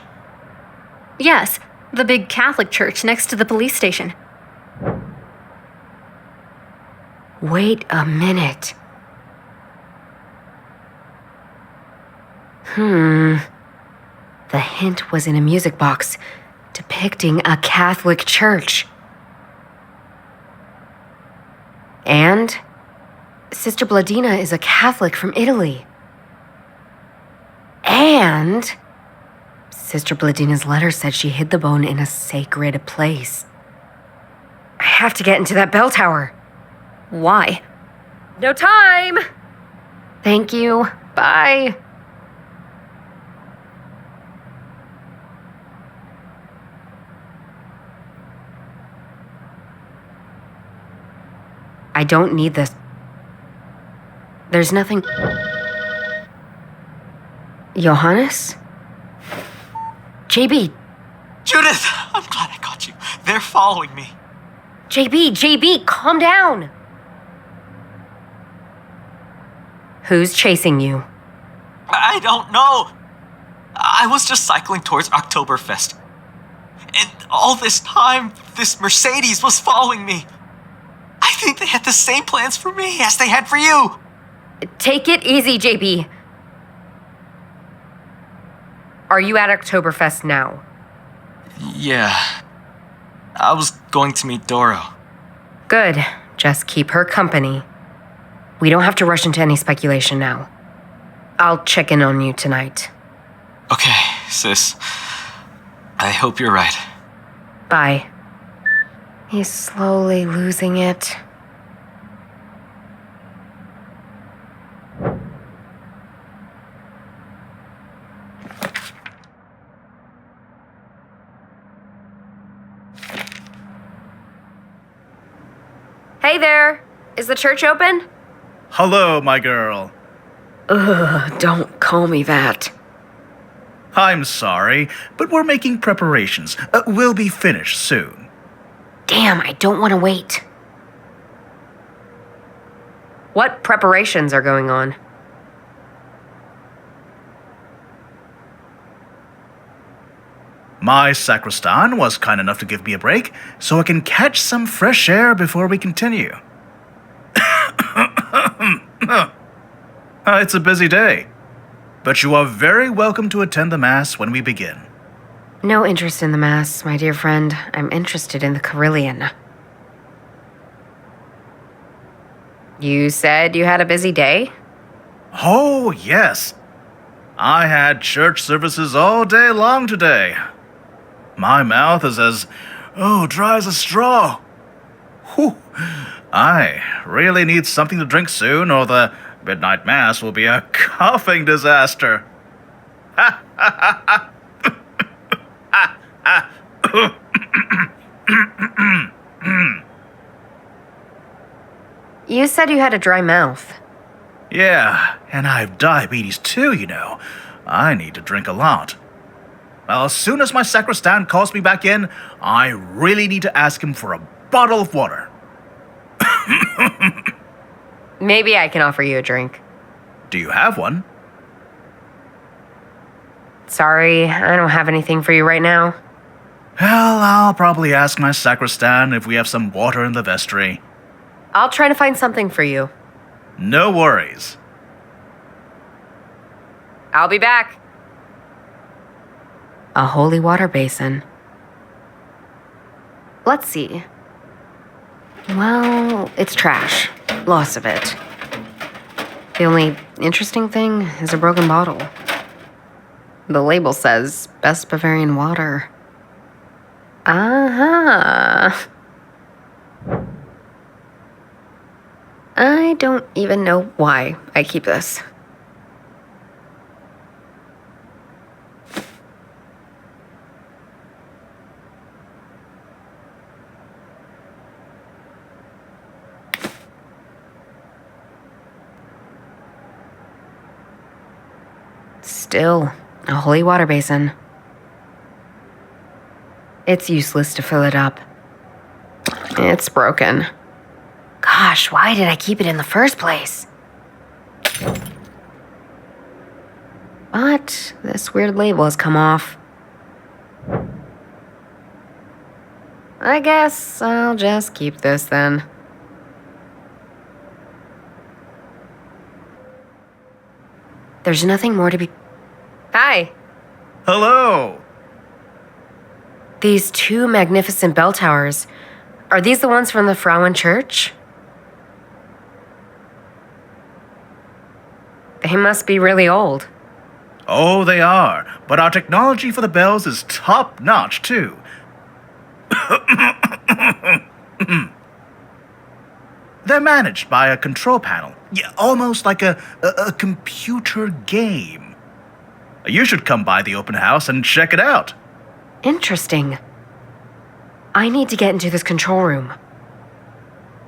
Yes, the big Catholic church next to the police station. Wait a minute. The hint was in a music box depicting a Catholic church. And Sister Bladina is a Catholic from Italy. And Sister Bladina's letter said she hid the bone in a sacred place. I have to get into that bell tower. Why? No time! Thank you. Bye. I don't need this. There's nothing... Johannes? JB! Judith! I'm glad I got you. They're following me. JB, calm down! Who's chasing you? I don't know. I was just cycling towards Oktoberfest. And all this time, this Mercedes was following me. I think they had the same plans for me as they had for you. Take it easy, JB. Are you at Oktoberfest now? Yeah. I was going to meet Doro. Good. Just keep her company. We don't have to rush into any speculation now. I'll check in on you tonight. Okay, sis. I hope you're right. Bye. He's slowly losing it. Hey there! Is the church open? Hello, my girl. Ugh, don't call me that. I'm sorry, but we're making preparations. We'll be finished soon. Damn, I don't want to wait. What preparations are going on? My sacristan was kind enough to give me a break, so I can catch some fresh air before we continue. It's a busy day, but you are very welcome to attend the Mass when we begin. No interest in the Mass, my dear friend. I'm interested in the Carillion. You said you had a busy day? Oh, yes. I had church services all day long today. My mouth is as, dry as a straw. Whew. I really need something to drink soon, or the midnight mass will be a coughing disaster. You said you had a dry mouth. Yeah, and I have diabetes too, you know. I need to drink a lot. Well, as soon as my sacristan calls me back in, I really need to ask him for a bottle of water. Maybe I can offer you a drink. Do you have one? Sorry, I don't have anything for you right now. Well, I'll probably ask my sacristan if we have some water in the vestry. I'll try to find something for you. No worries. I'll be back. A holy water basin. Let's see. Well, it's trash. Lots of it. The only interesting thing is a broken bottle. The label says, Best Bavarian Water. Uh-huh. I don't even know why I keep this. Still, a holy water basin. It's useless to fill it up. It's broken. Gosh, why did I keep it in the first place? But this weird label has come off. I guess I'll just keep this then. There's nothing more to be... Hi! Hello! These two magnificent bell towers, are these the ones from the Frauen Church? They must be really old. Oh, they are, but our technology for the bells is top-notch, too. They're managed by a control panel, almost like a computer game. You should come by the open house and check it out. Interesting. I need to get into this control room.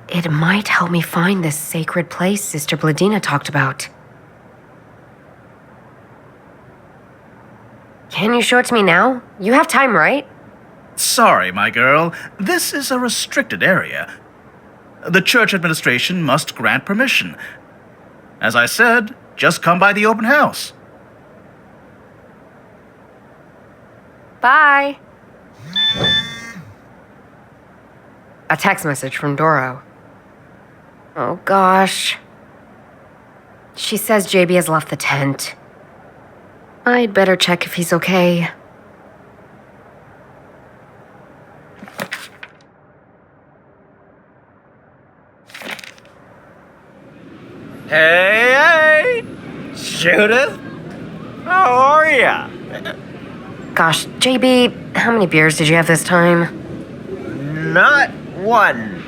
It might help me find this sacred place Sister Bladina talked about. Can you show it to me now? You have time, right? Sorry, my girl. This is a restricted area. The church administration must grant permission. As I said, just come by the open house. Bye. A text message from Doro. Oh gosh. She says JB has left the tent. I'd better check if he's okay. Hey, Judith? How are ya? Gosh, JB, how many beers did you have this time? Not one.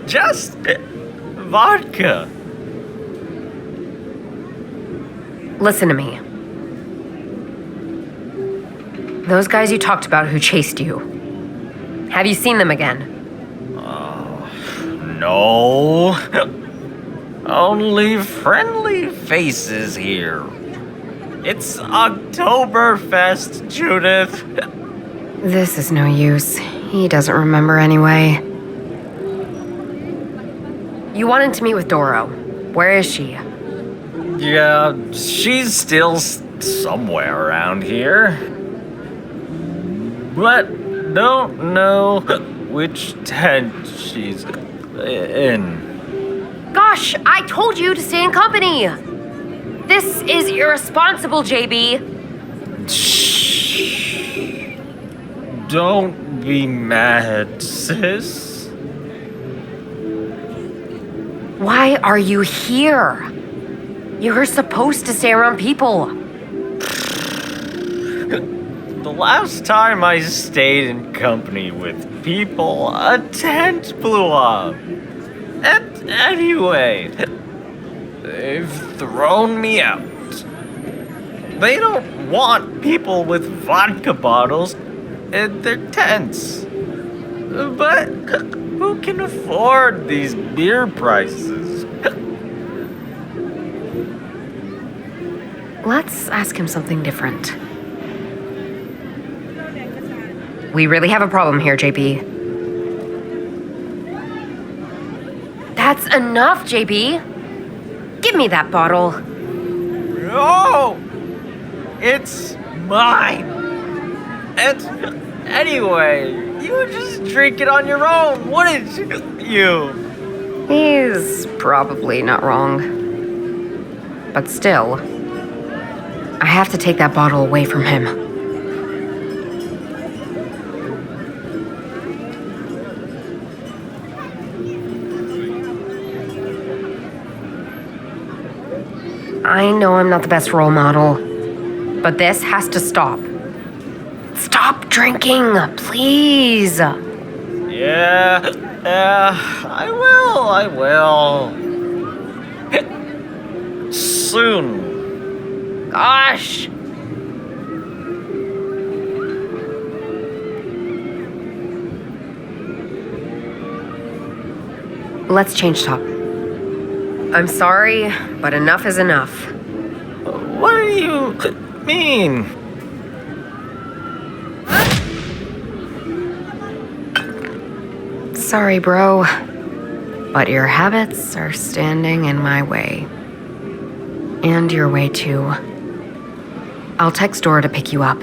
Just vodka. Listen to me. Those guys you talked about who chased you. Have you seen them again? No. Only friendly faces here. It's Oktoberfest, Judith. This is no use. He doesn't remember anyway. You wanted to meet with Doro. Where is she? Yeah, she's still somewhere around here. But don't know which tent she's in. Gosh, I told you to stay in company! This is irresponsible, JB. Shh. Don't be mad, sis. Why are you here? You're supposed to stay around people. The last time I stayed in company with people, a tent blew up. Anyway, they've thrown me out. They don't want people with vodka bottles in their tents. But who can afford these beer prices? Let's ask him something different. We really have a problem here, JB. That's enough, JB. Give me that bottle. No! It's mine! And anyway, you would just drink it on your own, wouldn't you? He's probably not wrong. But still, I have to take that bottle away from him. I know I'm not the best role model, but this has to stop. Stop drinking, please. Yeah, I will. Soon. Gosh. Let's change topic. I'm sorry, but enough is enough. What do you mean? Sorry, bro, but your habits are standing in my way. And your way, too. I'll text Dora to pick you up.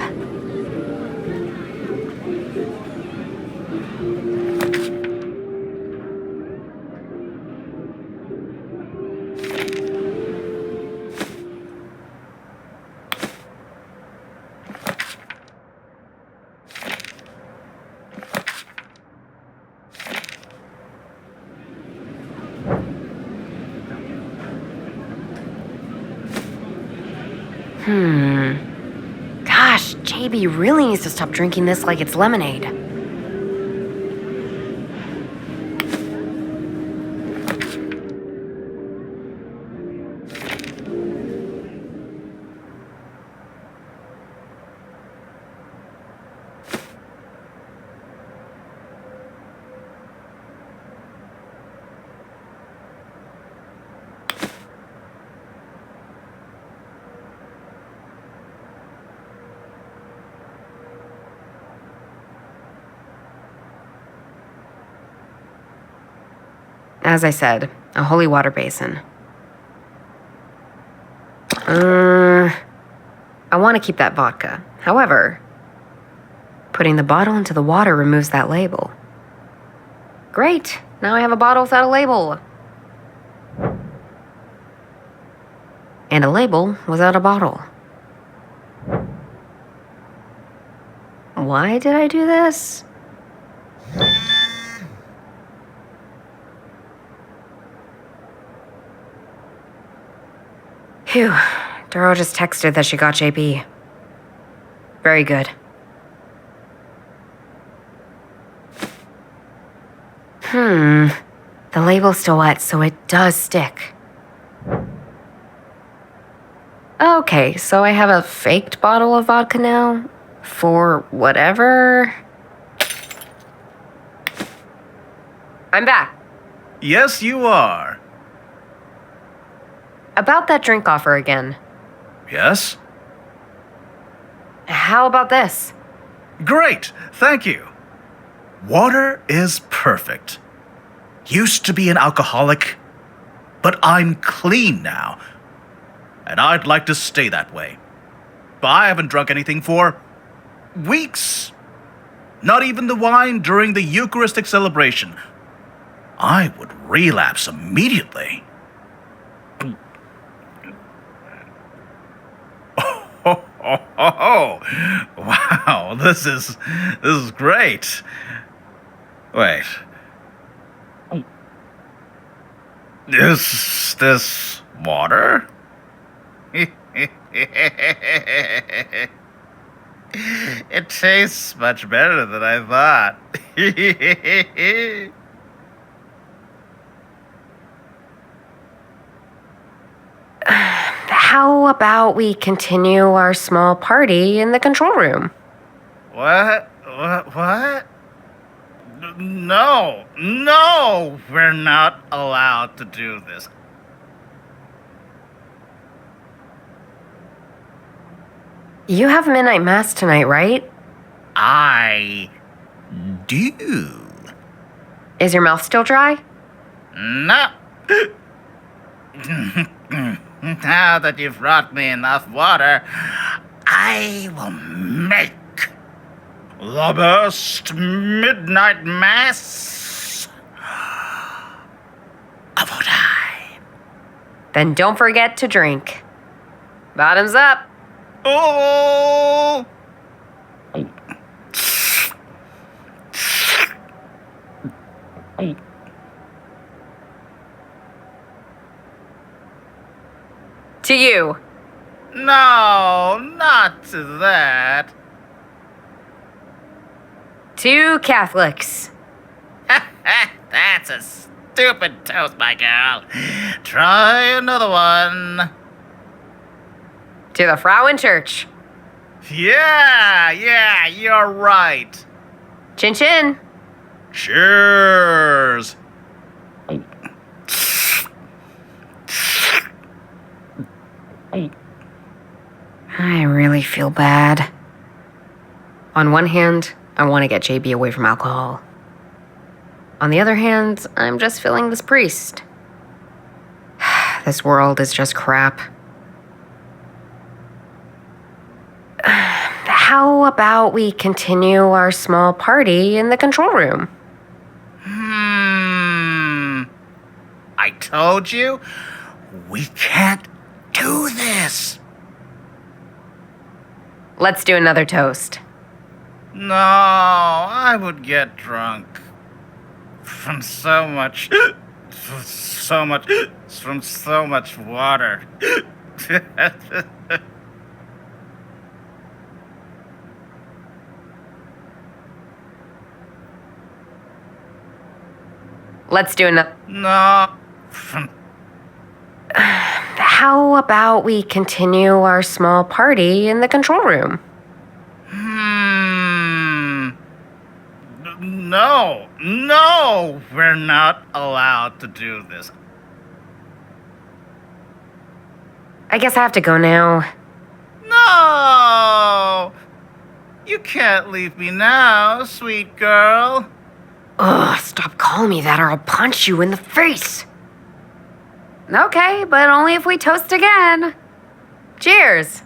Gosh, JB really needs to stop drinking this like it's lemonade. As I said, a holy water basin. I want to keep that vodka. However, putting the bottle into the water removes that label. Great, now I have a bottle without a label. and a label without a bottle. Why did I do this? Phew. Duro just texted that she got JB. Very good. The label's still wet, so it does stick. Okay, so I have a faked bottle of vodka now? For whatever? I'm back. Yes, you are. About that drink offer again. Yes? How about this? Great, thank you. Water is perfect. Used to be an alcoholic, but I'm clean now. And I'd like to stay that way. But I haven't drunk anything for weeks. Not even the wine during the Eucharistic celebration. I would relapse immediately. Oh, wow, this is great. Wait. Is this water? It tastes much better than I thought. How about we continue our small party in the control room? What? No, we're not allowed to do this. You have midnight mass tonight, right? I do. Is your mouth still dry? No. Now that you've brought me enough water, I will make the best midnight mass of all time. Then don't forget to drink. Bottoms up. Oh! To you. No, not to that. To Catholics. That's a stupid toast, my girl. Try another one. To the Frauen Church. Yeah, you're right. Chin chin. Cheers. I really feel bad. On one hand, I want to get JB away from alcohol. On the other hand, I'm just feeling this priest. This world is just crap. How about we continue our small party in the control room? I told you, we can't do this. Let's do another toast. No, I would get drunk. From so much water. Let's do another. No. How about we continue our small party in the control room? No, we're not allowed to do this. I guess I have to go now. No! You can't leave me now, sweet girl. Ugh, stop calling me that or I'll punch you in the face. Okay, but only if we toast again. Cheers.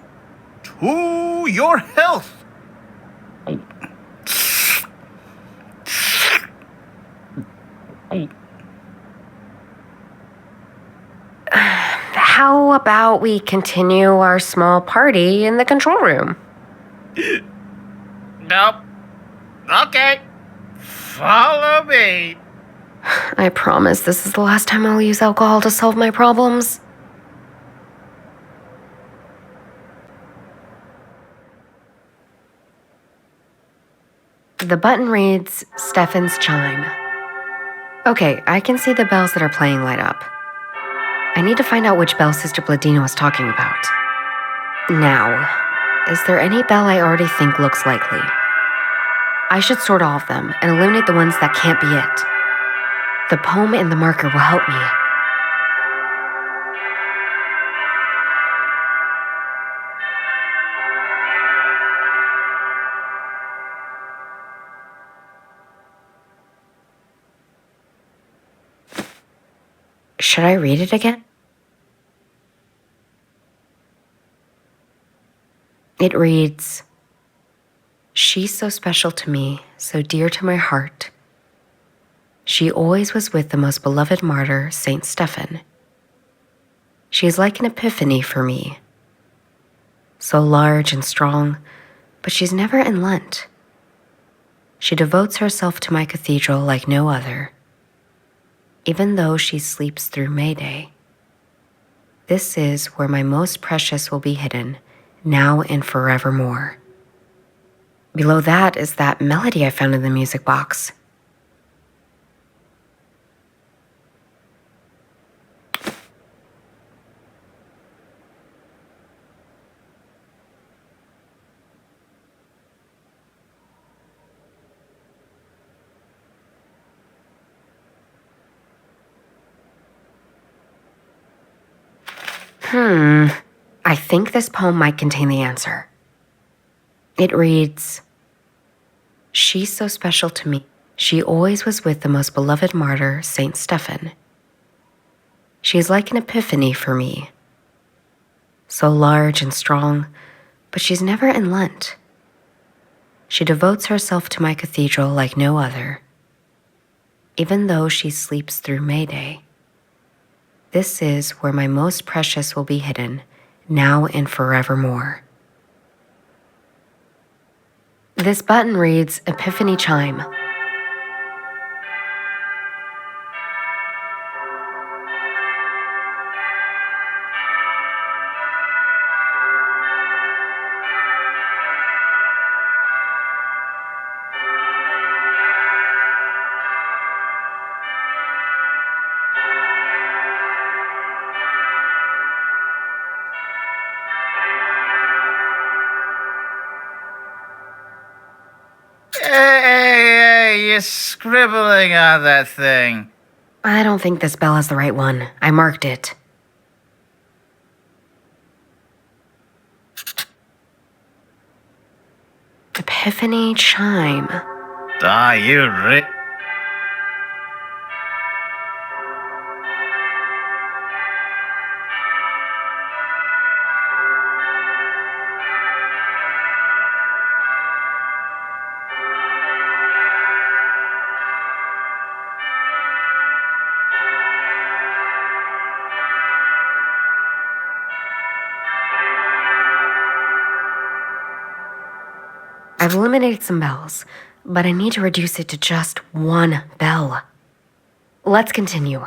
To your health. How about we continue our small party in the control room? Nope. Okay. Follow me. I promise this is the last time I'll use alcohol to solve my problems. The button reads Stefan's chime. Okay, I can see the bells that are playing light up. I need to find out which bell Sister Bladina was talking about. Now, is there any bell I already think looks likely? I should sort all of them and eliminate the ones that can't be it. The poem and the marker will help me. Should I read it again? It reads, "She's so special to me, so dear to my heart. She always was with the most beloved martyr, Saint Stephen. She is like an epiphany for me. So large and strong, but she's never in Lent. She devotes herself to my cathedral like no other, even though she sleeps through May Day. This is where my most precious will be hidden, now and forevermore." Below that is that melody I found in the music box. I think this poem might contain the answer. It reads, "She's so special to me. She always was with the most beloved martyr, Saint Stephen. She is like an epiphany for me. So large and strong, but she's never in Lent. She devotes herself to my cathedral like no other, even though she sleeps through May Day. This is where my most precious will be hidden, now and forevermore." This button reads Epiphany Chime. Hey, you're scribbling on that thing. I don't think this bell is the right one. I marked it. Epiphany Chime. Ah, you I've eliminated some bells, but I need to reduce it to just one bell. Let's continue.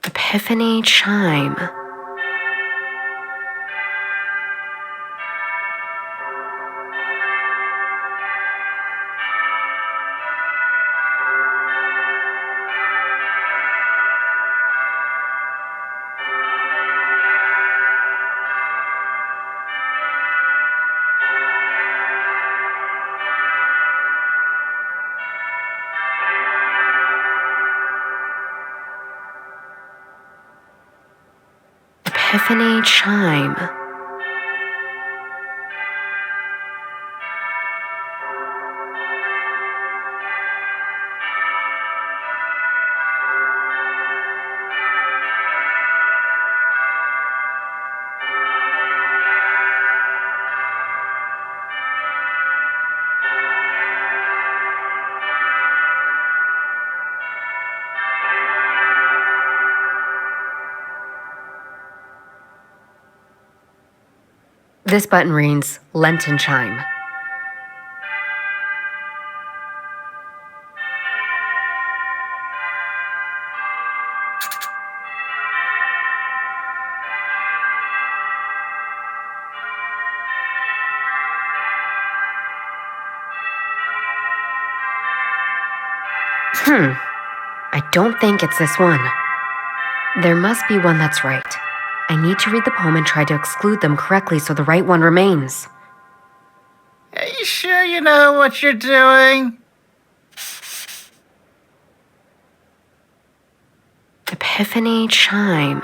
Epiphany Chime. Epiphany Chime. This button reads Lenten Chime. I don't think it's this one. There must be one that's right. I need to read the poem and try to exclude them correctly so the right one remains. Are you sure you know what you're doing? Epiphany Chime.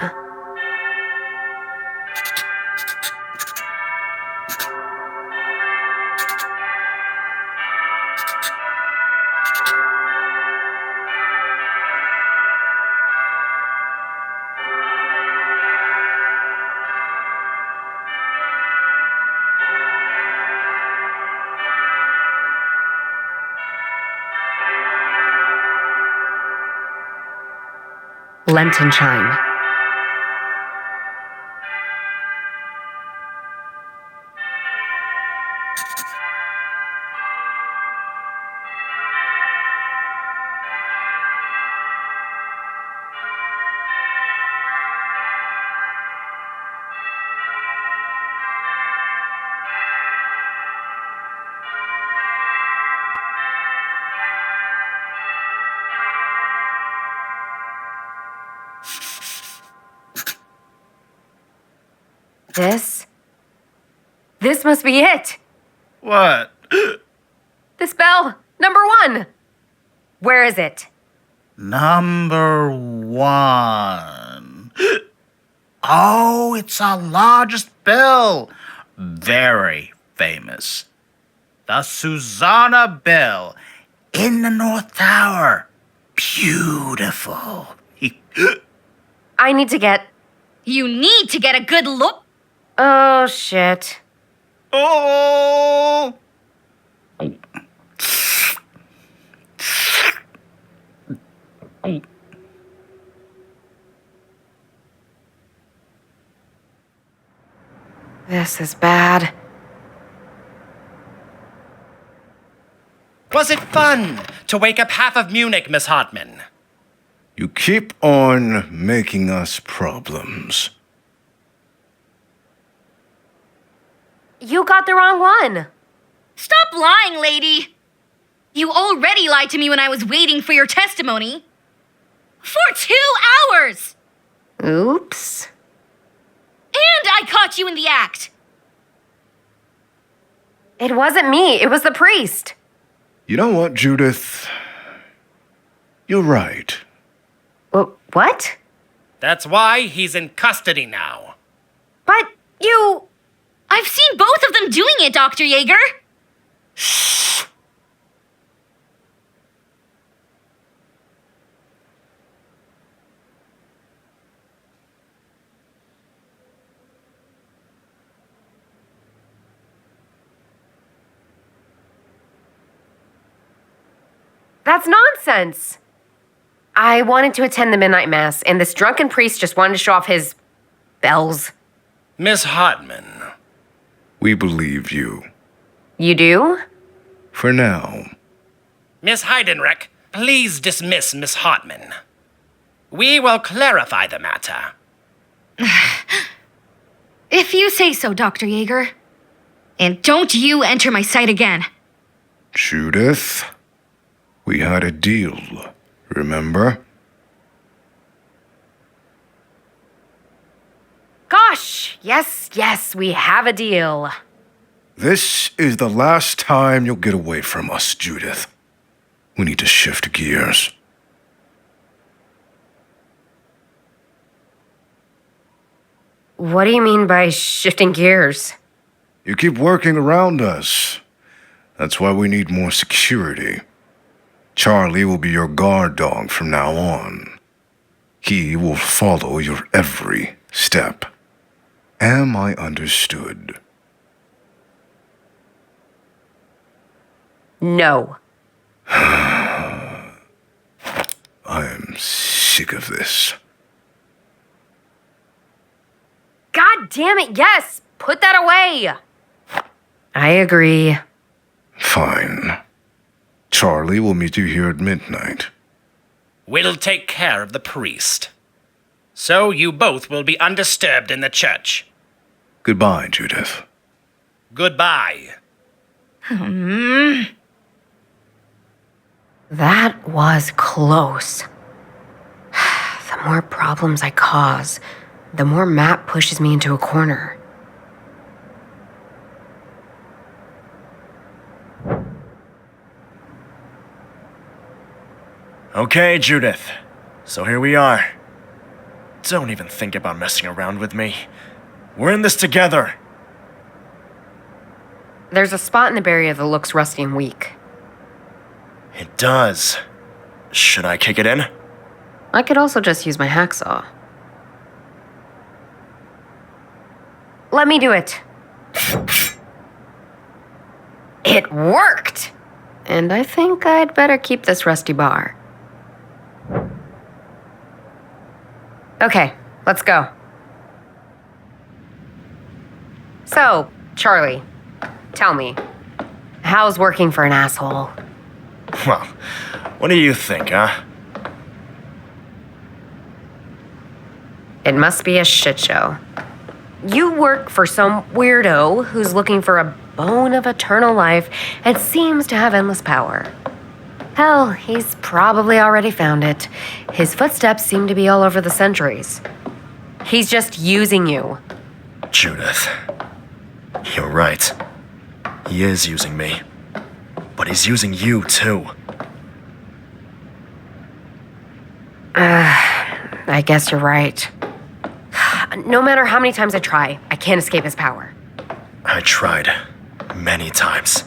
Lenten Chime. This must be it. What? This bell, number 1. Where is it? Number 1. Oh, it's our largest bell. Very famous. The Susanna Bell in the North Tower. Beautiful. I need to get... You need to get a good look. Oh, shit. Oh! This is bad. Was it fun to wake up half of Munich, Miss Hartman? You keep on making us problems. You got the wrong one. Stop lying, lady. You already lied to me when I was waiting for your testimony. For 2 hours! Oops. And I caught you in the act. It wasn't me. It was the priest. You know what, Judith? You're right. What? That's why he's in custody now. But you... I've seen both of them doing it, Dr. Yeager. That's nonsense. I wanted to attend the midnight mass, and this drunken priest just wanted to show off his bells. Miss Hartman. We believe you. You do? For now. Miss Heidenreich, please dismiss Miss Hartman. We will clarify the matter. If you say so, Dr. Yeager. And don't you enter my sight again. Judith, we had a deal, remember? Gosh, yes, we have a deal. This is the last time you'll get away from us, Judith. We need to shift gears. What do you mean by shifting gears? You keep working around us. That's why we need more security. Charlie will be your guard dog from now on. He will follow your every step. Am I understood? No. I am sick of this. God damn it, yes! Put that away! I agree. Fine. Charlie will meet you here at midnight. We'll take care of the priest. So you both will be undisturbed in the church. Goodbye, Judith. Goodbye. That was close. The more problems I cause, the more Matt pushes me into a corner. Okay, Judith. So here we are. Don't even think about messing around with me. We're in this together. There's a spot in the barrier that looks rusty and weak. It does. Should I kick it in? I could also just use my hacksaw. Let me do it. It worked! And I think I'd better keep this rusty bar. Okay, let's go. So, Charlie, tell me, how's working for an asshole? Well, what do you think, huh? It must be a shit show. You work for some weirdo who's looking for a bone of eternal life and seems to have endless power. Hell, he's probably already found it. His footsteps seem to be all over the centuries. He's just using you. Judith, you're right. He is using me. But he's using you, too. I guess you're right. No matter how many times I try, I can't escape his power. I tried. Many times.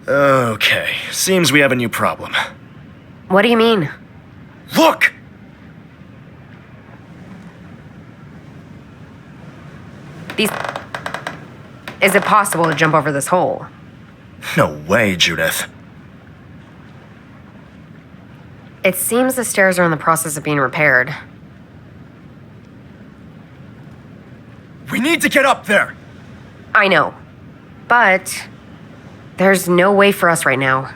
Okay, seems we have a new problem. What do you mean? Look! Is it possible to jump over this hole? No way, Judith. It seems the stairs are in the process of being repaired. We need to get up there! I know. But there's no way for us right now.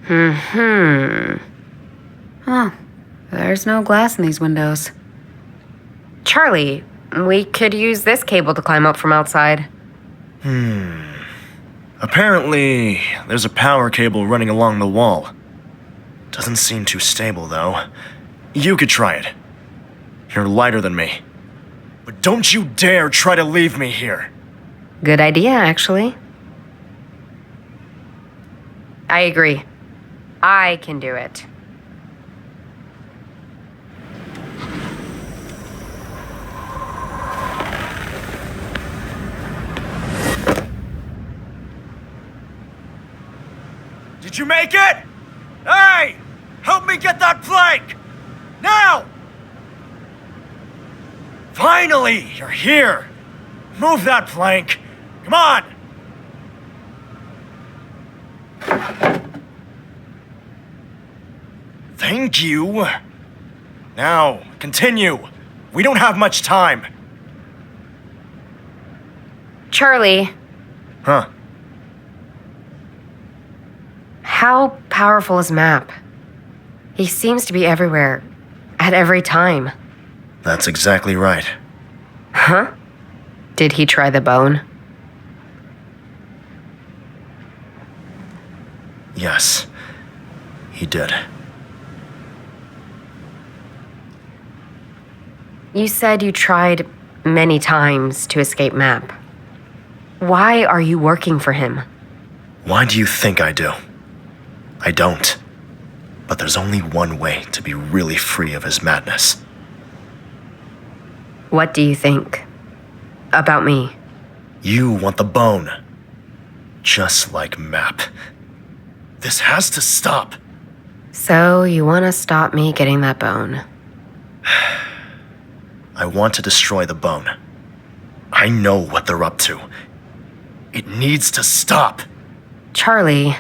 Huh. There's no glass in these windows. Charlie, we could use this cable to climb up from outside. Apparently, there's a power cable running along the wall. Doesn't seem too stable, though. You could try it. You're lighter than me. But don't you dare try to leave me here. Good idea, actually. I agree. I can do it. Did you make it? Hey! Help me get that plank! Now! Finally, you're here! Move that plank! Come on! Thank you! Now, continue! We don't have much time! Charlie, Huh? how powerful is Map? He seems to be everywhere, at every time. That's exactly right. Huh? Did he try the bone? Yes, he did. You said you tried many times to escape Map. Why are you working for him? Why do you think I do? I don't. But there's only one way to be really free of his madness. What do you think? About me? You want the bone. Just like Map. This has to stop. So you want to stop me getting that bone? I want to destroy the bone. I know what they're up to. It needs to stop. Charlie.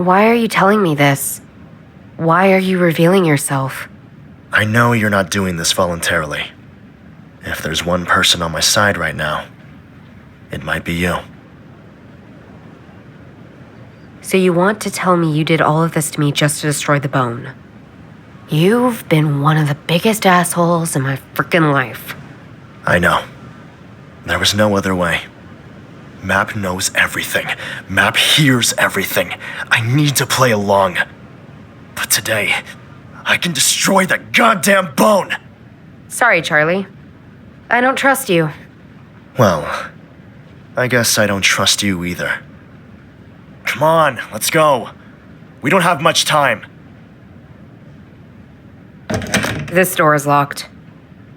Why are you telling me this? Why are you revealing yourself? I know you're not doing this voluntarily. If there's one person on my side right now, it might be you. So you want to tell me you did all of this to me just to destroy the bone? You've been one of the biggest assholes in my frickin' life. I know. There was no other way. Map knows everything. Map hears everything. I need to play along. But today, I can destroy that goddamn bone! Sorry, Charlie. I don't trust you. Well, I guess I don't trust you either. Come on, let's go. We don't have much time. This door is locked.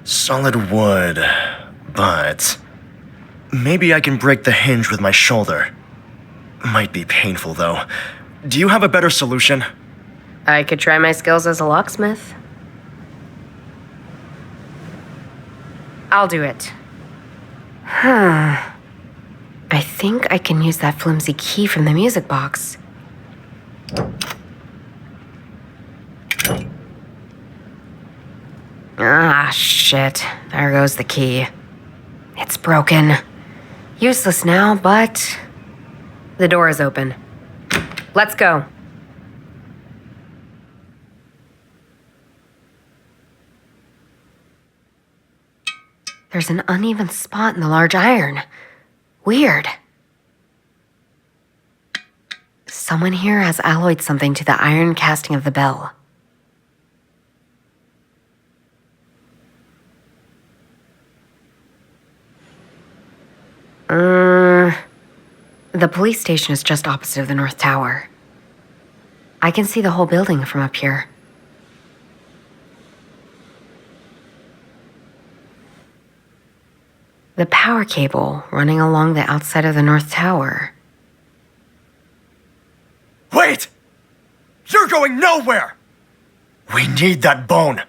Solid wood, but maybe I can break the hinge with my shoulder. Might be painful, though. Do you have a better solution? I could try my skills as a locksmith. I'll do it. I think I can use that flimsy key from the music box. Ah, shit. There goes the key. It's broken. Useless now, but the door is open. Let's go. There's an uneven spot in the large iron. Weird. Someone here has alloyed something to the iron casting of the bell. The police station is just opposite of the North Tower. I can see the whole building from up here. The power cable running along the outside of the North Tower. Wait! You're going nowhere! We need that bone.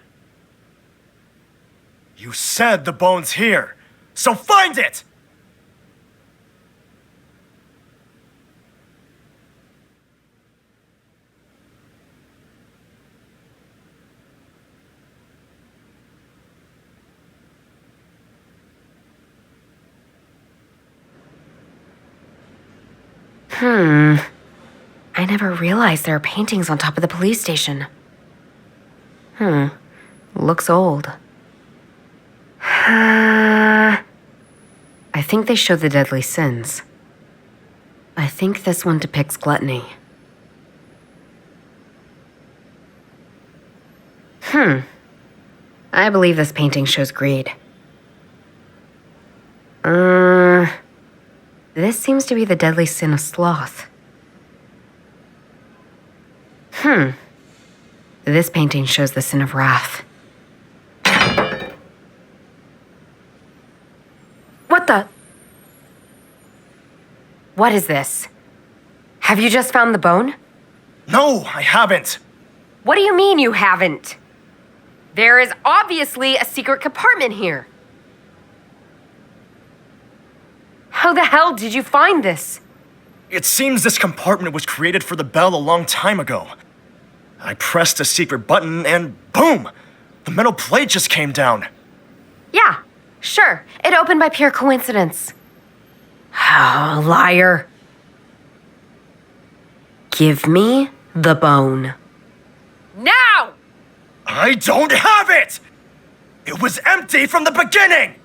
You said the bone's here, so find it! I never realized there are paintings on top of the police station. Looks old. I think they show the deadly sins. I think this one depicts gluttony. I believe this painting shows greed. This seems to be the deadly sin of sloth. This painting shows the sin of wrath. What the? What is this? Have you just found the bone? No, I haven't. What do you mean you haven't? There is obviously a secret compartment here. How the hell did you find this? It seems this compartment was created for the bell a long time ago. I pressed a secret button and boom! The metal plate just came down. Yeah, sure. It opened by pure coincidence. Oh, liar. Give me the bone. Now! I don't have it! It was empty from the beginning!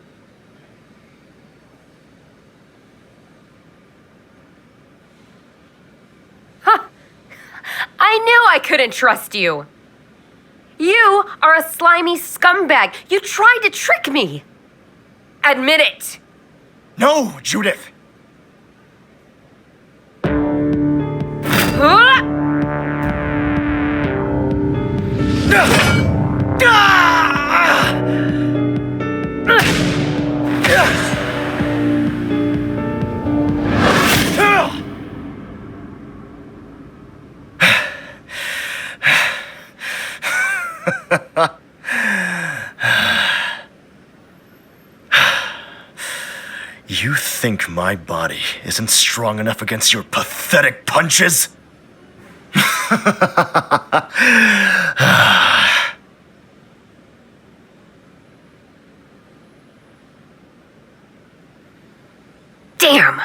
I knew I couldn't trust you. You are a slimy scumbag. You tried to trick me. Admit it. No, Judith. You think my body isn't strong enough against your pathetic punches? Damn!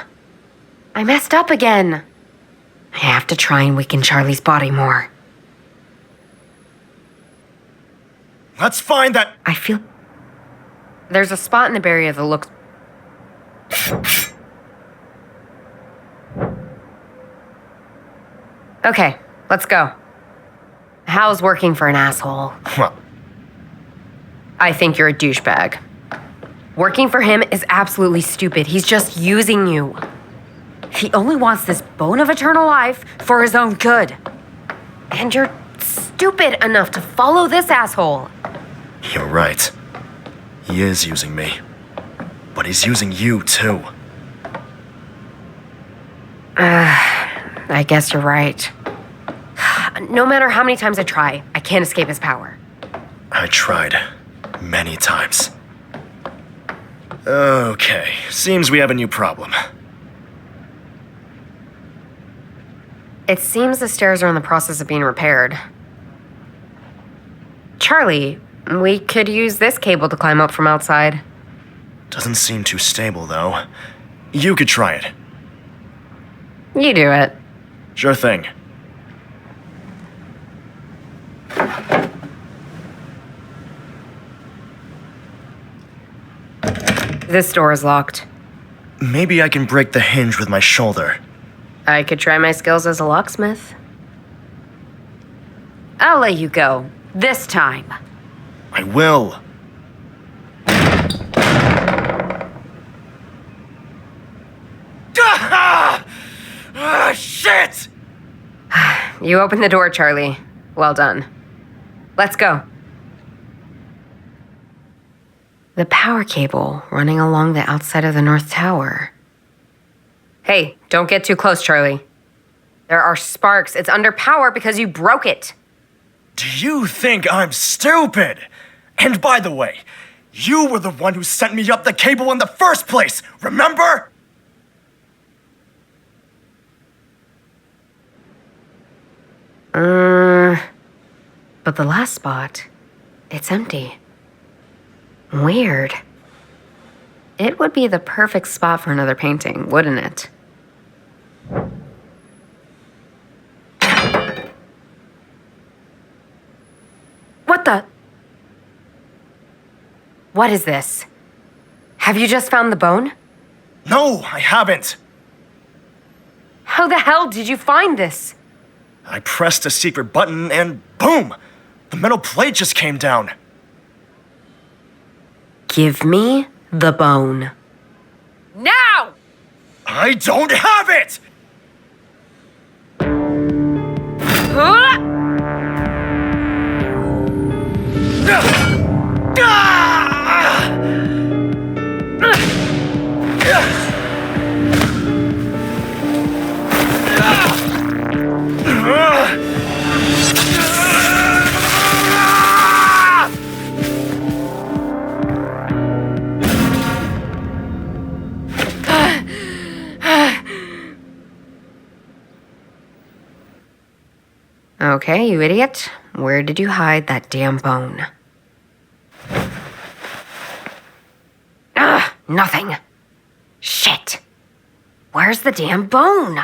I messed up again. I have to try and weaken Charlie's body more. Let's find that. I feel... There's a spot in the barrier that looks... Okay, let's go. How's working for an asshole? Well, I think you're a douchebag. Working for him is absolutely stupid. He's just using you. He only wants this bone of eternal life for his own good. And you're stupid enough to follow this asshole. you're right. He is using me. But he's using you, too. I guess you're right. No matter how many times I try, I can't escape his power. I tried. Many times. Okay, seems we have a new problem. It seems the stairs are in the process of being repaired. Charlie, we could use this cable to climb up from outside. Doesn't seem too stable, though. You could try it. You do it. Sure thing. This door is locked. Maybe I can break the hinge with my shoulder. I could try my skills as a locksmith. I'll let you go. This time. I will. Shit! You opened the door, Charlie. Well done. Let's go. The power cable running along the outside of the North Tower. Hey, don't get too close, Charlie. There are sparks. It's under power because you broke it. Do you think I'm stupid? And by the way, you were the one who sent me up the cable in the first place, remember? But the last spot, it's empty. Weird. It would be the perfect spot for another painting, wouldn't it? What the? What is this? Have you just found the bone? No, I haven't. How the hell did you find this? I pressed a secret button and boom! The metal plate just came down. Give me the bone. Now! I don't have it! Okay, you idiot. Where did you hide that damn bone? Nothing. Shit. Where's the damn bone?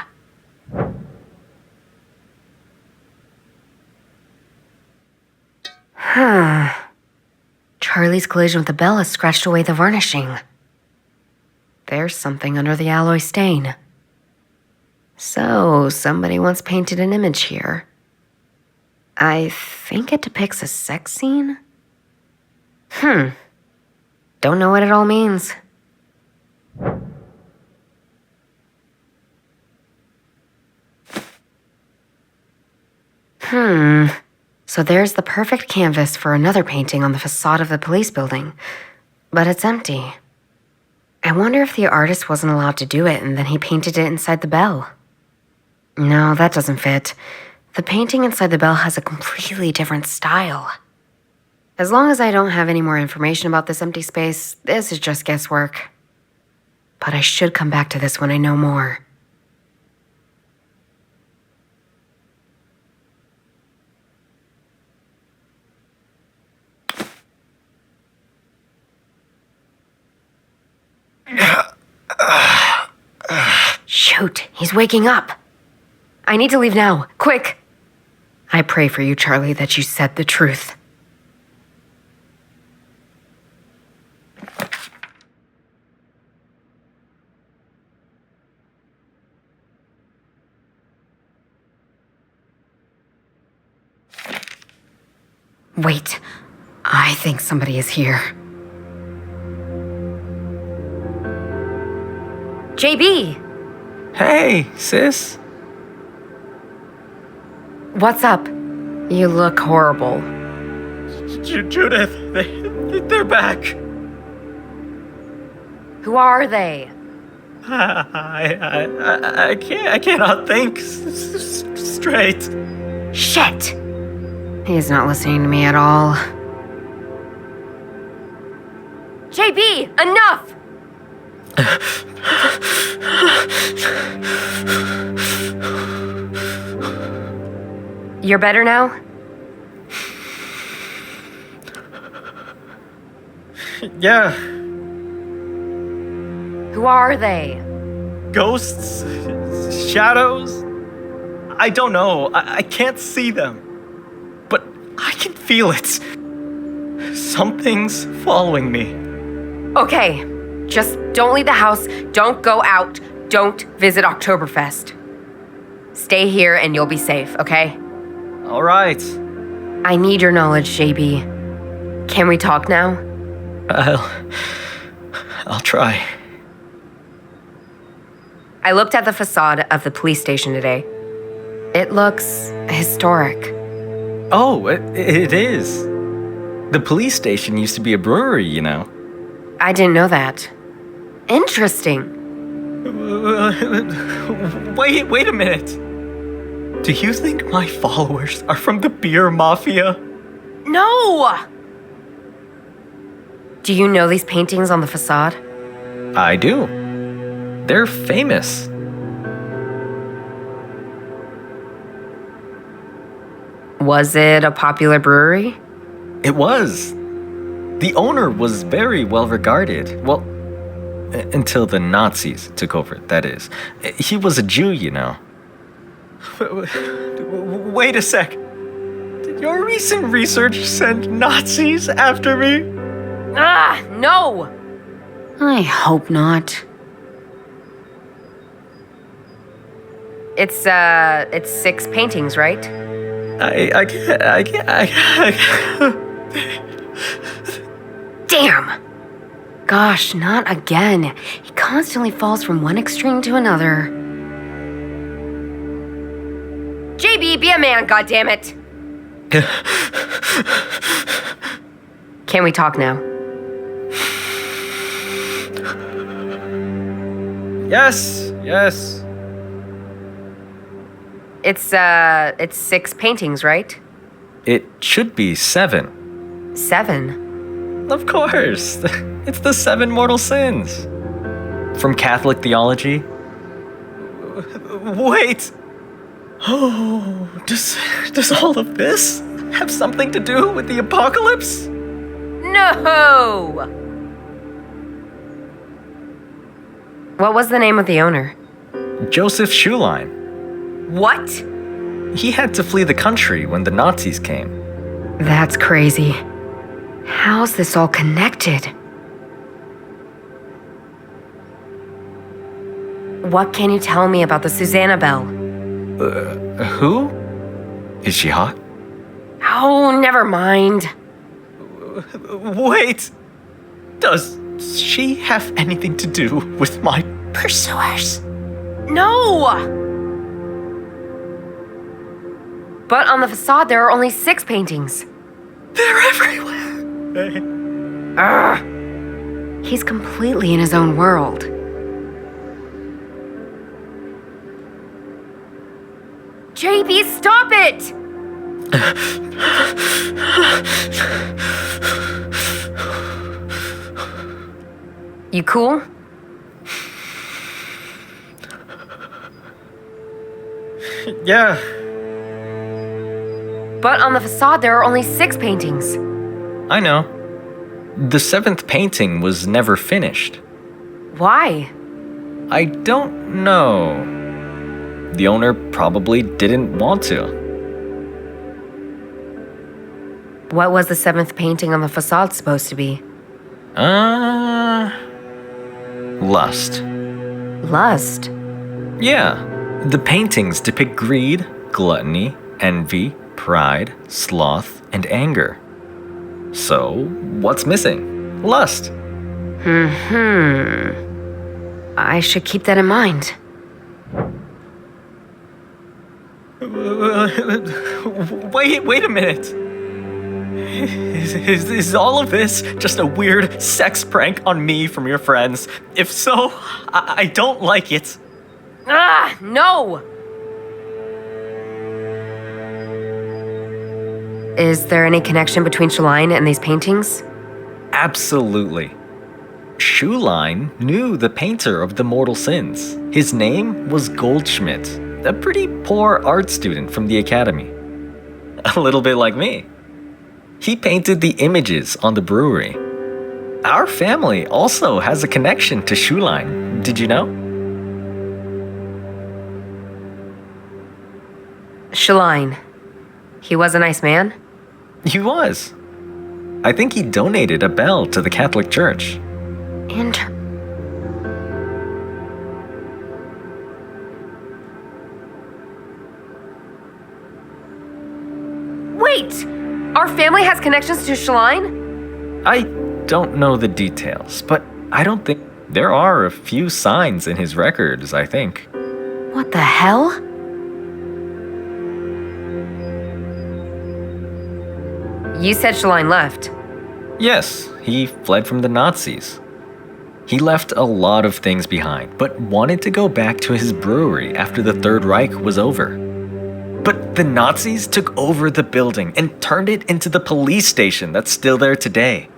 Charlie's collision with the bell has scratched away the varnishing. There's something under the alloy stain. So, somebody once painted an image here. I think it depicts a sex scene? Don't know what it all means. So there's the perfect canvas for another painting on the facade of the police building, but it's empty. I wonder if the artist wasn't allowed to do it and then he painted it inside the bell. No, that doesn't fit. The painting inside the bell has a completely different style. As long as I don't have any more information about this empty space, this is just guesswork. But I should come back to this when I know more. Shoot, he's waking up. I need to leave now. Quick! I pray for you, Charlie, that you said the truth. Wait, I think somebody is here. JB! Hey, sis. What's up? You look horrible. Judith, they're back. Who are they? I cannot think straight. Shit! He's not listening to me at all. JB, enough! You're better now? Yeah. Who are they? Ghosts? Shadows? I don't know. I can't see them. But I can feel it. Something's following me. Okay, just don't leave the house, don't go out, don't visit Oktoberfest. Stay here and you'll be safe, okay? All right. I need your knowledge, JB. Can we talk now? I'll try. I looked at the facade of the police station today. It looks historic. Oh, it is. The police station used to be a brewery, you know. I didn't know that. Interesting. Wait a minute. Do you think my followers are from the beer mafia? No! Do you know these paintings on the facade? I do. They're famous. Was it a popular brewery? It was. The owner was very well regarded. Well, until the Nazis took over, that is. He was a Jew, you know. Wait a sec. Did your recent research send Nazis after me? Ah, no! I hope not. It's 6 paintings, right? I can't. Damn! Gosh, not again. He constantly falls from one extreme to another. JB, be a man, goddammit! Can we talk now? Yes. It's 6 paintings, right? It should be 7. 7? Of course. It's the 7 mortal sins. From Catholic theology. Wait. Oh, does all of this have something to do with the apocalypse? No! What was the name of the owner? Joseph Schulein. What? He had to flee the country when the Nazis came. That's crazy. How's this all connected? What can you tell me about the Susanna Bell? Who? Is she hot? Oh, never mind. Wait! Does she have anything to do with my pursuers? No! But on the facade, there are only 6 paintings. They're everywhere! He's completely in his own world. JB, stop it! You cool? Yeah. But on the facade, there are only 6 paintings. I know. The 7th painting was never finished. Why? I don't know. The owner probably didn't want to. What was the seventh painting on the facade supposed to be? Lust. Lust? Yeah. The paintings depict greed, gluttony, envy, pride, sloth, and anger. So, what's missing? Lust. I should keep that in mind. Wait a minute. Is all of this just a weird sex prank on me from your friends? If so, I don't like it. Ah, no! Is there any connection between Shalyn and these paintings? Absolutely. Schulein knew the painter of the mortal sins. His name was Goldschmidt, a pretty poor art student from the academy. A little bit like me. He painted the images on the brewery. Our family also has a connection to Schulein. Did you know? Shalyn. He was a nice man? He was. I think he donated a bell to the Catholic Church. Wait! Our family has connections to Shalyn? I don't know the details, but I don't think there are a few signs in his records, I think. What the hell? You said Shalyn left. Yes, he fled from the Nazis. He left a lot of things behind, but wanted to go back to his brewery after the Third Reich was over. But the Nazis took over the building and turned it into the police station that's still there today.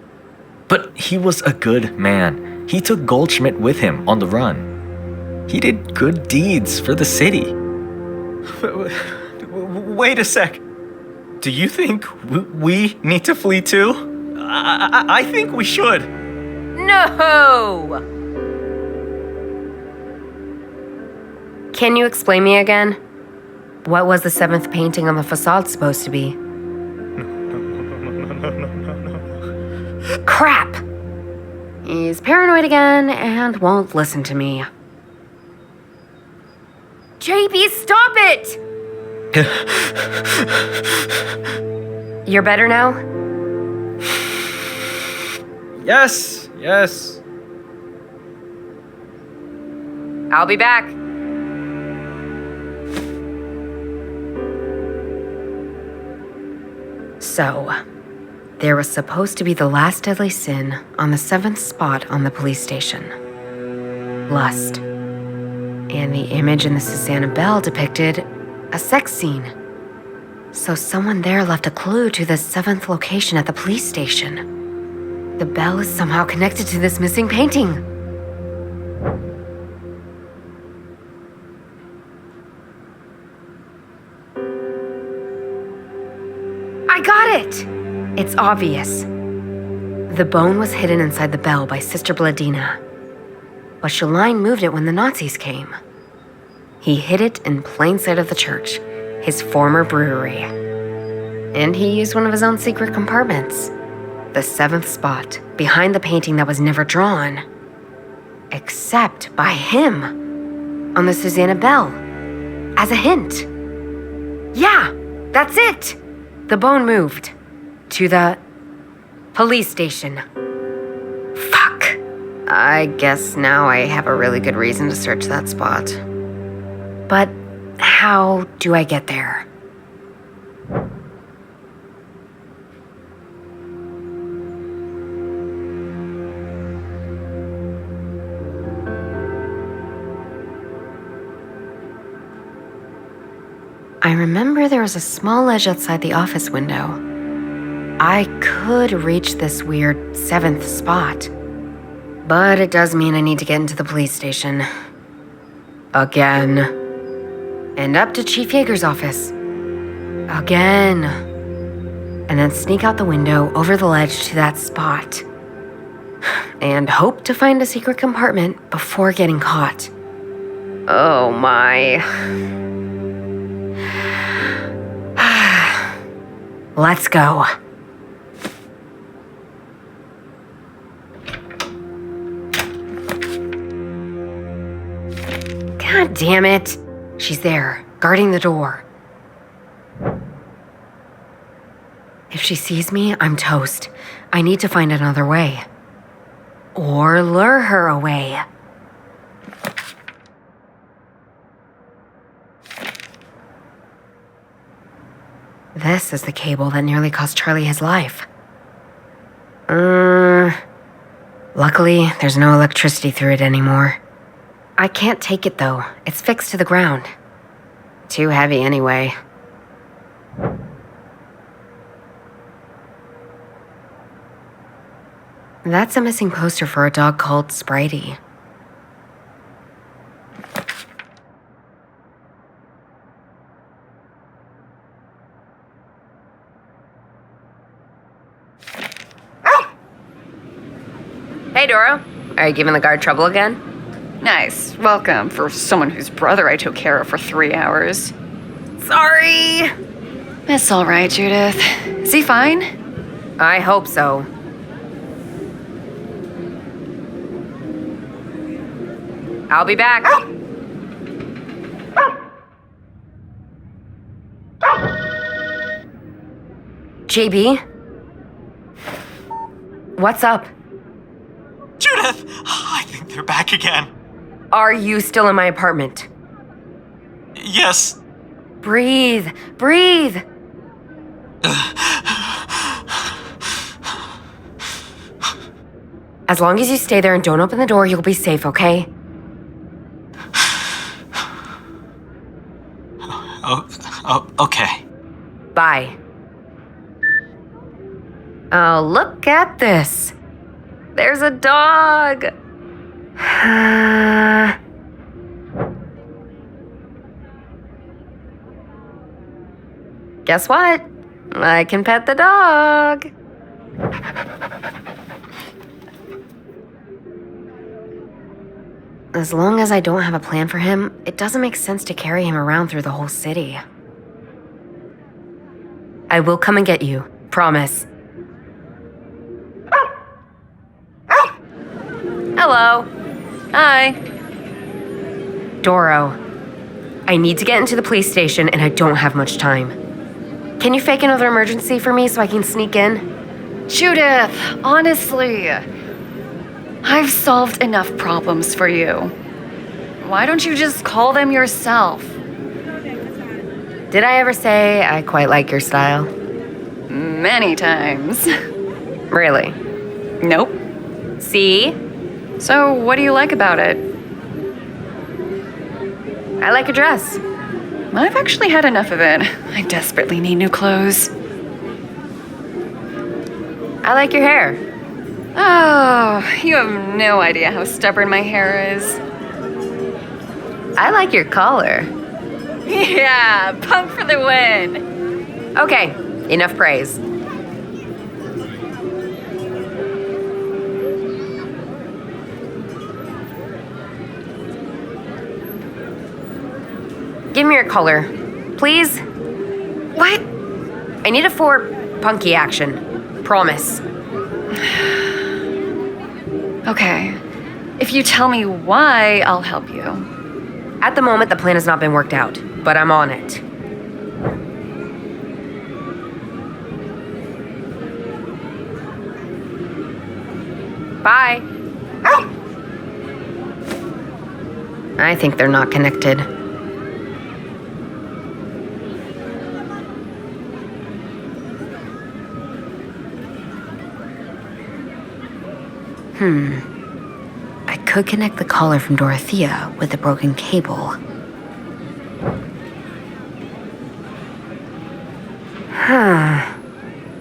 But he was a good man. He took Goldschmidt with him on the run. He did good deeds for the city. Wait a sec. Do you think we need to flee too? I think we should. No! Can you explain me again? What was the seventh painting on the facade supposed to be? No. Crap! He's paranoid again and won't listen to me. JP, stop it! You're better now? Yes. I'll be back. So, there was supposed to be the last deadly sin on the seventh spot on the police station. Lust. And the image in the Susanna Bell depicted a sex scene. So someone there left a clue to the seventh location at the police station. The bell is somehow connected to this missing painting. I got it! It's obvious. The bone was hidden inside the bell by Sister Bladina. But Shalyn moved it when the Nazis came. He hid it in plain sight of the church, his former brewery. And he used one of his own secret compartments. The seventh spot, behind the painting that was never drawn. Except by him, on the Susanna Bell. As a hint. Yeah, that's it! The bone moved. To the police station. Fuck. I guess now I have a really good reason to search that spot. But how do I get there? I remember there was a small ledge outside the office window. I could reach this weird seventh spot. But it does mean I need to get into the police station. Again. And up to Chief Yeager's office. Again. And then sneak out the window over the ledge to that spot. And hope to find a secret compartment before getting caught. Oh my. Let's go. God damn it. She's there, guarding the door. If she sees me, I'm toast. I need to find another way. Or lure her away. This is the cable that nearly cost Charlie his life. Luckily, there's no electricity through it anymore. I can't take it though. It's fixed to the ground. Too heavy anyway. That's a missing poster for a dog called Spritey. Hey, Doro. Are you giving the guard trouble again? Nice. Welcome for someone whose brother I took care of for 3 hours. Sorry! It's all right, Judith. Is he fine? I hope so. I'll be back. JB? What's up? Judith! I think they're back again. Are you still in my apartment? Yes. Breathe. Breathe. As long as you stay there and don't open the door, you'll be safe, okay? Oh, okay. Bye. Oh, look at this. There's a dog. Guess what? I can pet the dog. As long as I don't have a plan for him, it doesn't make sense to carry him around through the whole city. I will come and get you. Promise. Hello. Hi. Doro. I need to get into the police station and I don't have much time. Can you fake another emergency for me so I can sneak in? Judith, honestly, I've solved enough problems for you. Why don't you just call them yourself? Did I ever say I quite like your style? Many times. Really? Nope. See? So, what do you like about it? I like your dress. I've actually had enough of it. I desperately need new clothes. I like your hair. Oh, you have no idea how stubborn my hair is. I like your collar. Yeah, pump for the win. Okay, enough praise. Give me your collar, please. What? I need a 4 punky action. Promise. Okay. If you tell me why, I'll help you. At the moment, the plan has not been worked out, but I'm on it. Bye. I think they're not connected. I could connect the collar from Dorothea with the broken cable.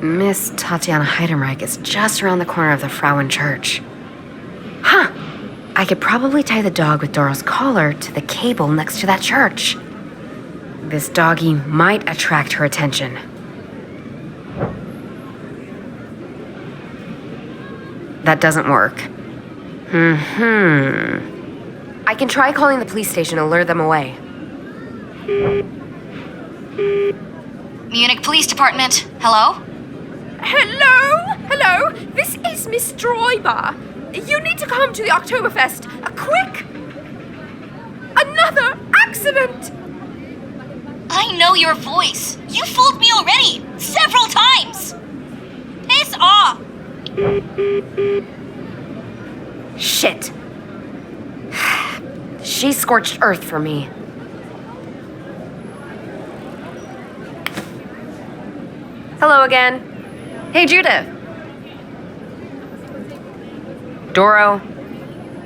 Miss Tatiana Heidenreich is just around the corner of the Frauen Church. I could probably tie the dog with Doro's collar to the cable next to that church. This doggy might attract her attention. That doesn't work. I can try calling the police station and lure them away. Munich Police Department. Hello? Hello? This is Miss Droiber. You need to come to the Oktoberfest. Quick! Another accident! I know your voice. You fooled me already. Several times. Piss off! Shit. She's scorched earth for me. Hello again. Hey, Judith. Doro,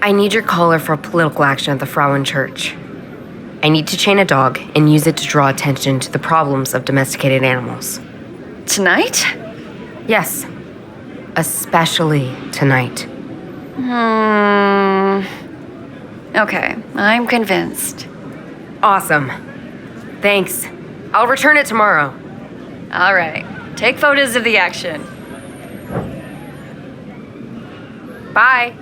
I need your caller for a political action at the Frauen Church. I need to chain a dog and use it to draw attention to the problems of domesticated animals. Tonight? Yes, especially tonight. Okay, I'm convinced. Awesome. Thanks. I'll return it tomorrow. All right, take photos of the action. Bye.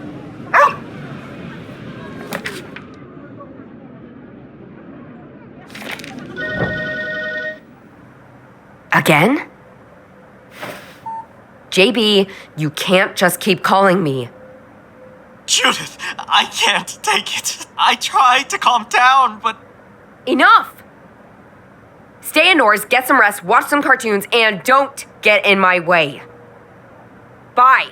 Again? JB, you can't just keep calling me. Judith, I can't take it. I tried to calm down, but... Enough! Stay indoors, get some rest, watch some cartoons, and don't get in my way. Bye!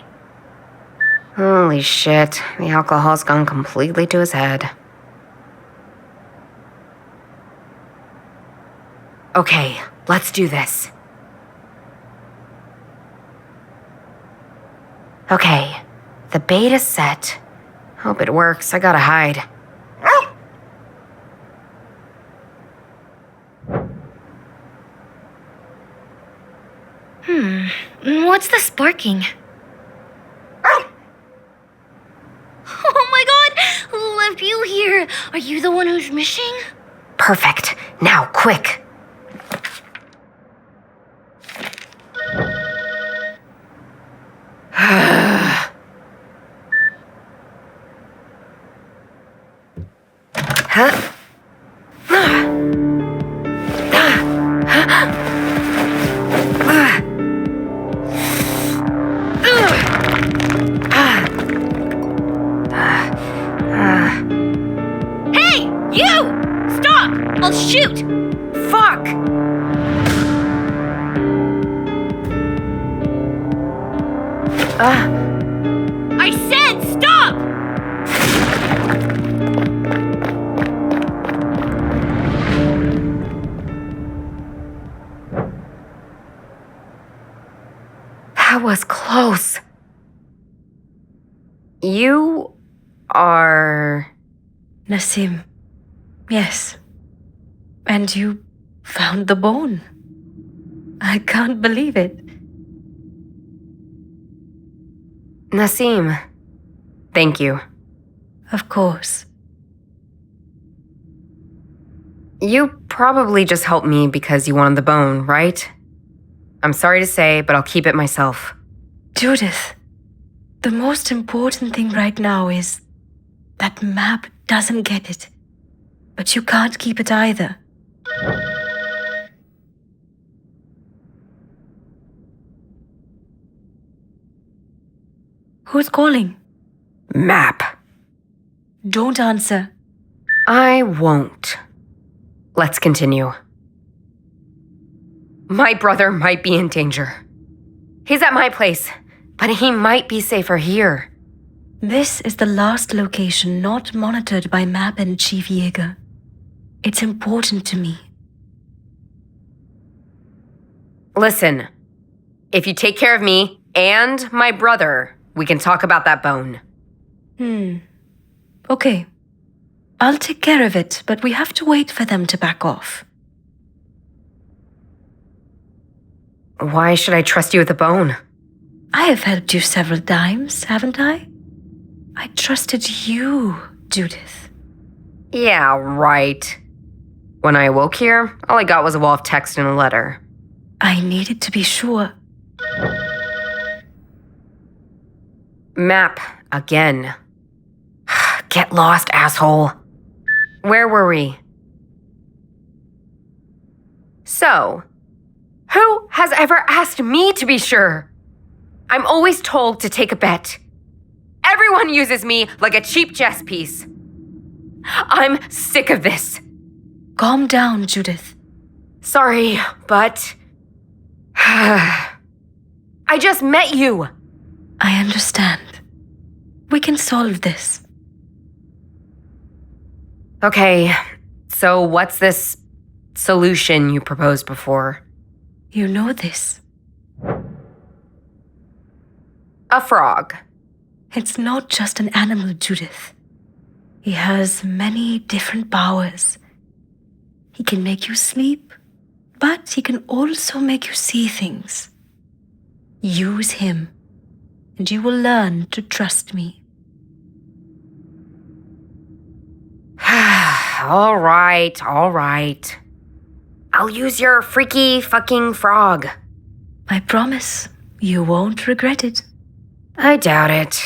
Holy shit, the alcohol's gone completely to his head. Okay, let's do this. Okay, the bait is set. Hope it works, I gotta hide. What's the sparking? Oh my god! Who left you here? Are you the one who's missing? Perfect. Now, quick. Huh? Hey! You! Stop! I'll shoot! Fuck! I said stop! That was close. You are... Nassim. Yes. And you found the bone. I can't believe it. Nassim. Thank you. Of course. You probably just helped me because you wanted the bone, right? I'm sorry to say, but I'll keep it myself. Judith, the most important thing right now is that map doesn't get it. But you can't keep it either. Who's calling? Map. Don't answer. I won't. Let's continue. My brother might be in danger. He's at my place, but he might be safer here. This is the last location not monitored by Map and Chief Yeager. It's important to me. Listen, if you take care of me and my brother, we can talk about that bone. Okay. I'll take care of it, but we have to wait for them to back off. Why should I trust you with the bone? I have helped you several times, haven't I? I trusted you, Judith. Yeah, right. When I awoke here, all I got was a wall of text and a letter. I needed to be sure. Map, again. Get lost, asshole. Where were we? So, who has ever asked me to be sure? I'm always told to take a bet. Everyone uses me like a cheap chess piece. I'm sick of this. Calm down, Judith. Sorry, but... I just met you. I understand. We can solve this. Okay, so what's this solution you proposed before? You know this. A frog. It's not just an animal, Judith. He has many different powers. He can make you sleep, but he can also make you see things. Use him, and you will learn to trust me. All right. I'll use your freaky fucking frog. I promise you won't regret it. I doubt it.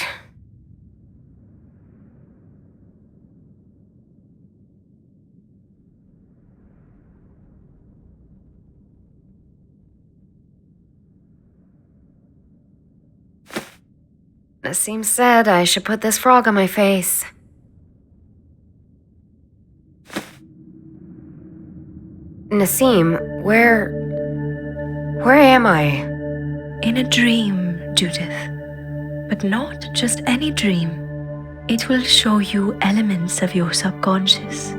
Nassim said I should put this frog on my face. Nassim, where am I? In a dream, Judith. But not just any dream. It will show you elements of your subconscious.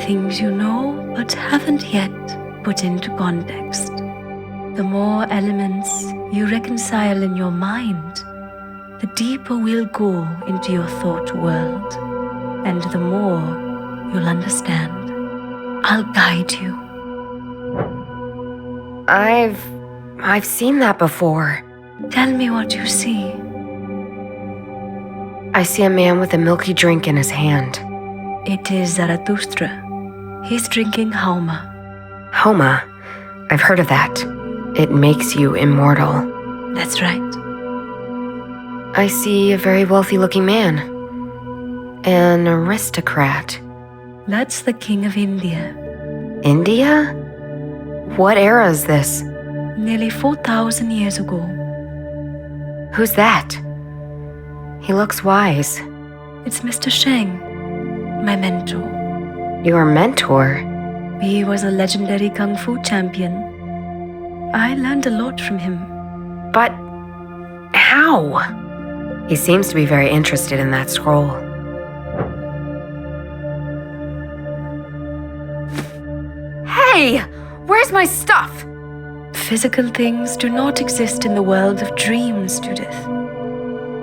Things you know but haven't yet put into context. The more elements you reconcile in your mind, the deeper we'll go into your thought world. And the more you'll understand. I'll guide you. I've seen that before. Tell me what you see. I see a man with a milky drink in his hand. It is Zarathustra. He's drinking Hauma. Hauma? I've heard of that. It makes you immortal. That's right. I see a very wealthy-looking man. An aristocrat. That's the King of India. India? What era is this? Nearly 4,000 years ago. Who's that? He looks wise. It's Mr. Sheng, my mentor. Your mentor? He was a legendary kung fu champion. I learned a lot from him. But how? He seems to be very interested in that scroll. Hey! Where's my stuff? Physical things do not exist in the world of dreams, Judith.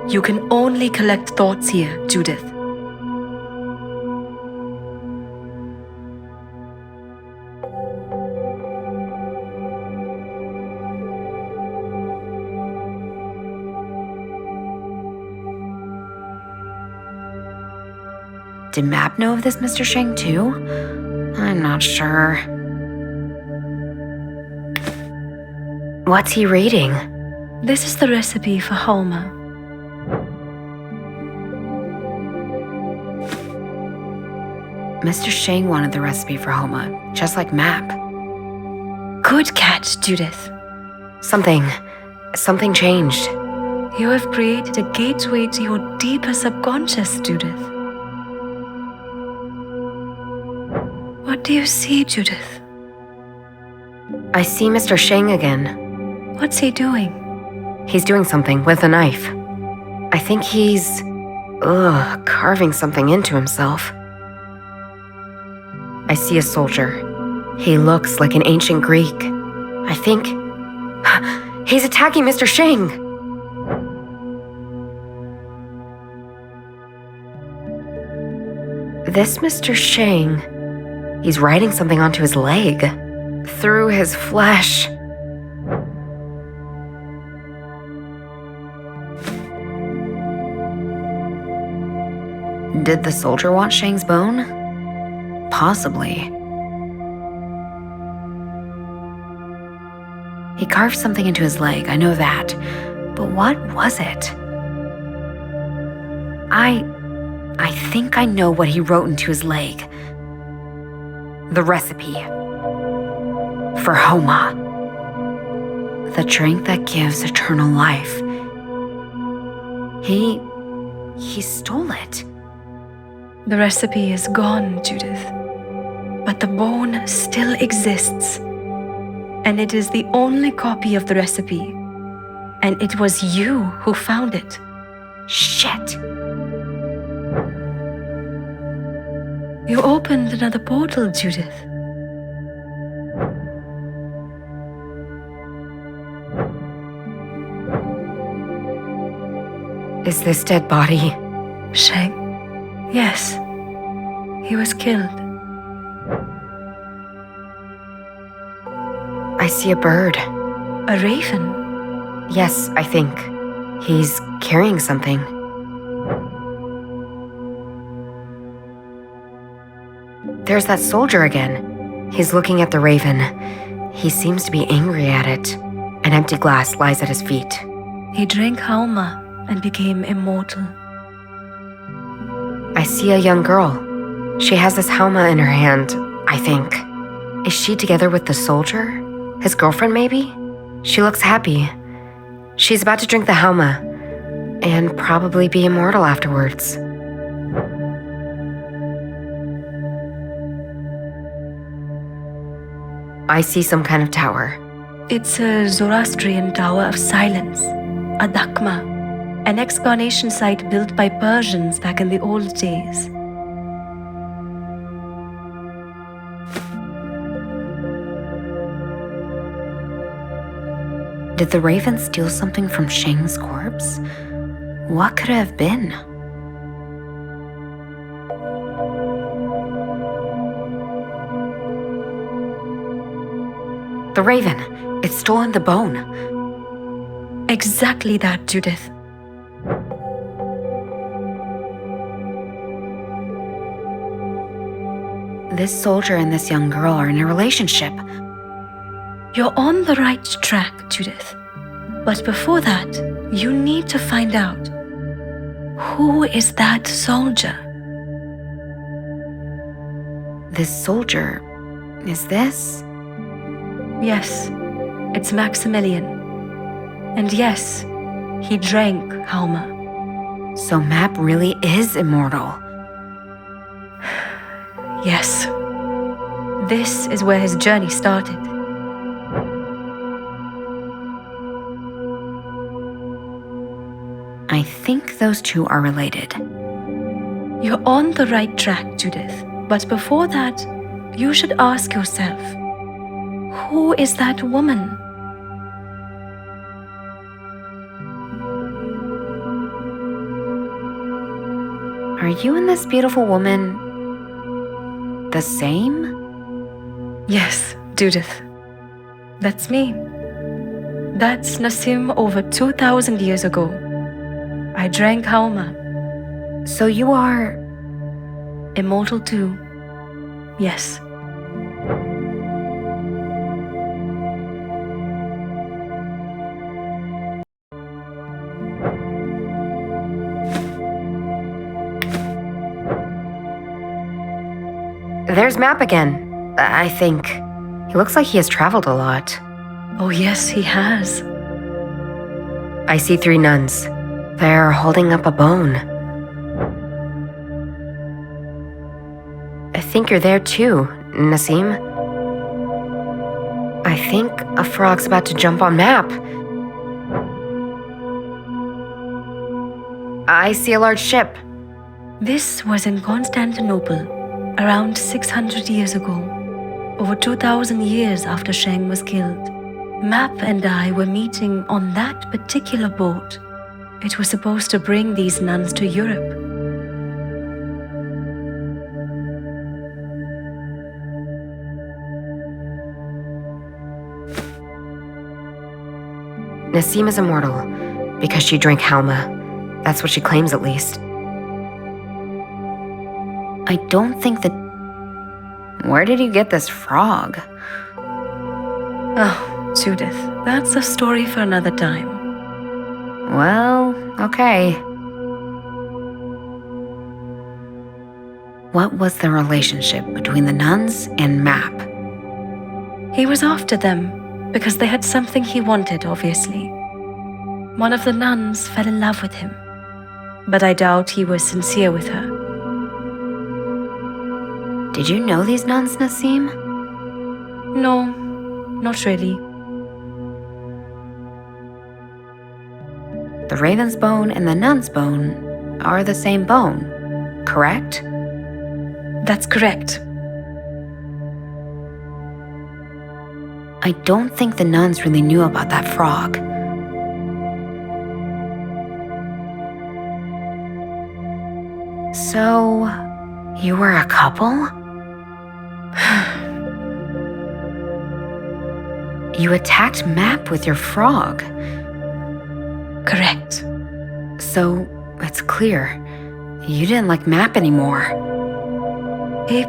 You can only collect thoughts here, Judith. Did Map know of this Mr. Sheng too? I'm not sure. What's he reading? This is the recipe for Hauma. Mr. Sheng wanted the recipe for Hauma, just like Map. Good catch, Judith. Something changed. You have created a gateway to your deeper subconscious, Judith. What do you see, Judith? I see Mr. Sheng again. What's he doing? He's doing something with a knife. I think he's... carving something into himself. I see a soldier. He looks like an ancient Greek. I think... he's attacking Mr. Sheng! This Mr. Sheng... he's writing something onto his leg. Through his flesh. Did the soldier want Sheng's bone? Possibly. He carved something into his leg, I know that. But what was it? I I think I know what he wrote into his leg. The recipe for Hauma, the drink that gives eternal life. He stole it. The recipe is gone, Judith. But the bone still exists. And it is the only copy of the recipe. And it was you who found it. Shit. You opened another portal, Judith. Is this dead body? Sheng? Yes. He was killed. I see a bird. A raven? Yes, I think. He's carrying something. There's that soldier again. He's looking at the raven. He seems to be angry at it. An empty glass lies at his feet. He drank Hauma and became immortal. I see a young girl. She has this Hauma in her hand, I think. Is she together with the soldier? His girlfriend, maybe? She looks happy. She's about to drink the Hauma and probably be immortal afterwards. I see some kind of tower. It's a Zoroastrian tower of silence, a dakma, an excavation site built by Persians back in the old days. Did the raven steal something from Sheng's corpse? What could it have been? The raven. It's stolen the bone. Exactly that, Judith. This soldier and this young girl are in a relationship. You're on the right track, Judith. But before that, you need to find out, who is that soldier? This soldier, is this? Yes, it's Maximilian. And yes, he drank Hauma. So Map really is immortal. Yes. This is where his journey started. I think those two are related. You're on the right track, Judith. But before that, you should ask yourself, who is that woman? Are you and this beautiful woman the same? Yes, Judith. That's me. That's Nassim over 2,000 years ago. I drank Hauma. So you are... immortal too. Yes. There's Map again, I think. He looks like he has traveled a lot. Oh yes, he has. I see 3 nuns. They're holding up a bone. I think you're there too, Nassim. I think a frog's about to jump on Map. I see a large ship. This was in Constantinople, around 600 years ago, over 2,000 years after Sheng was killed. Map and I were meeting on that particular boat. It was supposed to bring these nuns to Europe. Nassim is immortal because she drank Hauma. That's what she claims, at least. I don't think that... Where did you get this frog? Oh, Judith, that's a story for another time. Well, okay. What was the relationship between the nuns and Map? He was after them because they had something he wanted, obviously. One of the nuns fell in love with him, but I doubt he was sincere with her. Did you know these nuns, Nassim? No, not really. The raven's bone and the nun's bone are the same bone, correct? That's correct. I don't think the nuns really knew about that frog. So, you were a couple? You attacked Map with your frog. Correct. So, it's clear. You didn't like Map anymore. He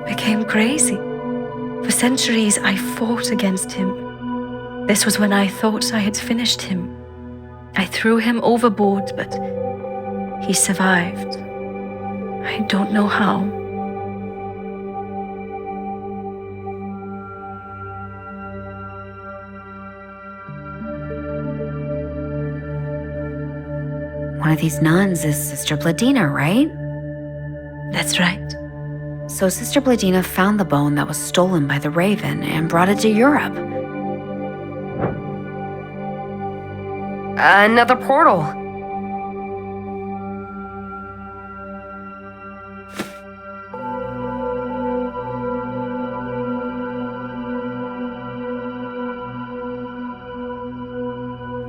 became crazy. For centuries, I fought against him. This was when I thought I had finished him. I threw him overboard, but he survived. I don't know how. One of these nuns is Sister Bladina, right? That's right. So Sister Bladina found the bone that was stolen by the Raven and brought it to Europe. Another portal.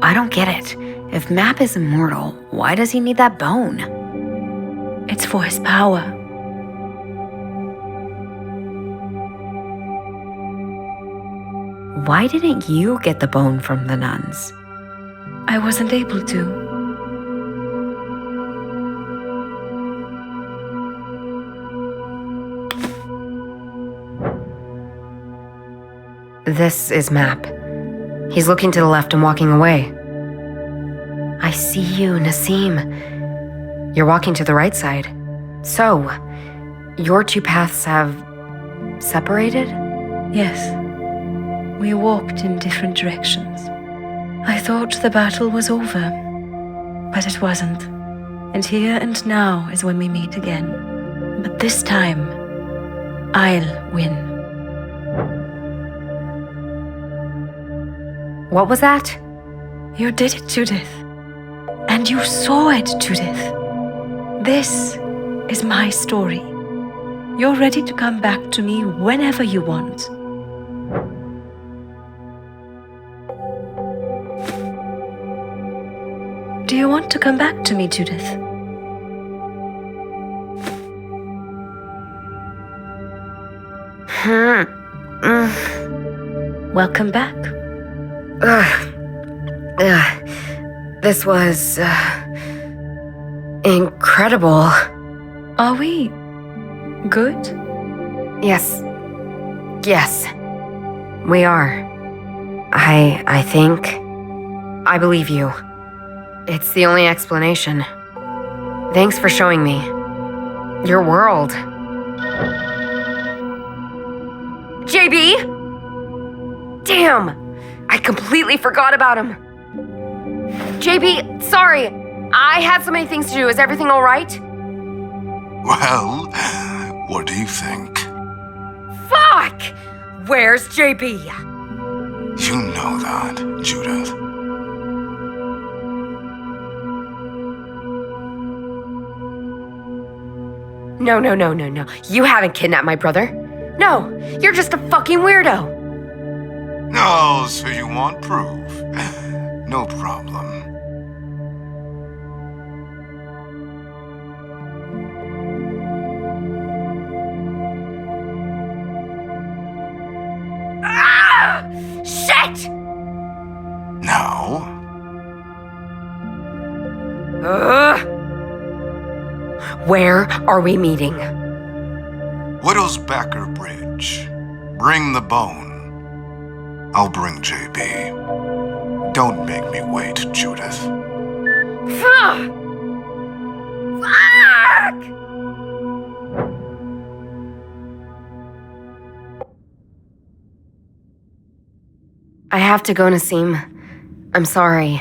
I don't get it. If Map is immortal, why does he need that bone? It's for his power. Why didn't you get the bone from the nuns? I wasn't able to. This is Map. He's looking to the left and walking away. I see you, Nassim. You're walking to the right side. So, your two paths have separated? Yes. We walked in different directions. I thought the battle was over, but it wasn't. And here and now is when we meet again. But this time, I'll win. What was that? You did it, Judith. And you saw it, Judith. This is my story. You're ready to come back to me whenever you want. Do you want to come back to me, Judith? Welcome back. This was incredible. Are we good? Yes. Yes. We are. I think. I believe you. It's the only explanation. Thanks for showing me your world. JB? Damn! I completely forgot about him. JB, sorry. I had so many things to do. Is everything all right? Well, what do you think? Fuck! Where's JB? You know that, Judith. No. You haven't kidnapped my brother. No, you're just a fucking weirdo. Oh, so you want proof? No problem. Ah! Shit! Now? Where are we meeting? Widowsbacker Bridge. Bring the bone. I'll bring JB. Don't make me wait, Judith. Fuck! have to go, Nassim. I'm sorry.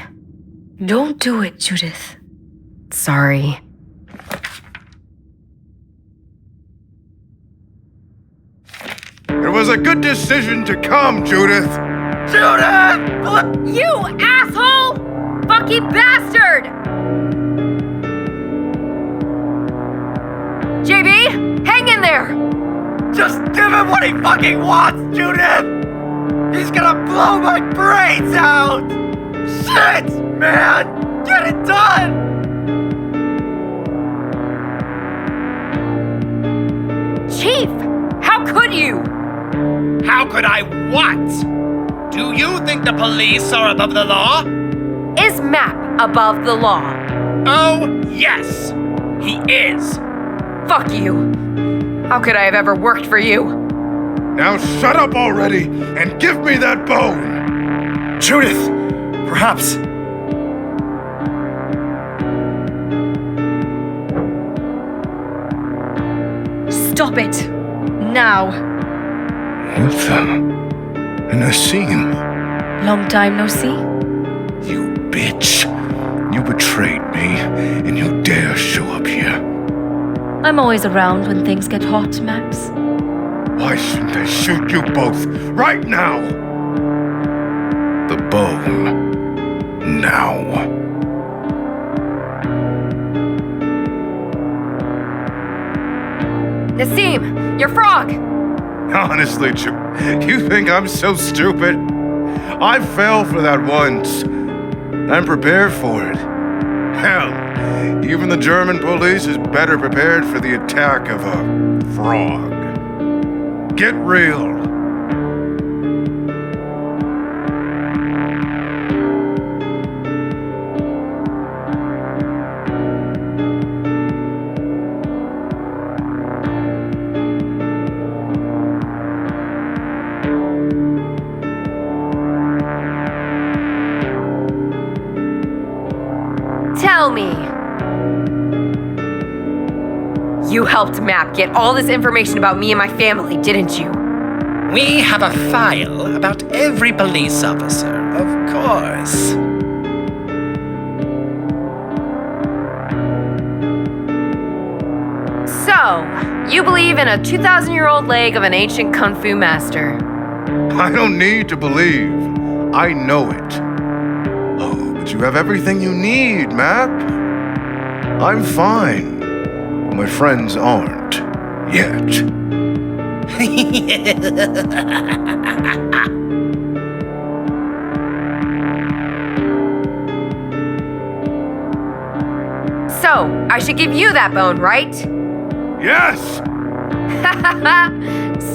Don't do it, Judith. Sorry. It was a good decision to come, Judith. Judith! You asshole! Fucking bastard! JB, hang in there! Just give him what he fucking wants, Judith! He's gonna blow my brains out! Shit, man! Get it done! Chief, how could you? How could I what? Do you think the police are above the law? Is Map above the law? Oh, yes, he is. Fuck you. How could I have ever worked for you? Now shut up already and give me that bone! Judith! Perhaps. Stop it. Now. What the? Nassim. Long time no see? You bitch. You betrayed me, and you dare show up here. I'm always around when things get hot, Max. Why shouldn't I shoot you both right now? The bone. Now. Nassim, your frog! Honestly, you think I'm so stupid? I fell for that once. I'm prepared for it. Hell, even the German police is better prepared for the attack of a frog. Get real. Tell me. You helped Map get all this information about me and my family, didn't you? We have a file about every police officer, of course. So, you believe in a 2,000-year-old leg of an ancient kung fu master. I don't need to believe. I know it. Oh, but you have everything you need, Map. I'm fine. My friends aren't. Yet. So, I should give you that bone, right? Yes!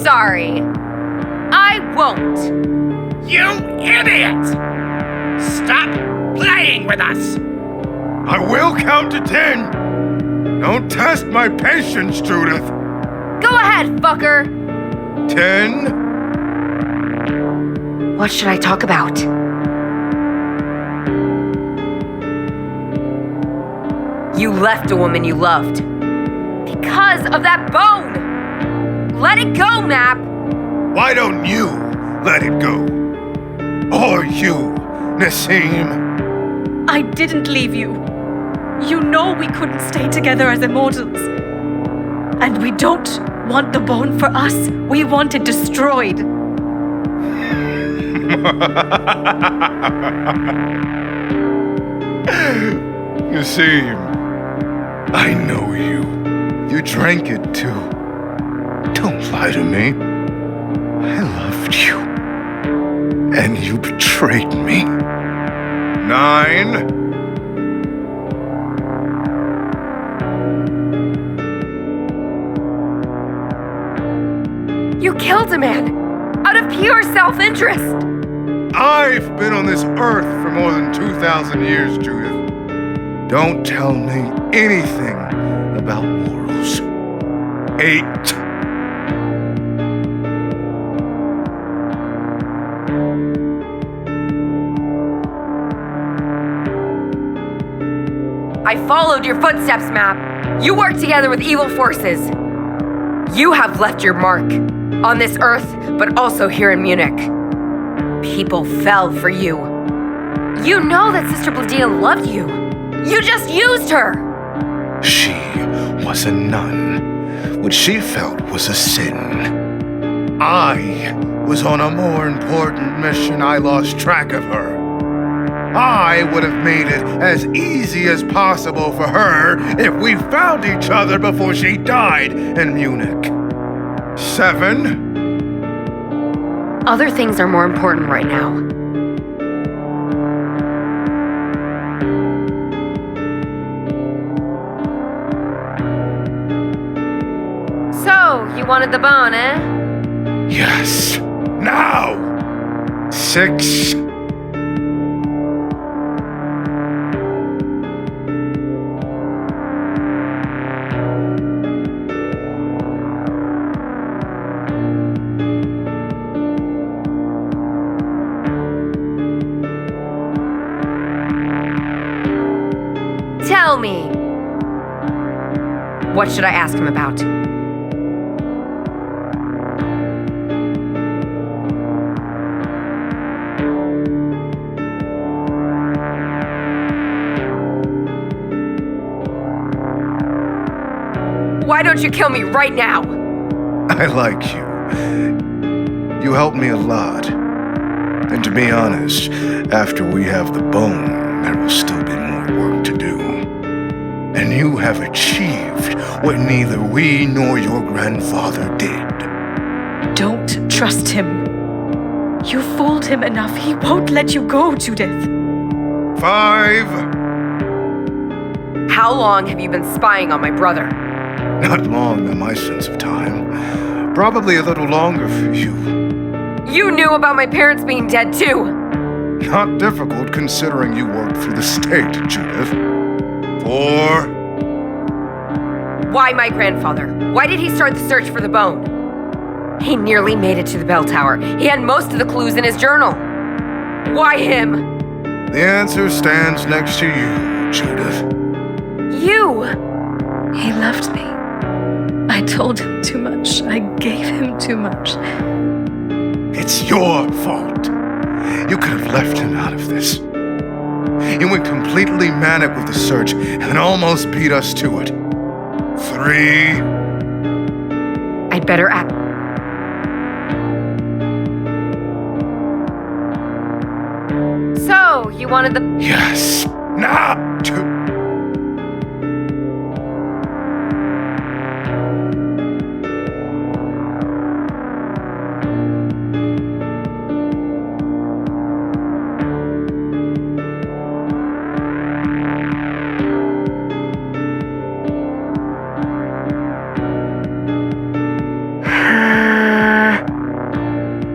Sorry. I won't. You idiot! Stop playing with us! I will count to 10. Don't test my patience, Judith. Go ahead, fucker. 10. What should I talk about? You left a woman you loved. Because of that bone! Let it go, Map! Why don't you let it go? Or you, Nassim? I didn't leave you. You know we couldn't stay together as immortals. And we don't want the bone for us. We want it destroyed. Nassim, I know you. You drank it too. Don't lie to me. I loved you. And you betrayed me. 9. You killed a man out of pure self-interest. I've been on this earth for more than 2,000 years, Judith. Don't tell me anything about morals. 8. I followed your footsteps, Map. You worked together with evil forces. You have left your mark on this earth, but also here in Munich. people fell for you. You know that Sister Bladia loved you. You just used her. She was a nun. What she felt was a sin. I was on a more important mission. I lost track of her. I would have made it as easy as possible for her if we found each other before she died in Munich. 7. Other things are more important right now. So, you wanted the bone, eh? Yes. Now! 6. Tell me. What should I ask him about? Why don't you kill me right now? I like you. You helped me a lot. And to be honest, after we have the bone, there will still be more work to do. And you have achieved what neither we nor your grandfather did. Don't trust him. You fooled him enough. He won't let you go, Judith. 5. How long have you been spying on my brother? Not long in my sense of time. Probably a little longer for you. You knew about my parents being dead too. Not difficult considering you worked for the state, Judith. 4. Why my grandfather? Why did he start the search for the bone? He nearly made it to the bell tower. He had most of the clues in his journal. Why him? The answer stands next to you, Judith. You! He loved me. I told him too much. I gave him too much. It's your fault. You could have left him out of this. You went completely manic with the search and almost beat us to it. 3. I'd better act. So, you wanted the... Yes. Now. 2.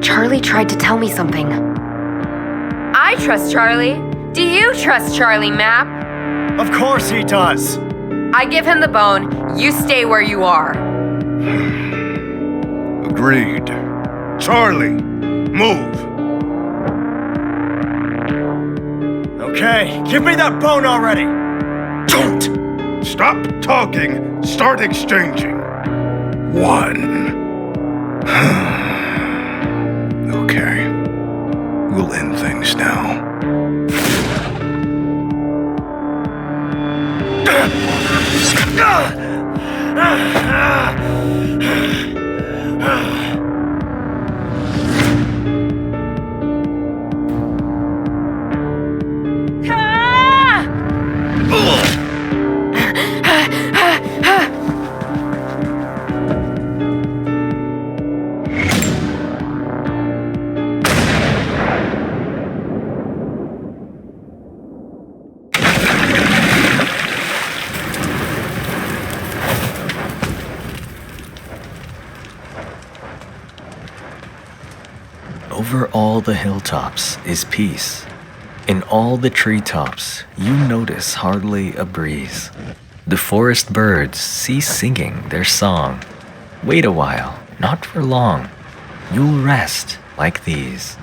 Charlie tried to tell me something. I trust Charlie. Do you trust Charlie, Map? Of course he does. I give him the bone. You stay where you are. Agreed. Charlie, move. Okay, give me that bone already. Don't! Stop talking. Start exchanging. 1. Okay. We'll end things now. Over all the hilltops is peace. In all the treetops, you notice hardly a breeze. The forest birds cease singing their song. Wait a while, not for long. You'll rest like these.